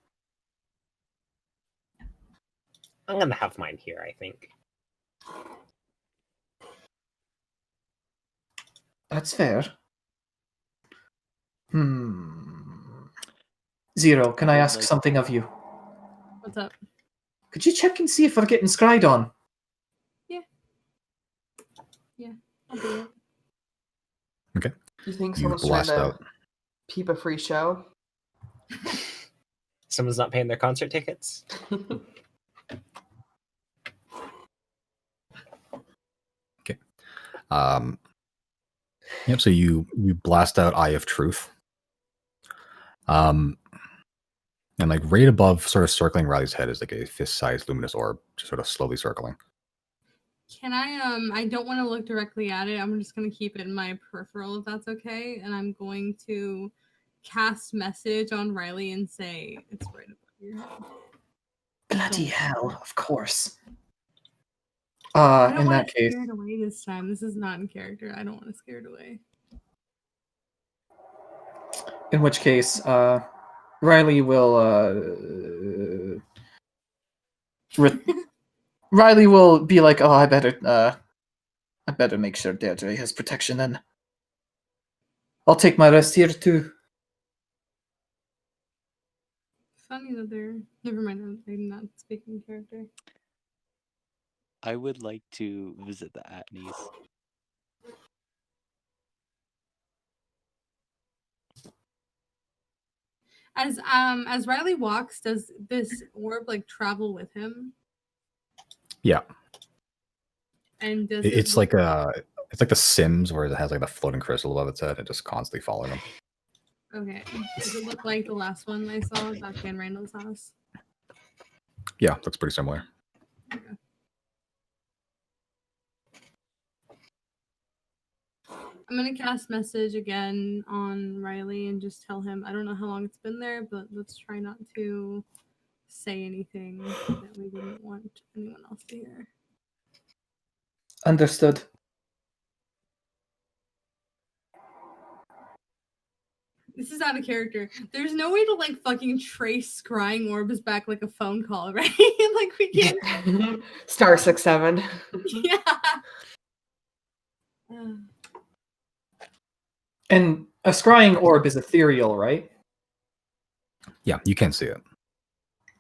Speaker 3: I'm gonna have mine here, I think.
Speaker 1: That's fair. Zero, can I ask something of you?
Speaker 6: What's up?
Speaker 1: Could you check and see if we're getting scryed on?
Speaker 6: Yeah, I'll do it.
Speaker 2: Okay.
Speaker 4: You think
Speaker 2: You
Speaker 4: someone's trying
Speaker 2: blast
Speaker 4: to
Speaker 2: out.
Speaker 4: peep a free show?
Speaker 3: Someone's not paying their concert tickets.
Speaker 2: Okay. Yep. So you blast out Eye of Truth. And like right above, sort of circling Riley's head, is like a fist-sized luminous orb, just sort of slowly circling.
Speaker 6: Can I don't want to look directly at it. I'm just going to keep it in my peripheral if that's okay. And I'm going to cast message on Riley and say, it's right above your head.
Speaker 1: Bloody hell, of course.
Speaker 6: I don't
Speaker 1: In
Speaker 6: want
Speaker 1: that
Speaker 6: to
Speaker 1: case,
Speaker 6: scare it away this time. This is not in character. I don't want to scare it away.
Speaker 1: in which case, Riley will Riley will be like, "Oh, I better make sure Deirdre has protection then. I'll take my rest here too."
Speaker 6: funny that they're. Never mind. I'm not speaking character.
Speaker 7: I would like to visit the Atneys.
Speaker 6: As Riley walks, does this orb like travel with him?
Speaker 2: Yeah.
Speaker 6: And does
Speaker 2: It's like it's like the Sims where it has like the floating crystal above its head and just constantly following them.
Speaker 6: Okay. Does it look like the last one I saw back in Randall's house?
Speaker 2: Yeah, looks pretty similar.
Speaker 6: Okay. I'm gonna cast message again on Riley and just tell him I don't know how long it's been there, but let's try not to say anything that we wouldn't want anyone else to hear.
Speaker 1: Understood.
Speaker 6: This is out of character. There's no way to like fucking trace scrying orbs back like a phone call, right? Like we can't.
Speaker 4: Star 6-7.
Speaker 6: Yeah.
Speaker 1: And a scrying orb is ethereal, right?
Speaker 2: Yeah, you can't see it.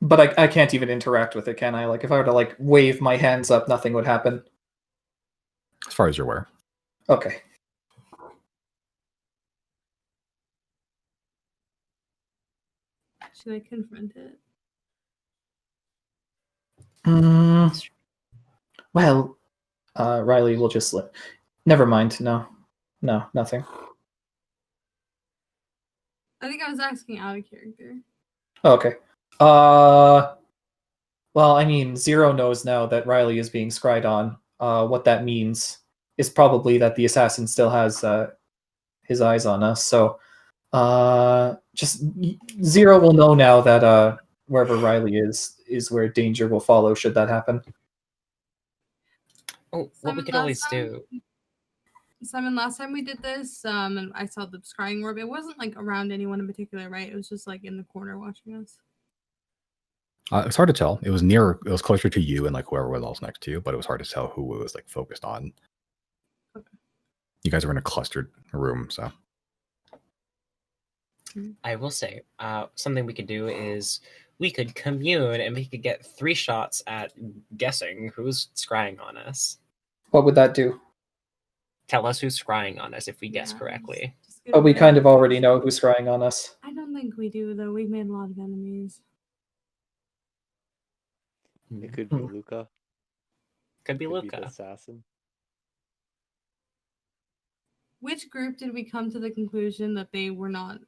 Speaker 1: But I can't even interact with it, can I? Like, if I were to, like, wave my hands up, nothing would happen.
Speaker 2: As far as you're aware.
Speaker 1: Okay.
Speaker 6: Should I confront it?
Speaker 1: Well, Riley will just let... Never mind. No, nothing.
Speaker 6: I think I was asking out of character.
Speaker 1: Oh, okay. Well, I mean, Zero knows now that Riley is being scryed on. What that means is probably that the assassin still has his eyes on us. So, just Zero will know now that wherever Riley is where danger will follow should that happen.
Speaker 3: Oh, what we could always do.
Speaker 6: Simon, last time we did this, and I saw the scrying orb, it wasn't like around anyone in particular, right? It was just like in the corner watching us.
Speaker 2: It's hard to tell. It was closer to you and like whoever was else next to you, but it was hard to tell who it was like focused on.
Speaker 6: Okay.
Speaker 2: You guys were in a clustered room, so.
Speaker 3: I will say, something we could do is we could commune and we could get 3 shots at guessing who's scrying on us.
Speaker 1: What would that do?
Speaker 3: Tell us who's scrying on us if we guess
Speaker 6: Yeah,
Speaker 3: correctly.
Speaker 6: just
Speaker 1: Oh, we
Speaker 6: get
Speaker 1: kind
Speaker 6: it.
Speaker 1: of already know who's scrying on us.
Speaker 6: I don't think we do, though. We've made a lot of enemies.
Speaker 7: It could be
Speaker 1: Hmm.
Speaker 7: Luca.
Speaker 3: Could be
Speaker 7: Could be
Speaker 3: Luca.
Speaker 7: the assassin.
Speaker 6: Which group did we come to the conclusion that they were not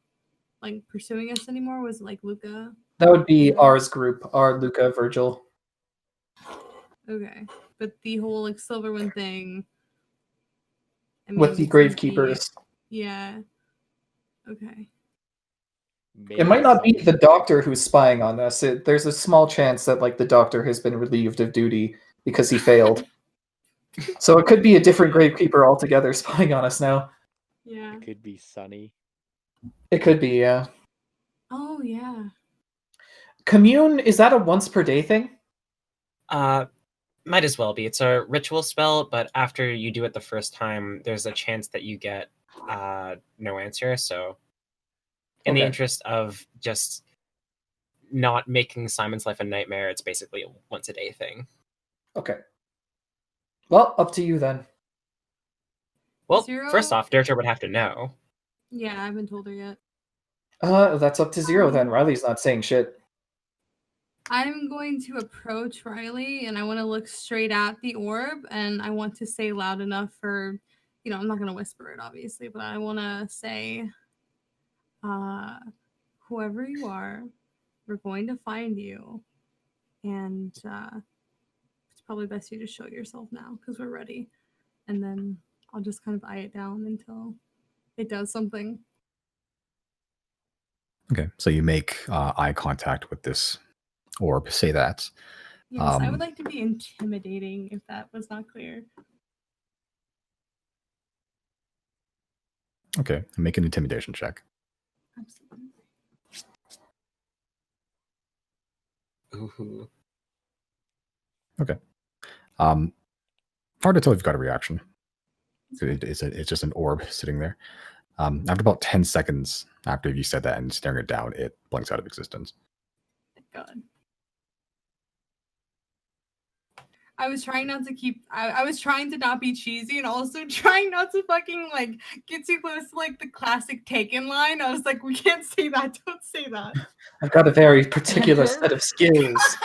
Speaker 6: like pursuing us anymore? Was it like Luca?
Speaker 1: That would be ours group, our Luca, Virgil.
Speaker 6: Okay, but the whole like Silverwind thing. I mean,
Speaker 1: With the
Speaker 6: it could be-
Speaker 1: Gravekeepers.
Speaker 6: Yeah. Okay.
Speaker 1: It might not be the doctor who's spying on us. There's a small chance that like the doctor has been relieved of duty because he failed. So it could be a different Gravekeeper altogether spying on us now.
Speaker 6: Yeah.
Speaker 7: It could be Sunny.
Speaker 1: It could be, yeah.
Speaker 6: Oh yeah.
Speaker 1: Commune, is that a once per day thing?
Speaker 3: Might as well be. It's a ritual spell, but after you do it the first time, there's a chance that you get no answer. So, in the
Speaker 1: Okay.
Speaker 3: interest of just not making Simon's life a nightmare, it's basically a once a day thing.
Speaker 1: Okay. Well, up to you then.
Speaker 3: Well,
Speaker 6: Zero-
Speaker 3: first off, Deirdre would have to know.
Speaker 6: Yeah, I haven't told her yet.
Speaker 1: That's up to Zero then. Riley's not saying shit.
Speaker 6: I'm going to approach Riley and I want to look straight at the orb and I want to say loud enough for, I'm not going to whisper it obviously, but I want to say, whoever you are, we're going to find you. And it's probably best you just show yourself now because we're ready. And then I'll just kind of eye it down until it does something.
Speaker 2: Okay, so you make eye contact with this orb. Say that.
Speaker 6: Yes, I would
Speaker 2: Um,
Speaker 6: like to be intimidating if that was not clear.
Speaker 2: Okay, make an intimidation check.
Speaker 6: Absolutely.
Speaker 3: Ooh.
Speaker 2: Okay. Hard to tell if you've got a reaction. It's just an orb sitting there. After about 10 seconds after you said that and staring it down, it blinks out of existence.
Speaker 6: God. I was trying not to keep. I was trying to not be cheesy and also trying not to fucking like get too close to like the classic Taken line. I was like, we can't say that. Don't say that.
Speaker 1: I've got a very particular set of skills.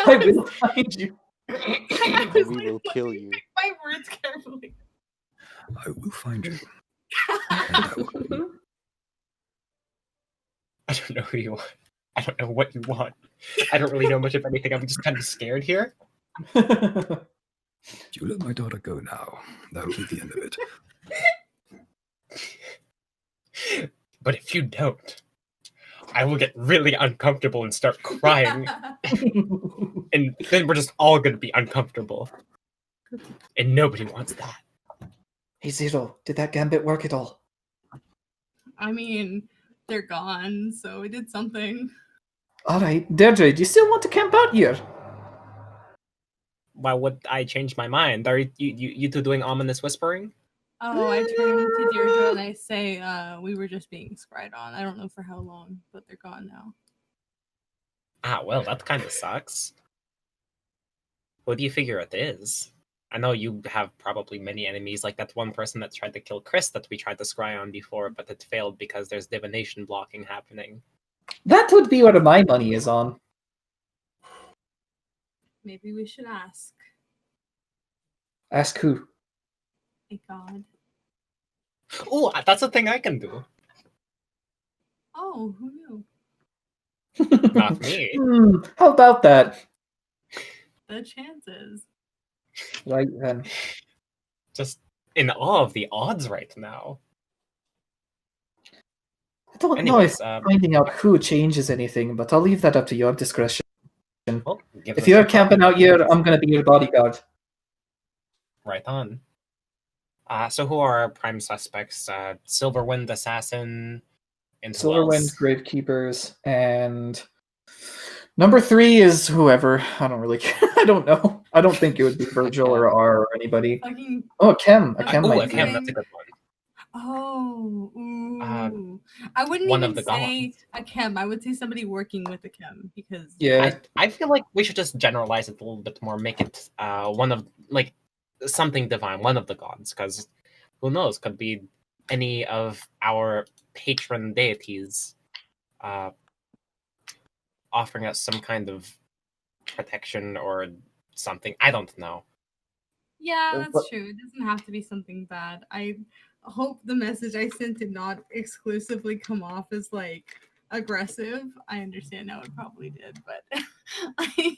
Speaker 1: I will find you.
Speaker 7: And we will kill you.
Speaker 6: My words carefully.
Speaker 2: I will find you.
Speaker 3: I don't know who you are. I don't know what you want. I don't really know much of anything. I'm just kind of scared here.
Speaker 2: You let my daughter go now. That will be the end of it.
Speaker 3: But if you don't, I will get really uncomfortable and start crying. And then we're just all going to be uncomfortable. And nobody wants that.
Speaker 1: Hey, Zero, did that gambit work at all?
Speaker 6: I mean, they're gone, so it did something.
Speaker 1: All right, Deirdre, do you still want to camp out here?
Speaker 3: Why would I change my mind? Are you two doing ominous whispering?
Speaker 6: Oh, I turn to Deirdre and I say, we were just being spied on. I don't know for how long, but they're gone now.
Speaker 3: Ah, well, that kind of sucks. What do you figure it is? I know you have probably many enemies, like that one person that tried to kill Chris that we tried to scry on before, but it failed because there's divination blocking happening.
Speaker 1: That would be what my money is on.
Speaker 6: Maybe we should ask
Speaker 1: Ask who?
Speaker 6: a god.
Speaker 3: Oh, that's a thing I can do.
Speaker 6: Oh, who knew?
Speaker 3: Not me.
Speaker 1: How about that?
Speaker 6: The chances.
Speaker 1: Right then.
Speaker 3: Just in awe of the odds right now.
Speaker 1: I don't
Speaker 3: Anyways,
Speaker 1: know if finding out who changes anything, but I'll leave that up to your discretion.
Speaker 3: well, give
Speaker 1: If
Speaker 3: us
Speaker 1: you're
Speaker 3: your
Speaker 1: camping out here, I'm going to be your bodyguard.
Speaker 3: Right on. So who are our prime suspects? Silverwind Assassin, and who
Speaker 1: Silverwind,
Speaker 3: else?
Speaker 1: Gravekeepers, and number 3 is whoever. I don't really care. I don't know. I don't think it would be Virgil or R or anybody.
Speaker 6: Fucking.
Speaker 1: Oh, Chem. A Chem
Speaker 3: Oh,
Speaker 1: might
Speaker 3: a
Speaker 1: be.
Speaker 3: Chem, that's a good one.
Speaker 6: Oh, ooh. I wouldn't
Speaker 3: one
Speaker 6: even
Speaker 3: of the
Speaker 6: say
Speaker 3: gods.
Speaker 6: a chem. I would say somebody working with a chem because
Speaker 1: Yeah.
Speaker 3: I feel like we should just generalize it a little bit more, make it one of, like, something divine, one of the gods, because who knows, could be any of our patron deities offering us some kind of protection or something. I don't know.
Speaker 6: yeah,
Speaker 1: But-
Speaker 6: that's true. It doesn't have to be something bad. I hope the message I sent did not exclusively come off as like aggressive. I understand how it probably did, but like,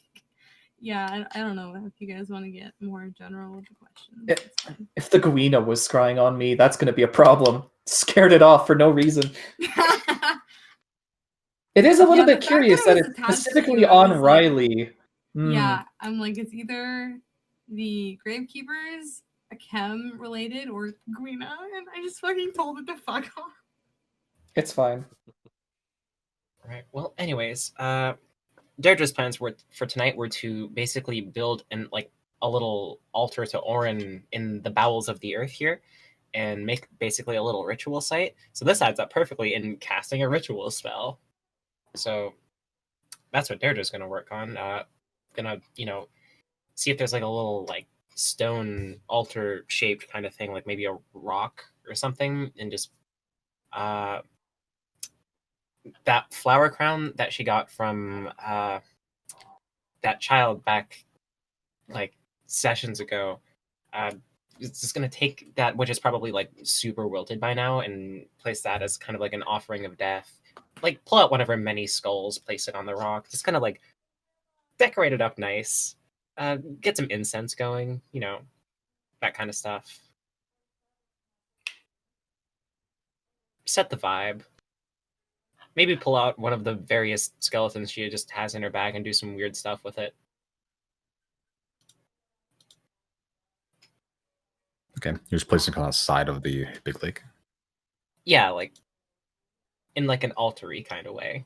Speaker 6: yeah, I don't know if you guys want to get more general with the questions.
Speaker 1: It-
Speaker 6: it's fine.
Speaker 1: If the Gwina was scrying on me, that's going to be a problem. Scared it off for no reason. It is a little
Speaker 6: Yeah, the
Speaker 1: bit
Speaker 6: fact
Speaker 1: curious
Speaker 6: that
Speaker 1: that
Speaker 6: it was
Speaker 1: it's
Speaker 6: attached to
Speaker 1: specifically
Speaker 6: you, I
Speaker 1: on
Speaker 6: was like-
Speaker 1: Riley.
Speaker 6: Yeah, I'm like, it's either the Gravekeepers, a chem related, or Gwina, and I just fucking told it to fuck off.
Speaker 1: It's fine.
Speaker 3: Right. Well, anyways, Deirdre's plans were for tonight were to basically build a little altar to Orin in the bowels of the earth here, and make basically a little ritual site. So this adds up perfectly in casting a ritual spell. So that's what Deirdre's going to work on. Gonna see if there's like a little like stone altar shaped kind of thing, like maybe a rock or something, and just that flower crown that she got from that child back like sessions ago. It's just gonna take that, which is probably like super wilted by now, and place that as kind of like an offering of death. Like pull out one of her many skulls, place it on the rock, just kind of like decorate it up nice. Get some incense going, that kind of stuff. Set the vibe. Maybe pull out one of the various skeletons she just has in her bag and do some weird stuff with it.
Speaker 2: Okay, you're just placing it on the side of the big lake.
Speaker 3: Yeah, like in like an altar-y kind of way.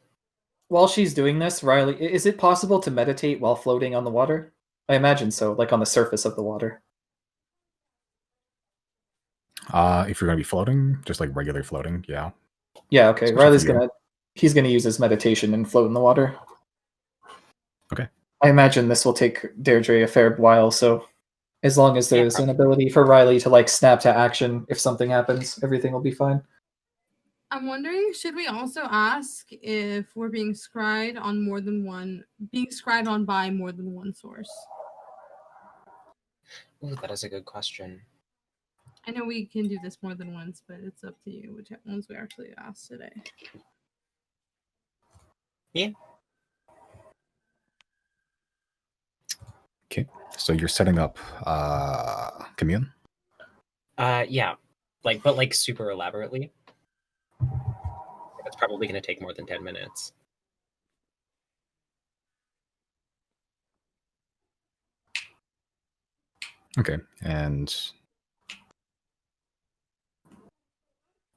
Speaker 1: While she's doing this, Riley, is it possible to meditate while floating on the water? I imagine so, like on the surface of the water.
Speaker 2: If you're going to be floating, just like regular floating, yeah.
Speaker 1: Yeah, okay.
Speaker 2: Especially
Speaker 1: Riley's
Speaker 2: for you.
Speaker 1: gonna he's going to use his meditation and float in the water.
Speaker 2: Okay.
Speaker 1: I imagine this will take Deirdre a fair while, so as long as there's an ability for Riley to like snap to action if something happens, everything will be fine.
Speaker 6: I'm wondering, should we also ask if we're being scryed on by more than one source?
Speaker 3: Ooh, that is a good question.
Speaker 6: I know we can do this more than once, but it's up to you which ones we actually asked today.
Speaker 3: Yeah.
Speaker 2: Okay, so you're setting up commune.
Speaker 3: Yeah, but super elaborately. It's probably going to take more than 10 minutes.
Speaker 2: Okay, and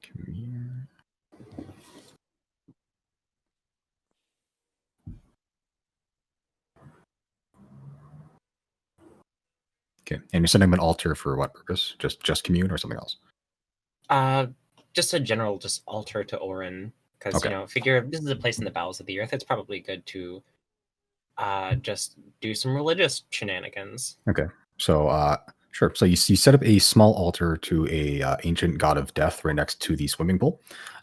Speaker 2: commune. Okay, and you're setting up an altar for what purpose? Just commune or something else?
Speaker 3: Just a general altar to Orin, because
Speaker 2: Okay.
Speaker 3: figure this is a place in the bowels of the earth. It's probably good to just do some religious shenanigans.
Speaker 2: Okay, so sure. So you set up a small altar to a ancient god of death right next to the swimming pool.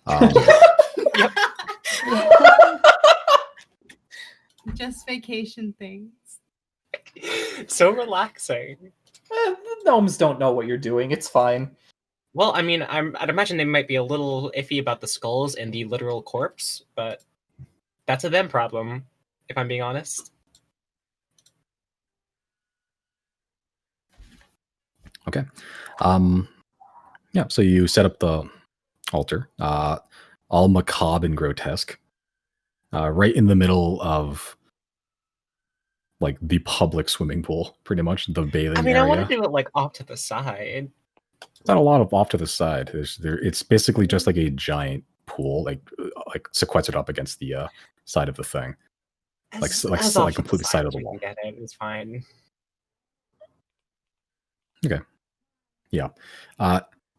Speaker 3: Yep.
Speaker 6: Just vacation things.
Speaker 3: So relaxing.
Speaker 1: The gnomes don't know what you're doing. It's fine.
Speaker 3: Well, I mean, I'd imagine they might be a little iffy about the skulls and the literal corpse, but that's a them problem, if I'm being honest.
Speaker 2: Okay. Yeah, so you set up the altar, all macabre and grotesque, right in the middle of like the public swimming pool, pretty much the bathing area.
Speaker 3: I want to do it off to the side.
Speaker 2: Not a lot of off to the side. It's basically just like a giant pool, like sequestered up against the side of the thing,
Speaker 3: As
Speaker 2: completely side of the wall.
Speaker 3: Get it. It's fine.
Speaker 2: Okay. Yeah.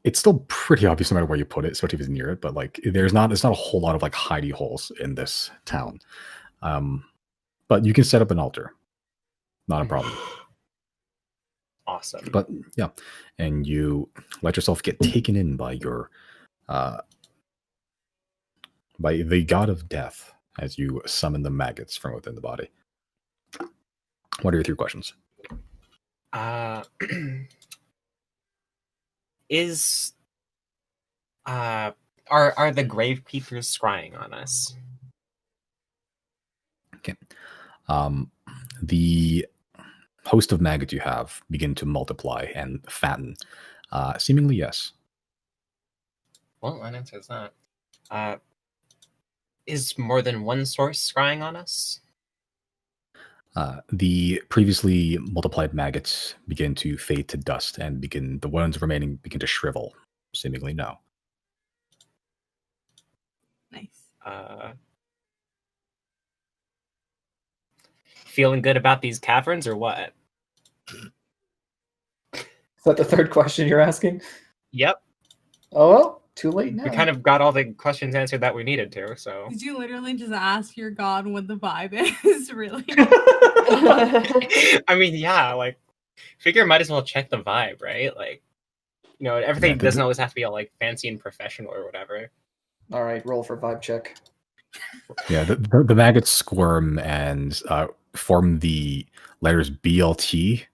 Speaker 2: It's still pretty obvious no matter where you put it, especially if it's near it. But there's not a whole lot of hidey holes in this town. But you can set up an altar. Not a problem.
Speaker 3: Awesome.
Speaker 2: But yeah, and you let yourself get taken in by your by the god of death as you summon the maggots from within the body. What are your 3 questions?
Speaker 3: Are the grave keepers scrying on us?
Speaker 2: Okay. The host of maggots you have begin to multiply and fatten. Seemingly, yes.
Speaker 3: Well, that answers that. Is more than one source scrying on us?
Speaker 2: The previously multiplied maggots begin to fade to dust and the ones remaining begin to shrivel. Seemingly, no.
Speaker 6: Nice.
Speaker 3: Feeling good about these caverns or what?
Speaker 1: Is that the 3rd question you're asking?
Speaker 3: Yep.
Speaker 1: Oh well, too late now.
Speaker 3: We kind of got all the questions answered that we needed to, so.
Speaker 6: Did you literally just ask your god what the vibe is? Really?
Speaker 3: I mean, yeah, figure might as well check the vibe, right? Everything doesn't always have to be all fancy and professional or whatever.
Speaker 1: All right, roll for vibe check.
Speaker 2: Yeah, the maggots squirm and form the letters BLT.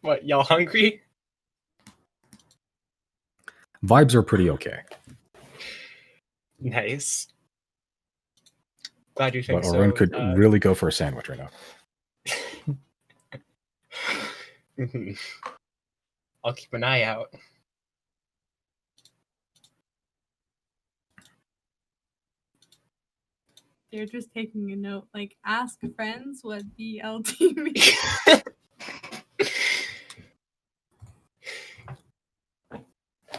Speaker 3: What, y'all hungry?
Speaker 2: Vibes are pretty okay.
Speaker 3: Nice. Glad you think
Speaker 2: But
Speaker 3: so.
Speaker 2: Oren could really go for a sandwich right now.
Speaker 3: I'll keep an eye out.
Speaker 6: They're just taking a note, ask friends what BLT means.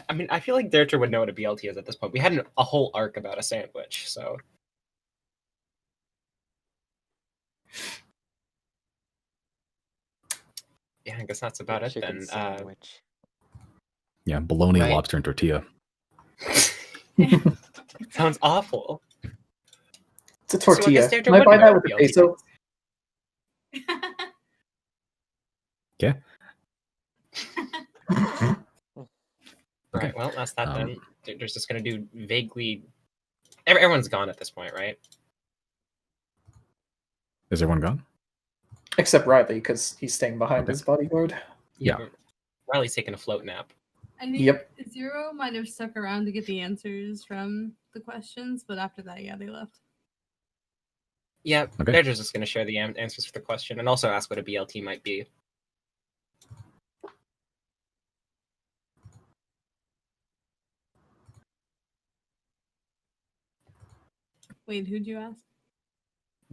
Speaker 3: I mean, I feel like Deirdre would know what a BLT is at this point. We had a whole arc about a sandwich, so. Yeah, I guess that's about it then.
Speaker 7: Sandwich.
Speaker 2: Yeah, bologna,
Speaker 3: Right.
Speaker 2: lobster, and tortilla.
Speaker 3: Sounds awful.
Speaker 1: It's a
Speaker 3: So I guess
Speaker 1: tortilla.
Speaker 3: Deirdre
Speaker 1: Can I
Speaker 3: would
Speaker 1: buy
Speaker 3: know
Speaker 1: that
Speaker 3: what
Speaker 1: with a
Speaker 3: BLT
Speaker 1: peso?
Speaker 2: Okay.
Speaker 3: Right. Well, that's that then.
Speaker 2: Um,
Speaker 3: Deirdre's just gonna do vaguely. Everyone's gone at this point, right?
Speaker 2: Is everyone gone?
Speaker 1: Except Riley, because he's staying behind
Speaker 2: Okay.
Speaker 1: his bodyguard.
Speaker 2: Yeah.
Speaker 3: But Riley's taking a float nap.
Speaker 6: I think
Speaker 1: Yep.
Speaker 6: Zero might have stuck around to get the answers from the questions, but after that, yeah, they left.
Speaker 3: Yeah,
Speaker 2: Okay.
Speaker 3: Deirdre's just gonna share the answers for the question and also ask what a BLT might be.
Speaker 6: Wait, who'd you ask?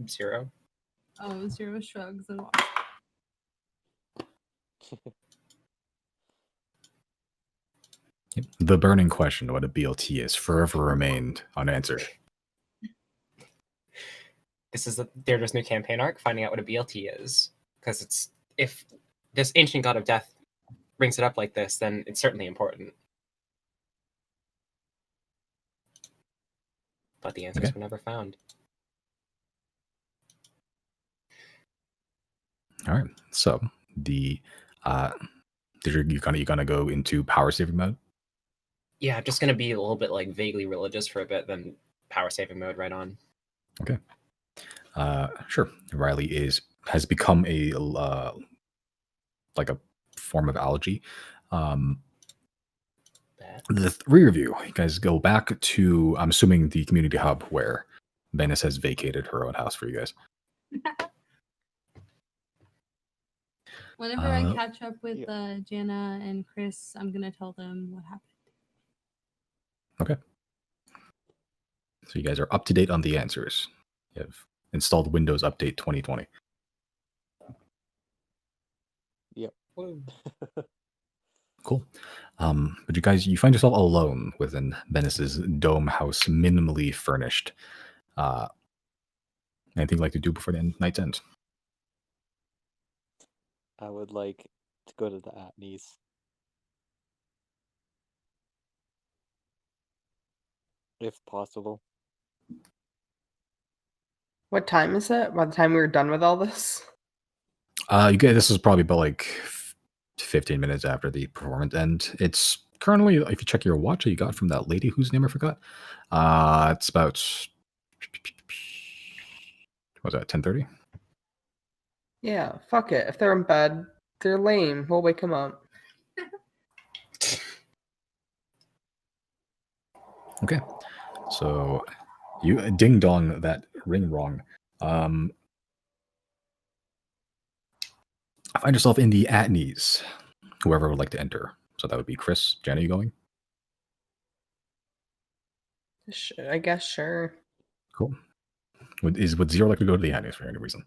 Speaker 3: Zero.
Speaker 6: Oh, Zero shrugs and walks.
Speaker 2: The burning question, what a BLT is, forever remained unanswered.
Speaker 3: This is Deirdre's new campaign arc, finding out what a BLT is. Because it's if this ancient god of death brings it up like this, then it's certainly important. But the answers
Speaker 2: Okay.
Speaker 3: were never found.
Speaker 2: All right. So the you gonna go into power saving mode?
Speaker 3: Yeah, just gonna be a little bit like vaguely religious for a bit, then power saving mode right on.
Speaker 2: Okay. Sure. Riley has become a like a form of allergy. The three of you guys go back to, I'm assuming, the community hub where Venice has vacated her own house for you guys.
Speaker 6: Whenever I
Speaker 2: Uh,
Speaker 6: catch up with Jana and Chris, I'm gonna tell them what happened.
Speaker 2: Okay. So you guys are up to date on the answers. You have installed Windows Update 2020.
Speaker 7: Yep.
Speaker 2: Cool. But you find yourself alone within Venice's dome house, minimally furnished. Anything you'd like to do before the night's end?
Speaker 7: I would like to go to the Atneys. If possible.
Speaker 4: What time is it? By the time we were done with all this?
Speaker 2: This is probably about like 15 minutes after the performance, and it's currently, if you check your watch that you got from that lady whose name I forgot, it's about, what was that, 10:30?
Speaker 4: Yeah, fuck it. If they're in bed, they're lame. We'll wake them up.
Speaker 2: Okay, so you ding dong that ring wrong. Find yourself in the Atneys. Whoever would like to enter. So that would be Chris. Jenna, you going?
Speaker 4: I guess, sure.
Speaker 2: Cool. Would Zero like to go to the Atneys for any reason?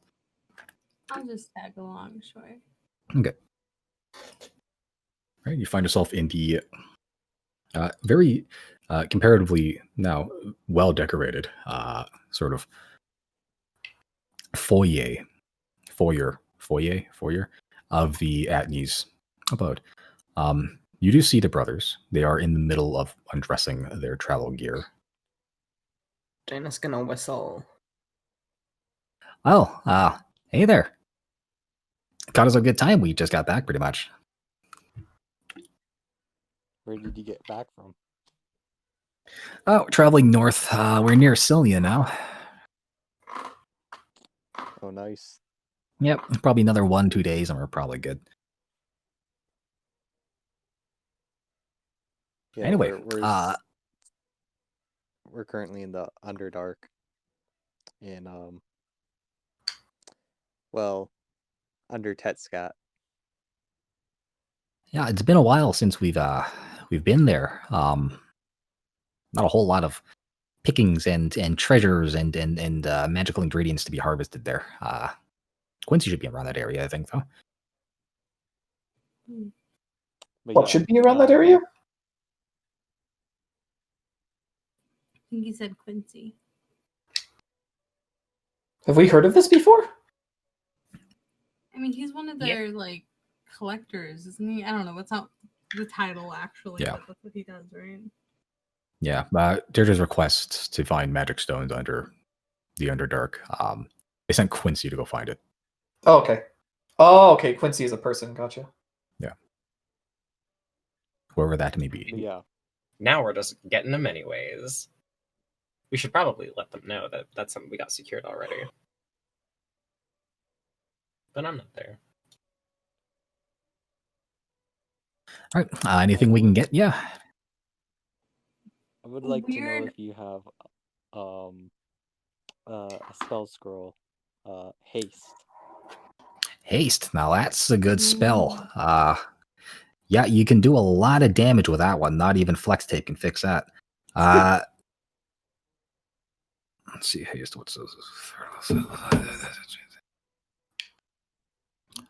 Speaker 6: I'll just tag along, sure.
Speaker 2: Okay. All right, you find yourself in the very comparatively now well decorated sort of foyer of the Atneys abode. You do see the brothers. They are in the middle of undressing their travel gear.
Speaker 4: Jana's gonna whistle.
Speaker 5: Oh, hey there. Got us a good time. We just got back pretty much.
Speaker 7: Where did you get back from?
Speaker 5: Oh, traveling north. We're near Cilia now.
Speaker 7: Oh, nice.
Speaker 5: Yep, probably another 1-2 days and we're probably good.
Speaker 7: Yeah,
Speaker 5: Anyway,
Speaker 7: we're currently in the Underdark. In under Tetscat.
Speaker 5: yeah, it's been a while since we've been there. Not a whole lot of pickings and treasures and magical ingredients to be harvested there. Quincy should be around that area, I think, though.
Speaker 7: But
Speaker 1: What
Speaker 7: yeah,
Speaker 1: should be around that area?
Speaker 6: I think he said Quincy.
Speaker 1: Have we heard of this before?
Speaker 6: I mean, he's one of their like collectors, isn't he? I don't know. What's not the title actually.
Speaker 2: Yeah.
Speaker 6: But that's what he does, right?
Speaker 2: Yeah, Deirdre's request to find magic stones under the Underdark. They sent Quincy to go find it.
Speaker 1: Oh, okay. Oh, okay. Quincy is a person. Gotcha.
Speaker 2: Whoever that may be.
Speaker 7: But yeah,
Speaker 3: Now we're just getting them anyways. We should probably let them know that that's something we got secured already. But I'm not there.
Speaker 2: All right. Anything we can get? Yeah.
Speaker 7: I would like to know
Speaker 6: Weird.
Speaker 7: if you have a spell scroll, haste.
Speaker 2: Haste. Now that's a good spell. Yeah, you can do a lot of damage with that one. Not even flex tape can fix that. Let's see. Haste. What's this?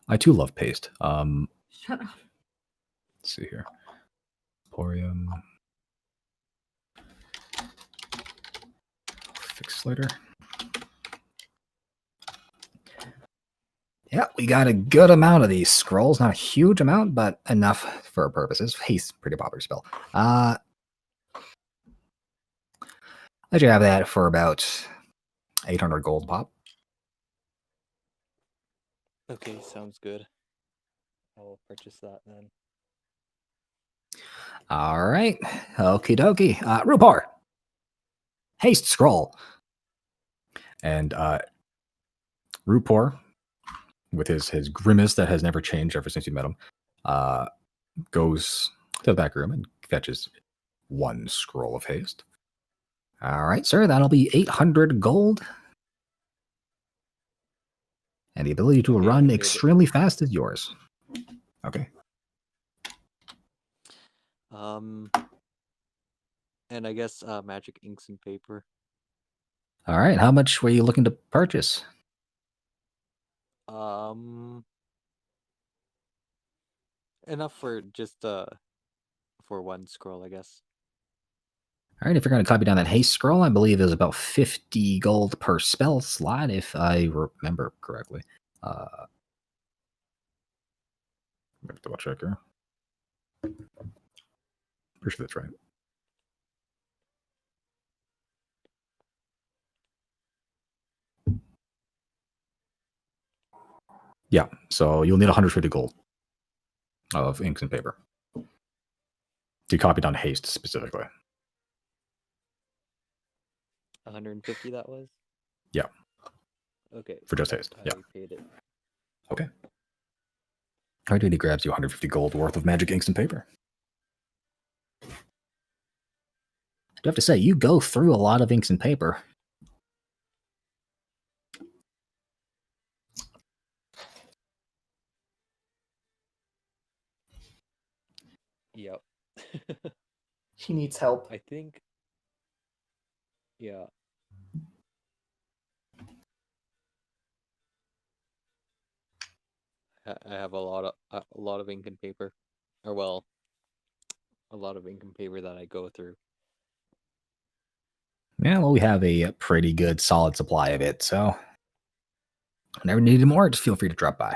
Speaker 2: I too love paste.
Speaker 6: Shut up.
Speaker 2: Let's see here. Emporium. Fix later. Yeah, we got a good amount of these scrolls. Not a huge amount, but enough for our purposes. Haste, pretty popular spell. Let you have that for about 800 gold pop.
Speaker 7: Okay, sounds good. I will purchase that then.
Speaker 2: All right. Okie dokie. Rupar. Haste scroll. And Rupar, with his grimace that has never changed ever since you met him, goes to the back room and fetches one scroll of haste. All right, sir. That'll be 800 gold. And the ability to
Speaker 7: Okay,
Speaker 2: run
Speaker 7: good.
Speaker 2: extremely fast is yours. Okay.
Speaker 7: And I guess magic inks and paper.
Speaker 2: All right. How much were you looking to purchase?
Speaker 7: Enough for just for one scroll, I guess.
Speaker 2: All right. If you're going to copy down that haste scroll, I believe is about 50 gold per spell slot, if I remember correctly. Double check here. Pretty sure that's right. Yeah, so you'll need 150 gold of inks and paper. You copied on haste specifically.
Speaker 7: 150 that was?
Speaker 2: Yeah.
Speaker 7: Okay.
Speaker 2: For just haste.
Speaker 7: I
Speaker 2: Yeah.
Speaker 7: paid it.
Speaker 2: Okay. All right, he grabs you 150 gold worth of magic inks and paper. I do have to say, you go through a lot of inks and paper.
Speaker 7: Yep.
Speaker 1: He needs help.
Speaker 7: I think. Yeah. I have a lot of ink and paper, or well, a lot of ink and paper that I go through.
Speaker 2: Yeah, well, we have a pretty good solid supply of it, so whenever you need more, just feel free to drop by.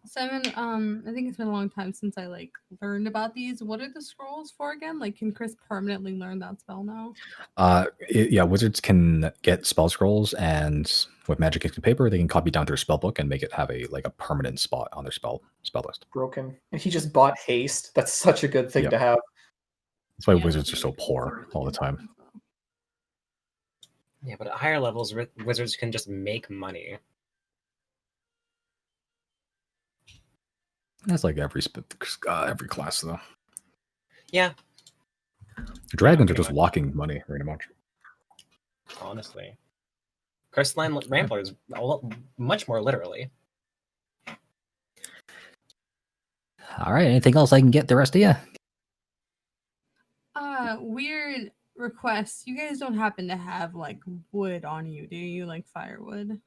Speaker 6: Simon, I think it's been a long time since I learned about these. What are the scrolls for again? Like, can Chris permanently learn that spell now?
Speaker 2: Yeah, wizards can get spell scrolls, and with magic ink and paper, they can copy down their spell book and make it have a permanent spot on their spell list.
Speaker 1: Broken. And he just bought haste. That's such a good thing
Speaker 2: Yep.
Speaker 1: to have.
Speaker 2: That's why
Speaker 6: Yeah,
Speaker 2: wizards are
Speaker 6: that's
Speaker 2: so
Speaker 6: really
Speaker 2: poor all the
Speaker 6: good.
Speaker 2: time.
Speaker 3: Yeah, but at higher levels, wizards can just make money.
Speaker 2: That's like every class, though.
Speaker 3: Yeah,
Speaker 2: Dragons are
Speaker 3: pretty
Speaker 2: just
Speaker 3: much.
Speaker 2: walking money, pretty much.
Speaker 3: honestly. Crystalline Ramblers, much more literally.
Speaker 2: All right, anything else I can get the rest of you?
Speaker 6: Weird request. You guys don't happen to have wood on you, do you? Like firewood?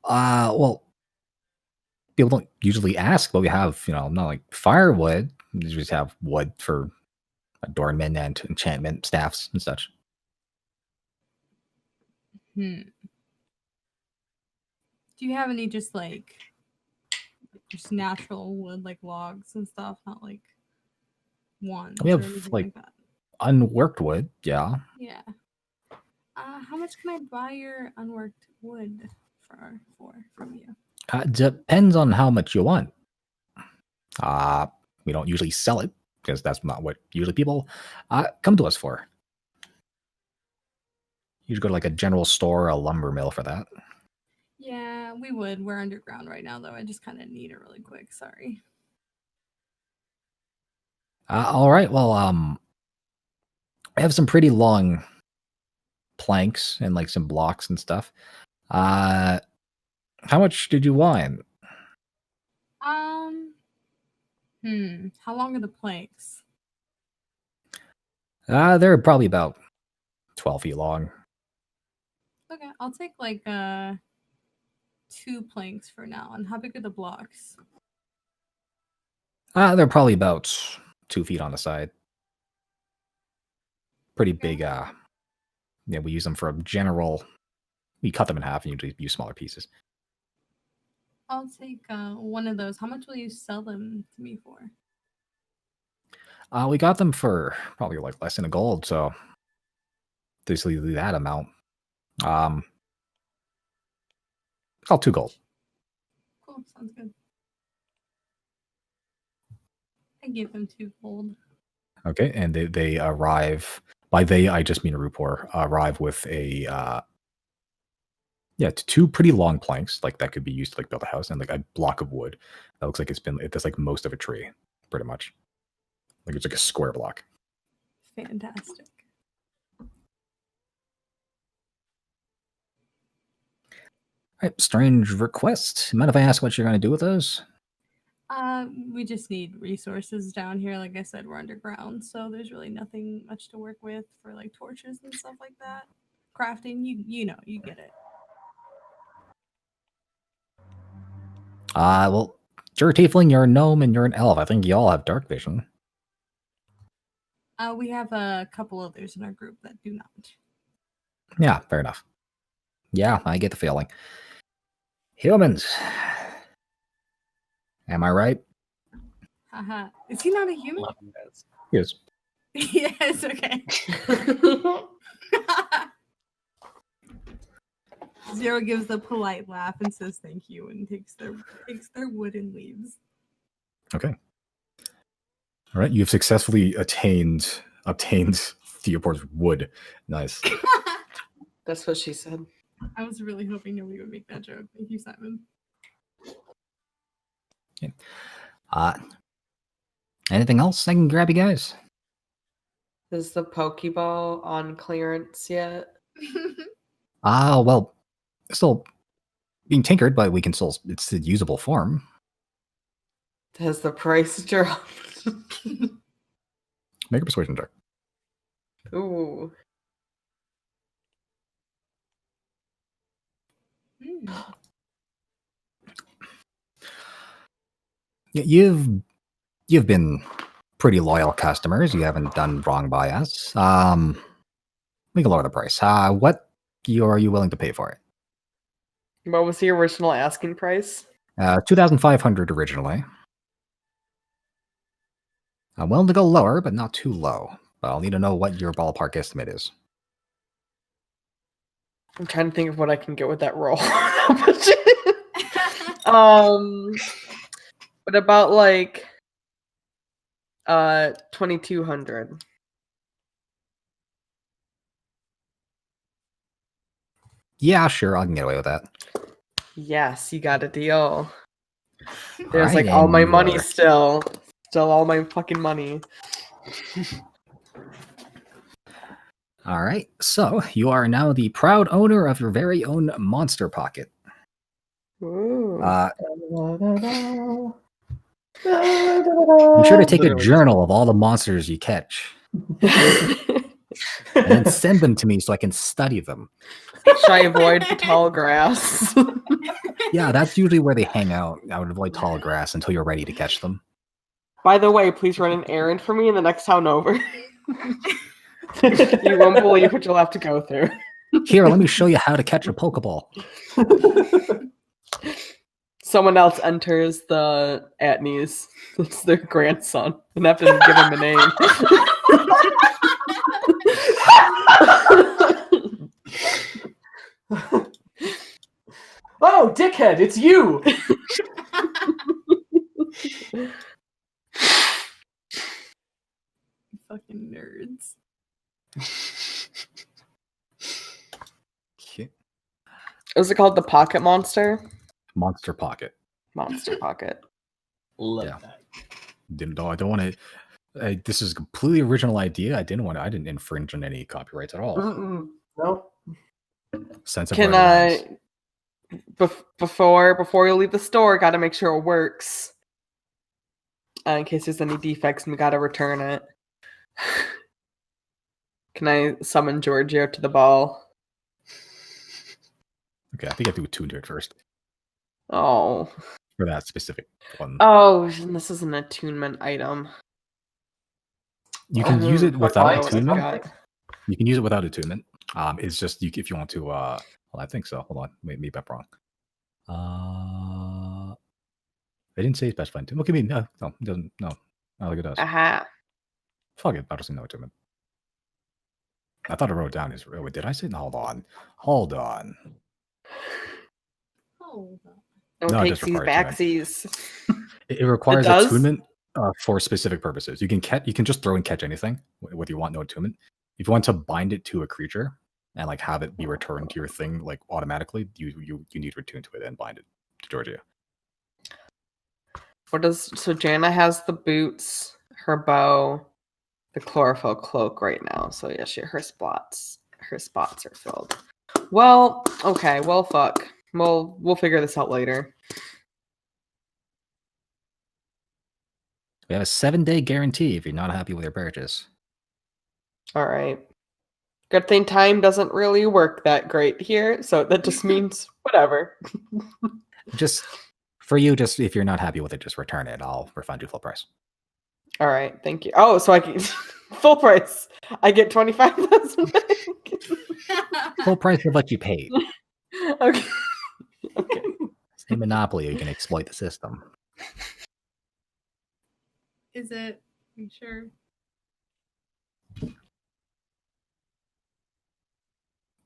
Speaker 2: Well, people don't usually ask, but we have, not like firewood. We just have wood for adornment and enchantment staffs and such.
Speaker 6: Do you have any just like just natural wood, like logs and stuff, not like wands
Speaker 2: We
Speaker 6: or
Speaker 2: have,
Speaker 6: anything
Speaker 2: like-
Speaker 6: like that?
Speaker 2: Unworked wood, yeah.
Speaker 6: Yeah. How much can I buy your unworked wood from you?
Speaker 2: Depends on how much you want. We don't usually sell it because that's not what usually people come to us for. You should go to like a general store or a lumber mill for that.
Speaker 6: Yeah, we would. We're underground right now, though. I just kind of need it really quick. Sorry.
Speaker 2: All right. Well, I have some pretty long planks and like some blocks and stuff. How much did you want?
Speaker 6: How long are the planks?
Speaker 2: They're probably about 12 feet long.
Speaker 6: Okay, I'll take like 2 planks for now. And how big are the blocks?
Speaker 2: They're probably about 2 feet on the side. Pretty big. Yeah, we use them for a general. We cut them in half and usually use smaller pieces.
Speaker 6: I'll take one of those. How much will you sell them to me for?
Speaker 2: We got them for probably like less than a gold, so basically that amount. About 2 gold.
Speaker 6: Cool, sounds good. I give them 2 gold.
Speaker 2: Okay, and they arrive. By they, I just mean a Rupor. Arrive with a 2 pretty long planks, like that could be used to like build a house, and like a block of wood that looks like it's like most of a tree, pretty much. Like it's like a square block.
Speaker 6: Fantastic.
Speaker 2: All right, strange request. Mind if I ask what you're going to do with those?
Speaker 6: We just need resources down here. Like I said, we're underground, so there's really nothing much to work with for like torches and stuff like that. Crafting, you know, you get it.
Speaker 2: Well, you're a tiefling, you're a gnome, and you're an elf. I think you all have dark vision.
Speaker 6: We have a couple others in our group that do not.
Speaker 2: Yeah, fair enough. Yeah, I get the feeling. Humans. Am I right?
Speaker 6: Haha. Is he not a human?
Speaker 2: Yes.
Speaker 6: Yes, okay. Zero gives a polite laugh and says thank you and takes their wood and leaves.
Speaker 2: Okay. All right, you've successfully obtained Theopore's wood. Nice.
Speaker 4: That's what she said.
Speaker 6: I was really hoping nobody would make that joke. Thank you, Simon.
Speaker 2: Okay. Anything else I can grab you guys?
Speaker 4: Is the Pokeball on clearance yet?
Speaker 2: Well, it's still being tinkered, but it's a usable form.
Speaker 4: Has the price dropped?
Speaker 2: Make a persuasion check.
Speaker 4: Ooh.
Speaker 2: You've been pretty loyal customers. You haven't done wrong by us. We can lower the price. What are you willing to pay for it?
Speaker 4: What was the original asking price?
Speaker 2: 2,500 originally. I'm willing to go lower, but not too low. But I'll need to know what your ballpark estimate is.
Speaker 4: I'm trying to think of what I can get with that roll. What about like 2,200?
Speaker 2: Yeah, sure, I can get away with that.
Speaker 4: Yes, you got a deal. There's
Speaker 2: Alright,
Speaker 4: like all
Speaker 2: and
Speaker 4: my
Speaker 2: you
Speaker 4: money
Speaker 2: are-
Speaker 4: still all my fucking money.
Speaker 2: All right, so you are now the proud owner of your very own monster pocket.
Speaker 4: Ooh.
Speaker 2: Be sure to take a journal of all the monsters you catch, and then send them to me so I can study them.
Speaker 4: Should I avoid the tall grass?
Speaker 2: Yeah, that's usually where they hang out. I would avoid tall grass until you're ready to catch them.
Speaker 4: By the way, please run an errand for me in the next town over. You won't believe what you'll have to go through.
Speaker 2: Here, let me show you how to catch a Pokeball.
Speaker 4: Someone else enters the Atneys. It's their grandson. And have to give him a name.
Speaker 1: Oh, dickhead, it's you!
Speaker 6: Fucking nerds.
Speaker 2: Okay.
Speaker 4: Is it called the Pocket Monster?
Speaker 2: Monster Pocket.
Speaker 4: Monster Pocket.
Speaker 1: Love
Speaker 2: Yeah.
Speaker 1: that.
Speaker 2: I don't want to. This is a completely original idea. I didn't infringe on any copyrights at all.
Speaker 1: Mm-mm. No.
Speaker 2: Sense of
Speaker 4: Can
Speaker 2: relevance.
Speaker 4: before you leave the store, gotta make sure it works. In case there's any defects and we gotta return it. Can I summon Giorgio to the ball?
Speaker 2: Okay, I think I have to attune to it first
Speaker 4: Oh.
Speaker 2: for that specific one.
Speaker 4: Oh, this is an attunement item.
Speaker 2: You can use it
Speaker 1: Oh,
Speaker 2: without
Speaker 1: fine.
Speaker 2: attunement. You can use it without attunement. It's just if you want to. Well, I think so. Hold on, maybe I'm wrong. I didn't say specified attunement. Look at me. No, it doesn't. No, look at us.
Speaker 4: Aha.
Speaker 2: Fuck it. I don't see no attunement. I thought I wrote down his. Oh, did I say? Hold on. Hold on.
Speaker 6: Oh,
Speaker 4: No
Speaker 2: No, it
Speaker 4: takes
Speaker 2: does
Speaker 4: these
Speaker 2: require
Speaker 4: backsies.
Speaker 2: It requires
Speaker 4: does?
Speaker 2: attunement for specific purposes. You can just throw and catch anything, whether you want no attunement. If you want to bind it to a creature and like have it be returned to your thing like automatically, you need to attune to it and bind it to Georgia.
Speaker 4: So Jana has the boots, her bow, the chlorophyll cloak right now. So yeah, her spots are filled. Well, okay, well fuck. We'll figure this out later.
Speaker 5: We have a 7-day guarantee if you're not happy with your purchase.
Speaker 4: All right. Good thing time doesn't really work that great here, so that just means whatever.
Speaker 5: Just for you, just if you're not happy with it, just return it. I'll refund you full price.
Speaker 4: All right, thank you. Oh, so I can full price. I get 25,000 back.
Speaker 5: Full price of what you paid.
Speaker 4: Okay. Okay.
Speaker 5: It's a monopoly. You can exploit the system.
Speaker 6: is it? Are you sure?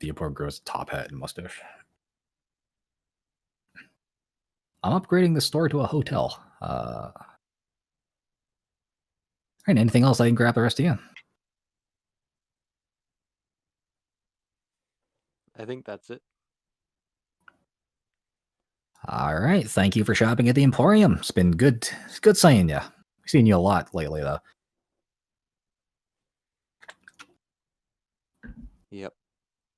Speaker 2: The Emperor grows top hat and mustache.
Speaker 5: I'm upgrading the store to a hotel. And anything else, I can grab the rest of you.
Speaker 7: I think that's it.
Speaker 5: All right. Thank you for shopping at the Emporium. It's been good. It's good seeing you. Seen you a lot lately, though.
Speaker 7: Yep.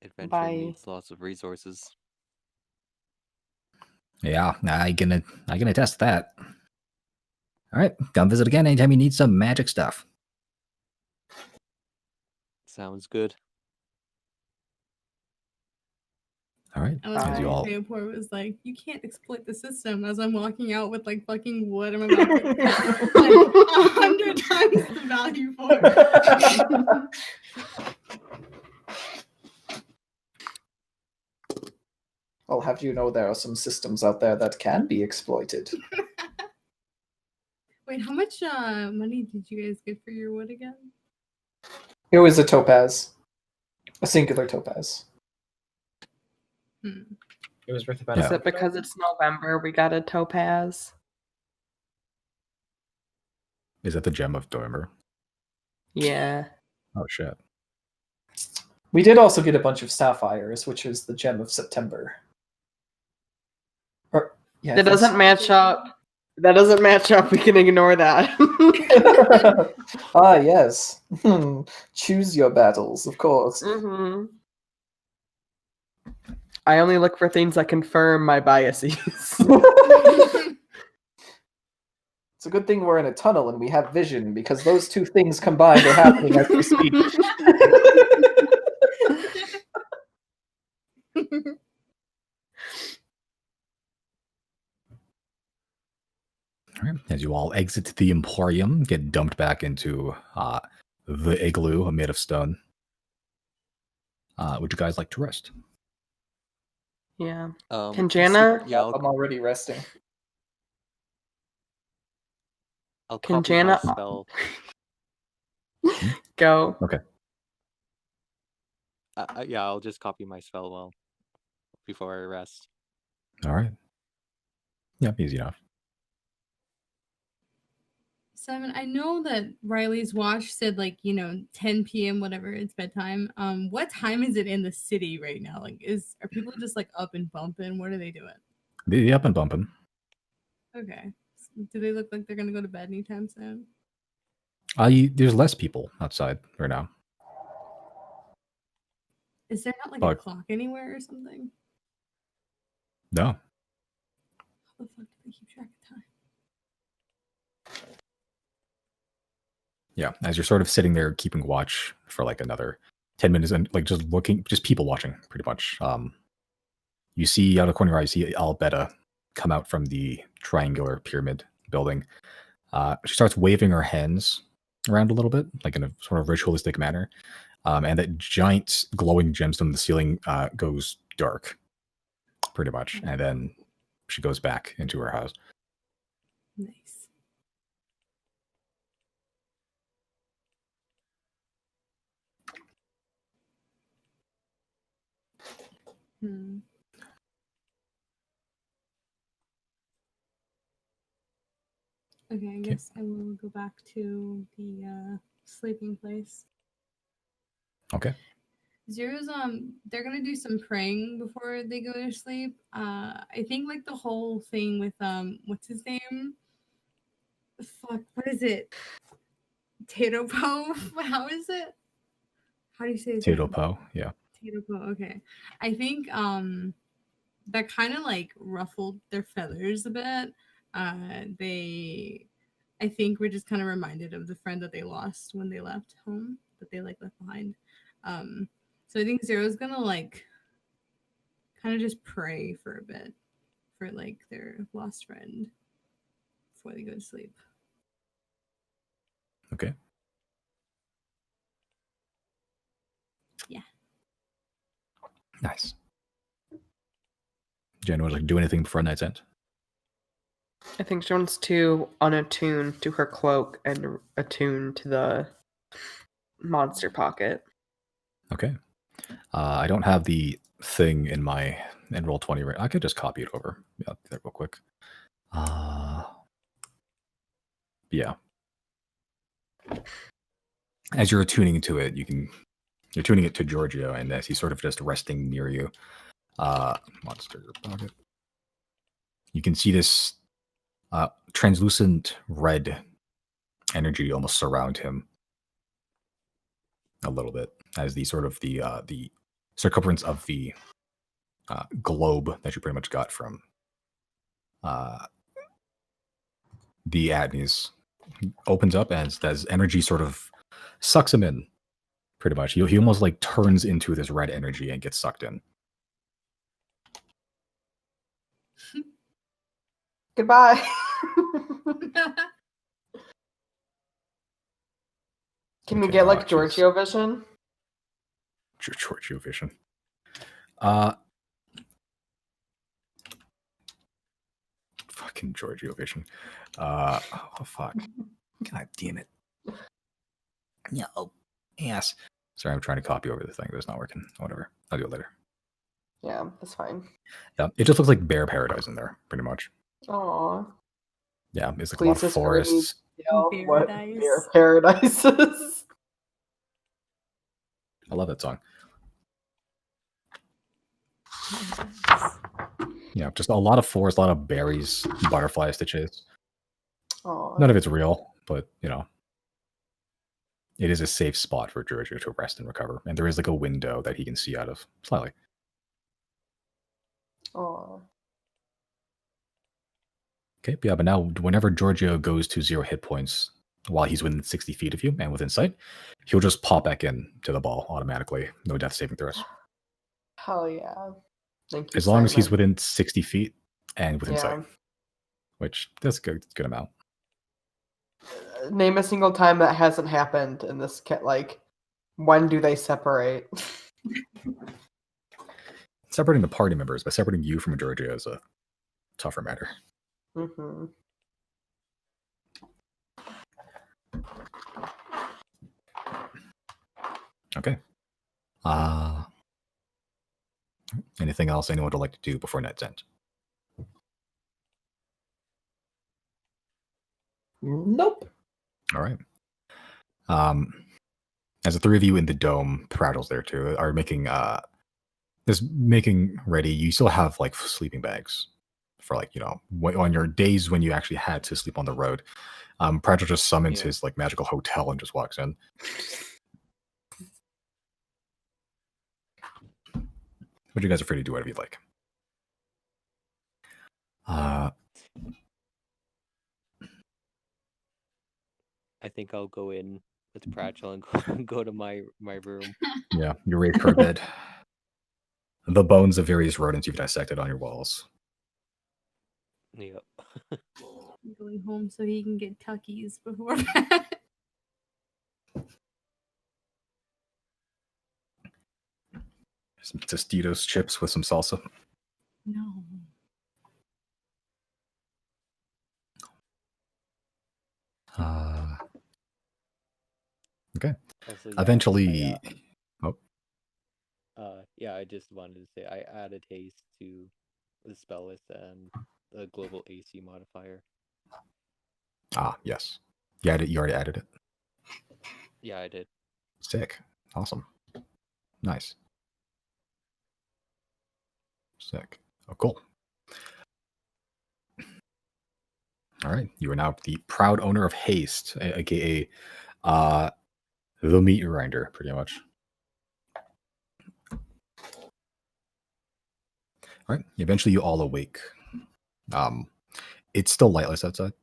Speaker 7: Adventure
Speaker 4: Bye.
Speaker 7: needs lots of resources.
Speaker 5: Yeah, I can attest to that. All right, come visit again anytime you need some magic stuff.
Speaker 7: Sounds good.
Speaker 5: All right,
Speaker 6: I was
Speaker 5: as you all.
Speaker 6: Singapore was like, you can't exploit the system as I'm walking out with like fucking wood. I'm about to like 100 times the value for it.
Speaker 1: I'll have you know there are some systems out there that can be exploited.
Speaker 6: Wait, how much money did you guys get for your wood again?
Speaker 1: It was a topaz. A singular topaz.
Speaker 3: It was worth about.
Speaker 2: Yeah.
Speaker 4: Is it because it's November we got a topaz?
Speaker 2: Is that the gem of Dormer?
Speaker 4: Yeah.
Speaker 2: Oh shit.
Speaker 1: We did also get a bunch of sapphires, which is the gem of September. Or, yeah,
Speaker 4: That doesn't match up. That doesn't match up. We can ignore that.
Speaker 1: Ah, yes. Choose your battles, of course.
Speaker 4: Mm-hmm. I only look for things that confirm my biases.
Speaker 1: It's a good thing we're in a tunnel and we have vision, because those two things combined are happening as we speak.
Speaker 2: All right. As you all exit the Emporium, get dumped back into the igloo made of stone. Would you guys like to rest?
Speaker 4: Yeah.
Speaker 7: Can
Speaker 4: Can Jana?
Speaker 7: Yeah,
Speaker 1: I'm already resting.
Speaker 7: I'll
Speaker 4: Can
Speaker 7: copy my
Speaker 4: Jana
Speaker 7: spell.
Speaker 4: go?
Speaker 2: Okay.
Speaker 7: Yeah, I'll just copy my spell well before I rest.
Speaker 2: All right. Yep, easy enough.
Speaker 6: Simon, I know that Riley's watch said 10 p.m. whatever, it's bedtime. What time is it in the city right now? Are people just up and bumping? What are they doing?
Speaker 2: They up and bumping.
Speaker 6: Okay. Do they look like they're gonna go to bed anytime soon?
Speaker 2: There's less people outside right now.
Speaker 6: Is there not a
Speaker 2: But-
Speaker 6: clock anywhere or something?
Speaker 2: No.
Speaker 6: How the fuck do they keep track of time?
Speaker 2: Yeah, as you're sort of sitting there keeping watch for another 10 minutes and just people watching pretty much. You see out of the corner of your eye, you see Albetta come out from the triangular pyramid building. She starts waving her hands around a little bit, in a sort of ritualistic manner. And that giant glowing gemstone in the ceiling goes dark, pretty much. And then she goes back into her house.
Speaker 6: Nice. Okay, I guess I will go back to the sleeping place.
Speaker 2: Okay.
Speaker 6: Zero's they're gonna do some praying before they go to sleep. I think the whole thing with what's his name? Fuck, what is it? Tato Po? How is it? How do you say his
Speaker 2: Tato
Speaker 6: name?
Speaker 2: Po, yeah.
Speaker 6: Tato Po, okay. I think that kind of ruffled their feathers a bit. I think we're just kind of reminded of the friend that they lost when they left home, that they left behind. So I think Zero's gonna kind of just pray for a bit for their lost friend before they go to sleep.
Speaker 2: Okay.
Speaker 6: Yeah.
Speaker 2: Nice. Jen, would do anything before night's end?
Speaker 4: I think she wants to unattune to her cloak and attune to the monster pocket.
Speaker 2: Okay. I don't have the thing in my roll 20 right. I could just copy it over. Yeah, I'll do that real quick. Yeah. As you're attuning to it, you're tuning it to Giorgio, and as he's sort of just resting near you, monster pocket. You can see this translucent red energy almost surround him a little bit, as the sort of the circumference of the globe that you pretty much got from the Adneys opens up as energy sort of sucks him in. Pretty much, he almost turns into this red energy and gets sucked in.
Speaker 4: Goodbye. Can we get Giorgio vision?
Speaker 2: Giorgio vision. Fucking Giorgio vision. Oh fuck. God damn it. No. Yes. Sorry, I'm trying to copy over the thing, but it's not working. Whatever. I'll do it later.
Speaker 4: Yeah, that's fine.
Speaker 2: Yeah, it just looks like Bear Paradise in there, pretty much.
Speaker 4: Aw.
Speaker 2: Yeah, it's a lot of forests.
Speaker 4: What Bear Paradises?
Speaker 2: I love that song. Yeah, just a lot of forest, a lot of berries, butterflies to chase.
Speaker 4: Aww.
Speaker 2: None of it's real, but it is a safe spot for Giorgio to rest and recover. And there is a window that he can see out of slightly.
Speaker 4: Aww.
Speaker 2: Okay, yeah, but now whenever Giorgio goes to 0 hit points while he's within 60 feet of you and within sight, he'll just pop back in to the ball automatically. No death saving throws.
Speaker 4: Hell yeah. Thank you,
Speaker 2: as long as he's
Speaker 4: Simon.
Speaker 2: within 60 feet and within sight, which that's a good amount.
Speaker 4: Name a single time that hasn't happened in this when do they separate?
Speaker 2: separating the party members, but separating you from Georgia is a tougher matter.
Speaker 4: Mm-hmm.
Speaker 2: Okay. Anything else anyone would like to do before night's end?
Speaker 1: Nope.
Speaker 2: All right. As the three of you in the dome, Prattle's there too, are making ready. You still have like sleeping bags for like, on your days when you actually had to sleep on the road. Prattle just summons his like magical hotel and just walks in. What you guys are free to do whatever you'd like.
Speaker 7: I think I'll go in with Pratchell and go to my room.
Speaker 2: Yeah, you raise her bed. The bones of various rodents you've dissected on your walls.
Speaker 7: Yep.
Speaker 6: I'm going home so he can get tuckies before bed.
Speaker 2: Some Tostitos chips with some salsa.
Speaker 6: No.
Speaker 2: Okay.
Speaker 7: Also,
Speaker 2: Eventually,
Speaker 7: I just wanted to say I added haste to the spell list and the global AC modifier.
Speaker 2: Yes. You already added it?
Speaker 7: Yeah, I did.
Speaker 2: Sick. Awesome. Nice. Sick. Oh, cool. All right. You are now the proud owner of Haste, aka the meat grinder, pretty much. All right. Eventually, you all awake. It's still lightless outside.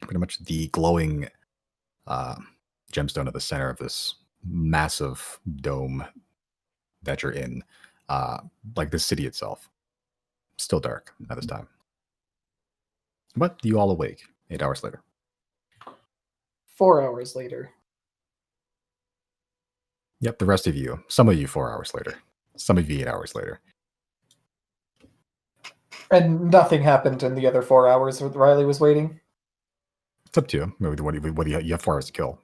Speaker 2: Pretty much the glowing gemstone at the center of this massive dome that you're in, like the city itself. Still dark at this time. But you all awake 8 hours later.
Speaker 1: 4 hours later.
Speaker 2: Yep, the rest of you. Some of you 4 hours later. Some of you 8 hours later.
Speaker 1: And nothing happened in the other 4 hours that Riley was waiting?
Speaker 2: It's up to you. Maybe what you have 4 hours to kill.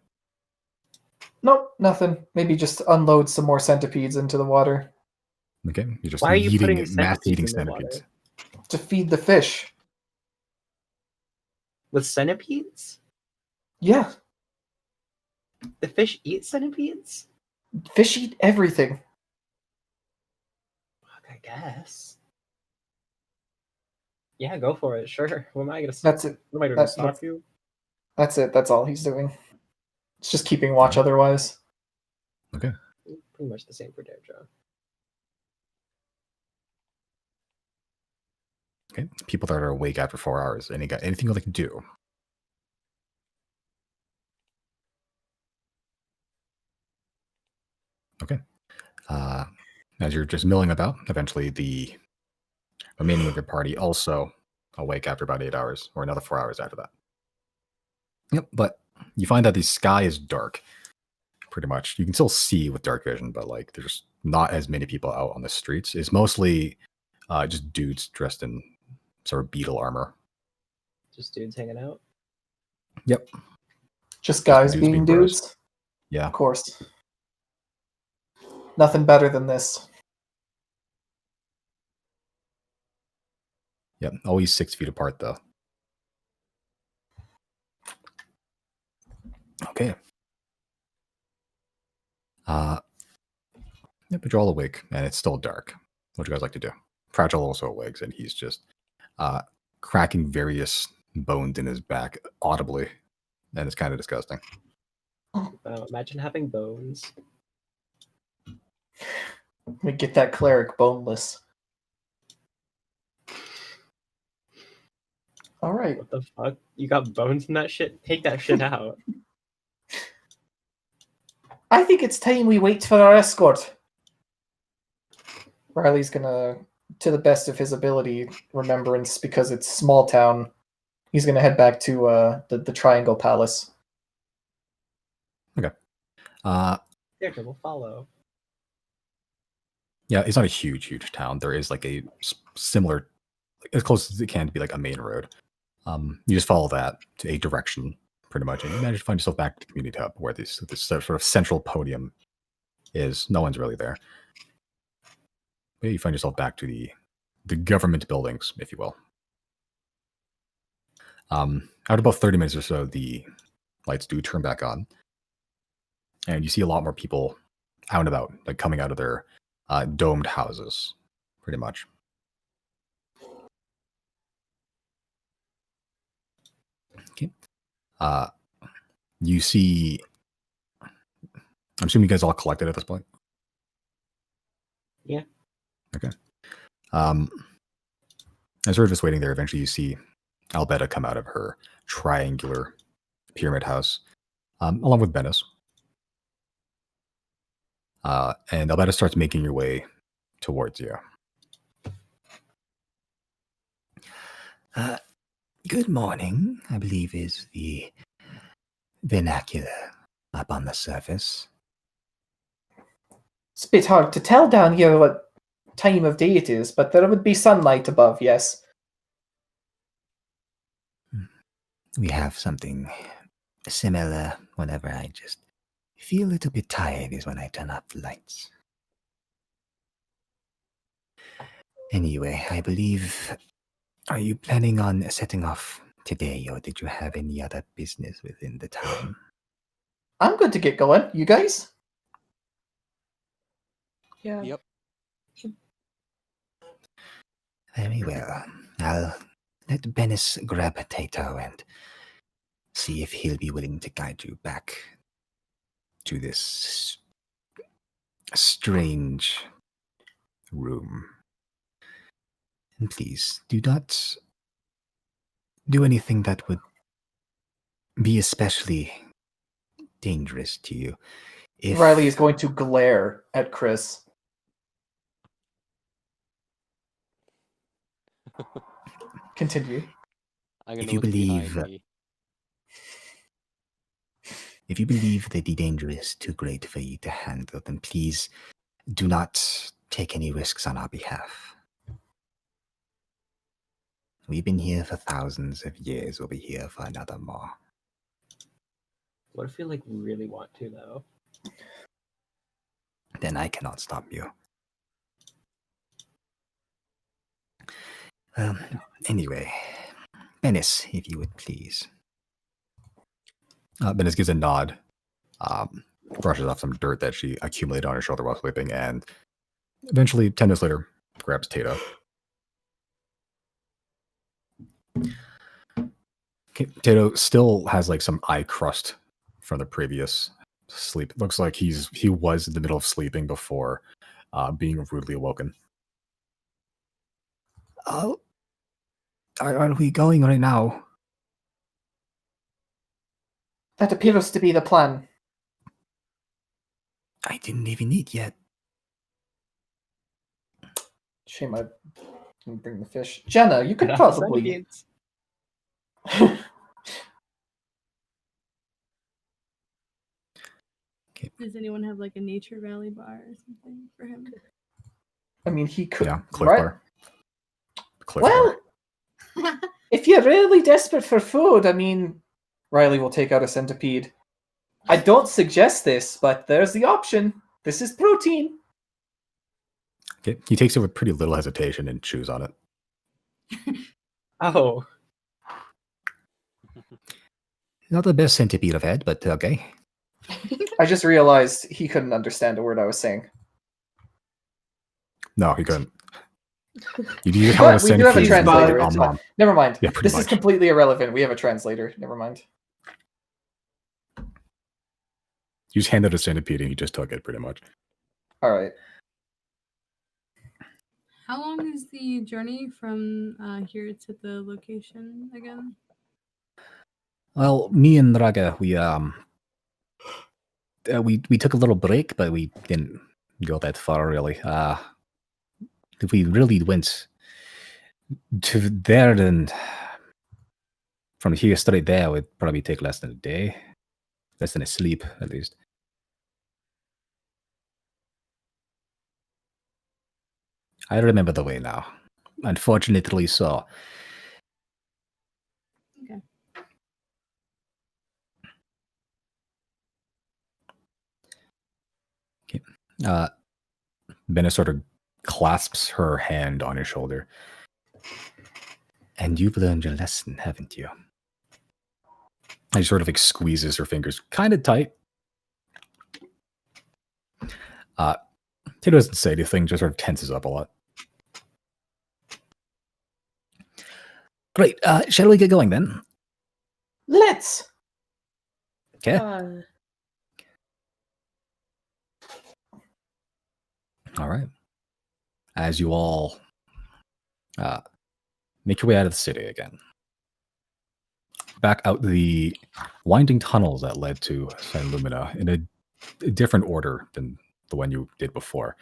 Speaker 1: Nope, nothing. Maybe just unload some more centipedes into the water.
Speaker 2: Okay, you're just
Speaker 3: Why are you putting
Speaker 2: mass eating
Speaker 3: centipedes in the water?
Speaker 2: centipedes.
Speaker 1: To feed the fish.
Speaker 3: With centipedes?
Speaker 1: Yeah,
Speaker 3: The fish eat centipedes?
Speaker 1: fish eat everything.
Speaker 3: Fuck, I guess. Yeah, go for it. Sure. What am I gonna?
Speaker 1: That's it.
Speaker 3: What am I gonna
Speaker 1: That's-
Speaker 3: stop you?
Speaker 1: That's it. That's all he's doing. It's just keeping watch otherwise.
Speaker 2: Okay.
Speaker 3: Pretty much the same for Deirdre.
Speaker 2: Okay. People that are awake after 4 hours. Anything you'd like to do? Okay. As you're just milling about, eventually the remaining of your party also awake after about 8 hours, or another 4 hours after that. Yep, but you find that the sky is dark, pretty much. You can still see with dark vision, but like there's not as many people out on the streets. It's mostly just dudes dressed in sort of beetle armor.
Speaker 3: Just dudes hanging out.
Speaker 2: Yep.
Speaker 1: Just guys
Speaker 2: dudes
Speaker 1: being
Speaker 2: being bros.
Speaker 1: dudes?
Speaker 2: Yeah.
Speaker 1: Of course. Nothing better than this.
Speaker 2: Yep. Always 6 feet apart, though. Okay. Yep, but you're all awake, and it's still dark. What do you guys like to do? Fragile also awakes, and he's just cracking various bones in his back audibly, and it's kind of disgusting.
Speaker 3: Imagine having bones.
Speaker 1: We get that cleric boneless. All right.
Speaker 3: What the fuck? You got bones in that shit? Take that shit out.
Speaker 1: I think it's time we wait for our escort. Riley's gonna, to the best of his ability, remembrance, because it's small town, he's gonna head back to the Triangle Palace.
Speaker 2: Okay.
Speaker 3: Deirdre will follow.
Speaker 2: Yeah, it's not a huge town. There is like a similar, as close as it can to be like a main road. You just follow that to a direction, pretty much, and you manage to find yourself back to the community hub where this sort of central podium is. No one's really there. But you find yourself back to the government buildings, if you will. After about 30 minutes or so, the lights do turn back on, and you see a lot more people out and about, like coming out of their domed houses, pretty much. Okay. You see, I'm assuming you guys all collected at this point?
Speaker 3: Yeah.
Speaker 2: Okay. As you're just waiting there, eventually you see Albetta come out of her triangular pyramid house, along with Bennis. And Albetta starts making your way towards you.
Speaker 5: Good morning, I believe is the vernacular up on the surface.
Speaker 1: It's a bit hard to tell down here what time of day it is, but there would be sunlight above, yes.
Speaker 5: We have something similar whenever I just feel a little bit tired is when I turn up the lights. Anyway, I believe, are you planning on setting off today, or did you have any other business within the town?
Speaker 1: I'm good to get going. You guys?
Speaker 4: Yeah.
Speaker 7: Yep.
Speaker 5: Very well. I'll let Bennis grab Tato and see if he'll be willing to guide you back to this strange room. And please, do not do anything that would be especially dangerous to you. If
Speaker 1: Riley is going to glare at Chris. Continue.
Speaker 7: I'm gonna
Speaker 5: If you
Speaker 7: look behind
Speaker 5: believe-
Speaker 7: me.
Speaker 5: If you believe that the danger is too great for you to handle, then please do not take any risks on our behalf. We've been here for thousands of years. We'll be here for another more.
Speaker 3: What if we like really want to though?
Speaker 5: Then I cannot stop you. Anyway, Bennis, if you would please.
Speaker 2: Bennis gives a nod, brushes off some dirt that she accumulated on her shoulder while sleeping, and eventually, 10 minutes later, grabs Tato. Okay, Tato still has like some eye crust from the previous sleep. It looks like he was in the middle of sleeping before being rudely awoken.
Speaker 5: Oh, are we going right now?
Speaker 1: That appears to be the plan.
Speaker 5: I didn't even eat yet.
Speaker 1: Shame I didn't bring the fish. Jenna, you could probably...
Speaker 6: Does anyone have like a nature rally bar or something for him?
Speaker 1: I mean, he could...
Speaker 2: Yeah, Cliff
Speaker 1: right?
Speaker 2: Bar. Cliff
Speaker 1: Well,
Speaker 2: Bar.
Speaker 1: if you're really desperate for food, I mean, Riley will take out a centipede. I don't suggest this, but there's the option. This is protein.
Speaker 2: Okay, he takes it with pretty little hesitation and chews on it.
Speaker 3: Oh,
Speaker 5: Not the best centipede I've had, but okay.
Speaker 1: I just realized he couldn't understand a word I was saying.
Speaker 2: No, he couldn't. You do have
Speaker 1: But we do have a
Speaker 2: centipede,
Speaker 1: translator.
Speaker 2: like,
Speaker 1: It's fine. Never mind.
Speaker 2: Yeah, pretty
Speaker 1: This is
Speaker 2: much.
Speaker 1: completely irrelevant. We have a translator. Never mind.
Speaker 2: You just handed a centipede and he just took it, pretty much.
Speaker 1: All right.
Speaker 6: How long is the journey from here to the location again?
Speaker 5: Well, me and Raga, we took a little break, but we didn't go that far, really. If we really went to there, then from here straight there, it would probably take less than a day. Less than a sleep, at least. I remember the way now. Unfortunately so.
Speaker 6: Okay.
Speaker 5: Okay. Benna sort of clasps her hand on his shoulder. And you've learned your lesson, haven't you? And he sort of like squeezes her fingers kind of tight. He doesn't say anything, just sort of tenses up a lot. Great. Shall we get going then?
Speaker 1: Let's.
Speaker 5: Okay. All right. As you all make your way out of the city again, back out the winding tunnels that led to Senlumina in a different order than the one you did before.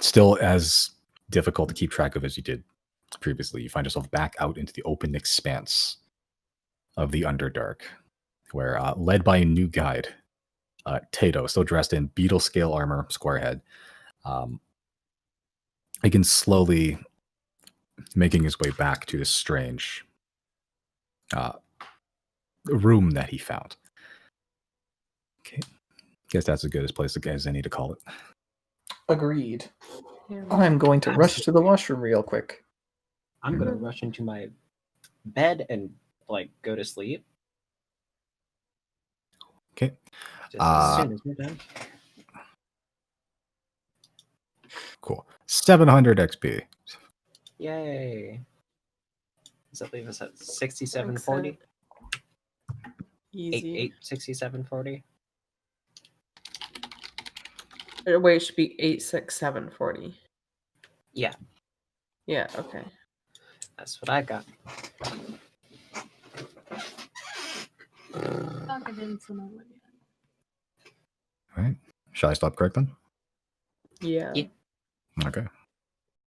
Speaker 5: Still as difficult to keep track of as you did previously. You find yourself back out into the open expanse of the Underdark, where led by a new guide, Tato, still dressed in beetle scale armor, square head, begins slowly making his way back to this strange room that he found. Okay, guess that's as good a place as any to call it.
Speaker 1: Agreed. I'm going to rush to the washroom real quick.
Speaker 3: I'm gonna rush into my bed and like go to sleep.
Speaker 5: Okay.
Speaker 3: Just as soon as we're done.
Speaker 5: Cool. 700 XP.
Speaker 3: Yay. Does that leave us at 6740?
Speaker 4: Easy.
Speaker 3: 6740.
Speaker 4: Wait, it should be 86740.
Speaker 3: Yeah,
Speaker 4: Yeah, okay.
Speaker 3: that's what I got.
Speaker 6: Fuck, I didn't send my one yet.
Speaker 5: All right. Shall I stop correct then?
Speaker 4: Yeah.
Speaker 3: Yeah.
Speaker 5: Okay.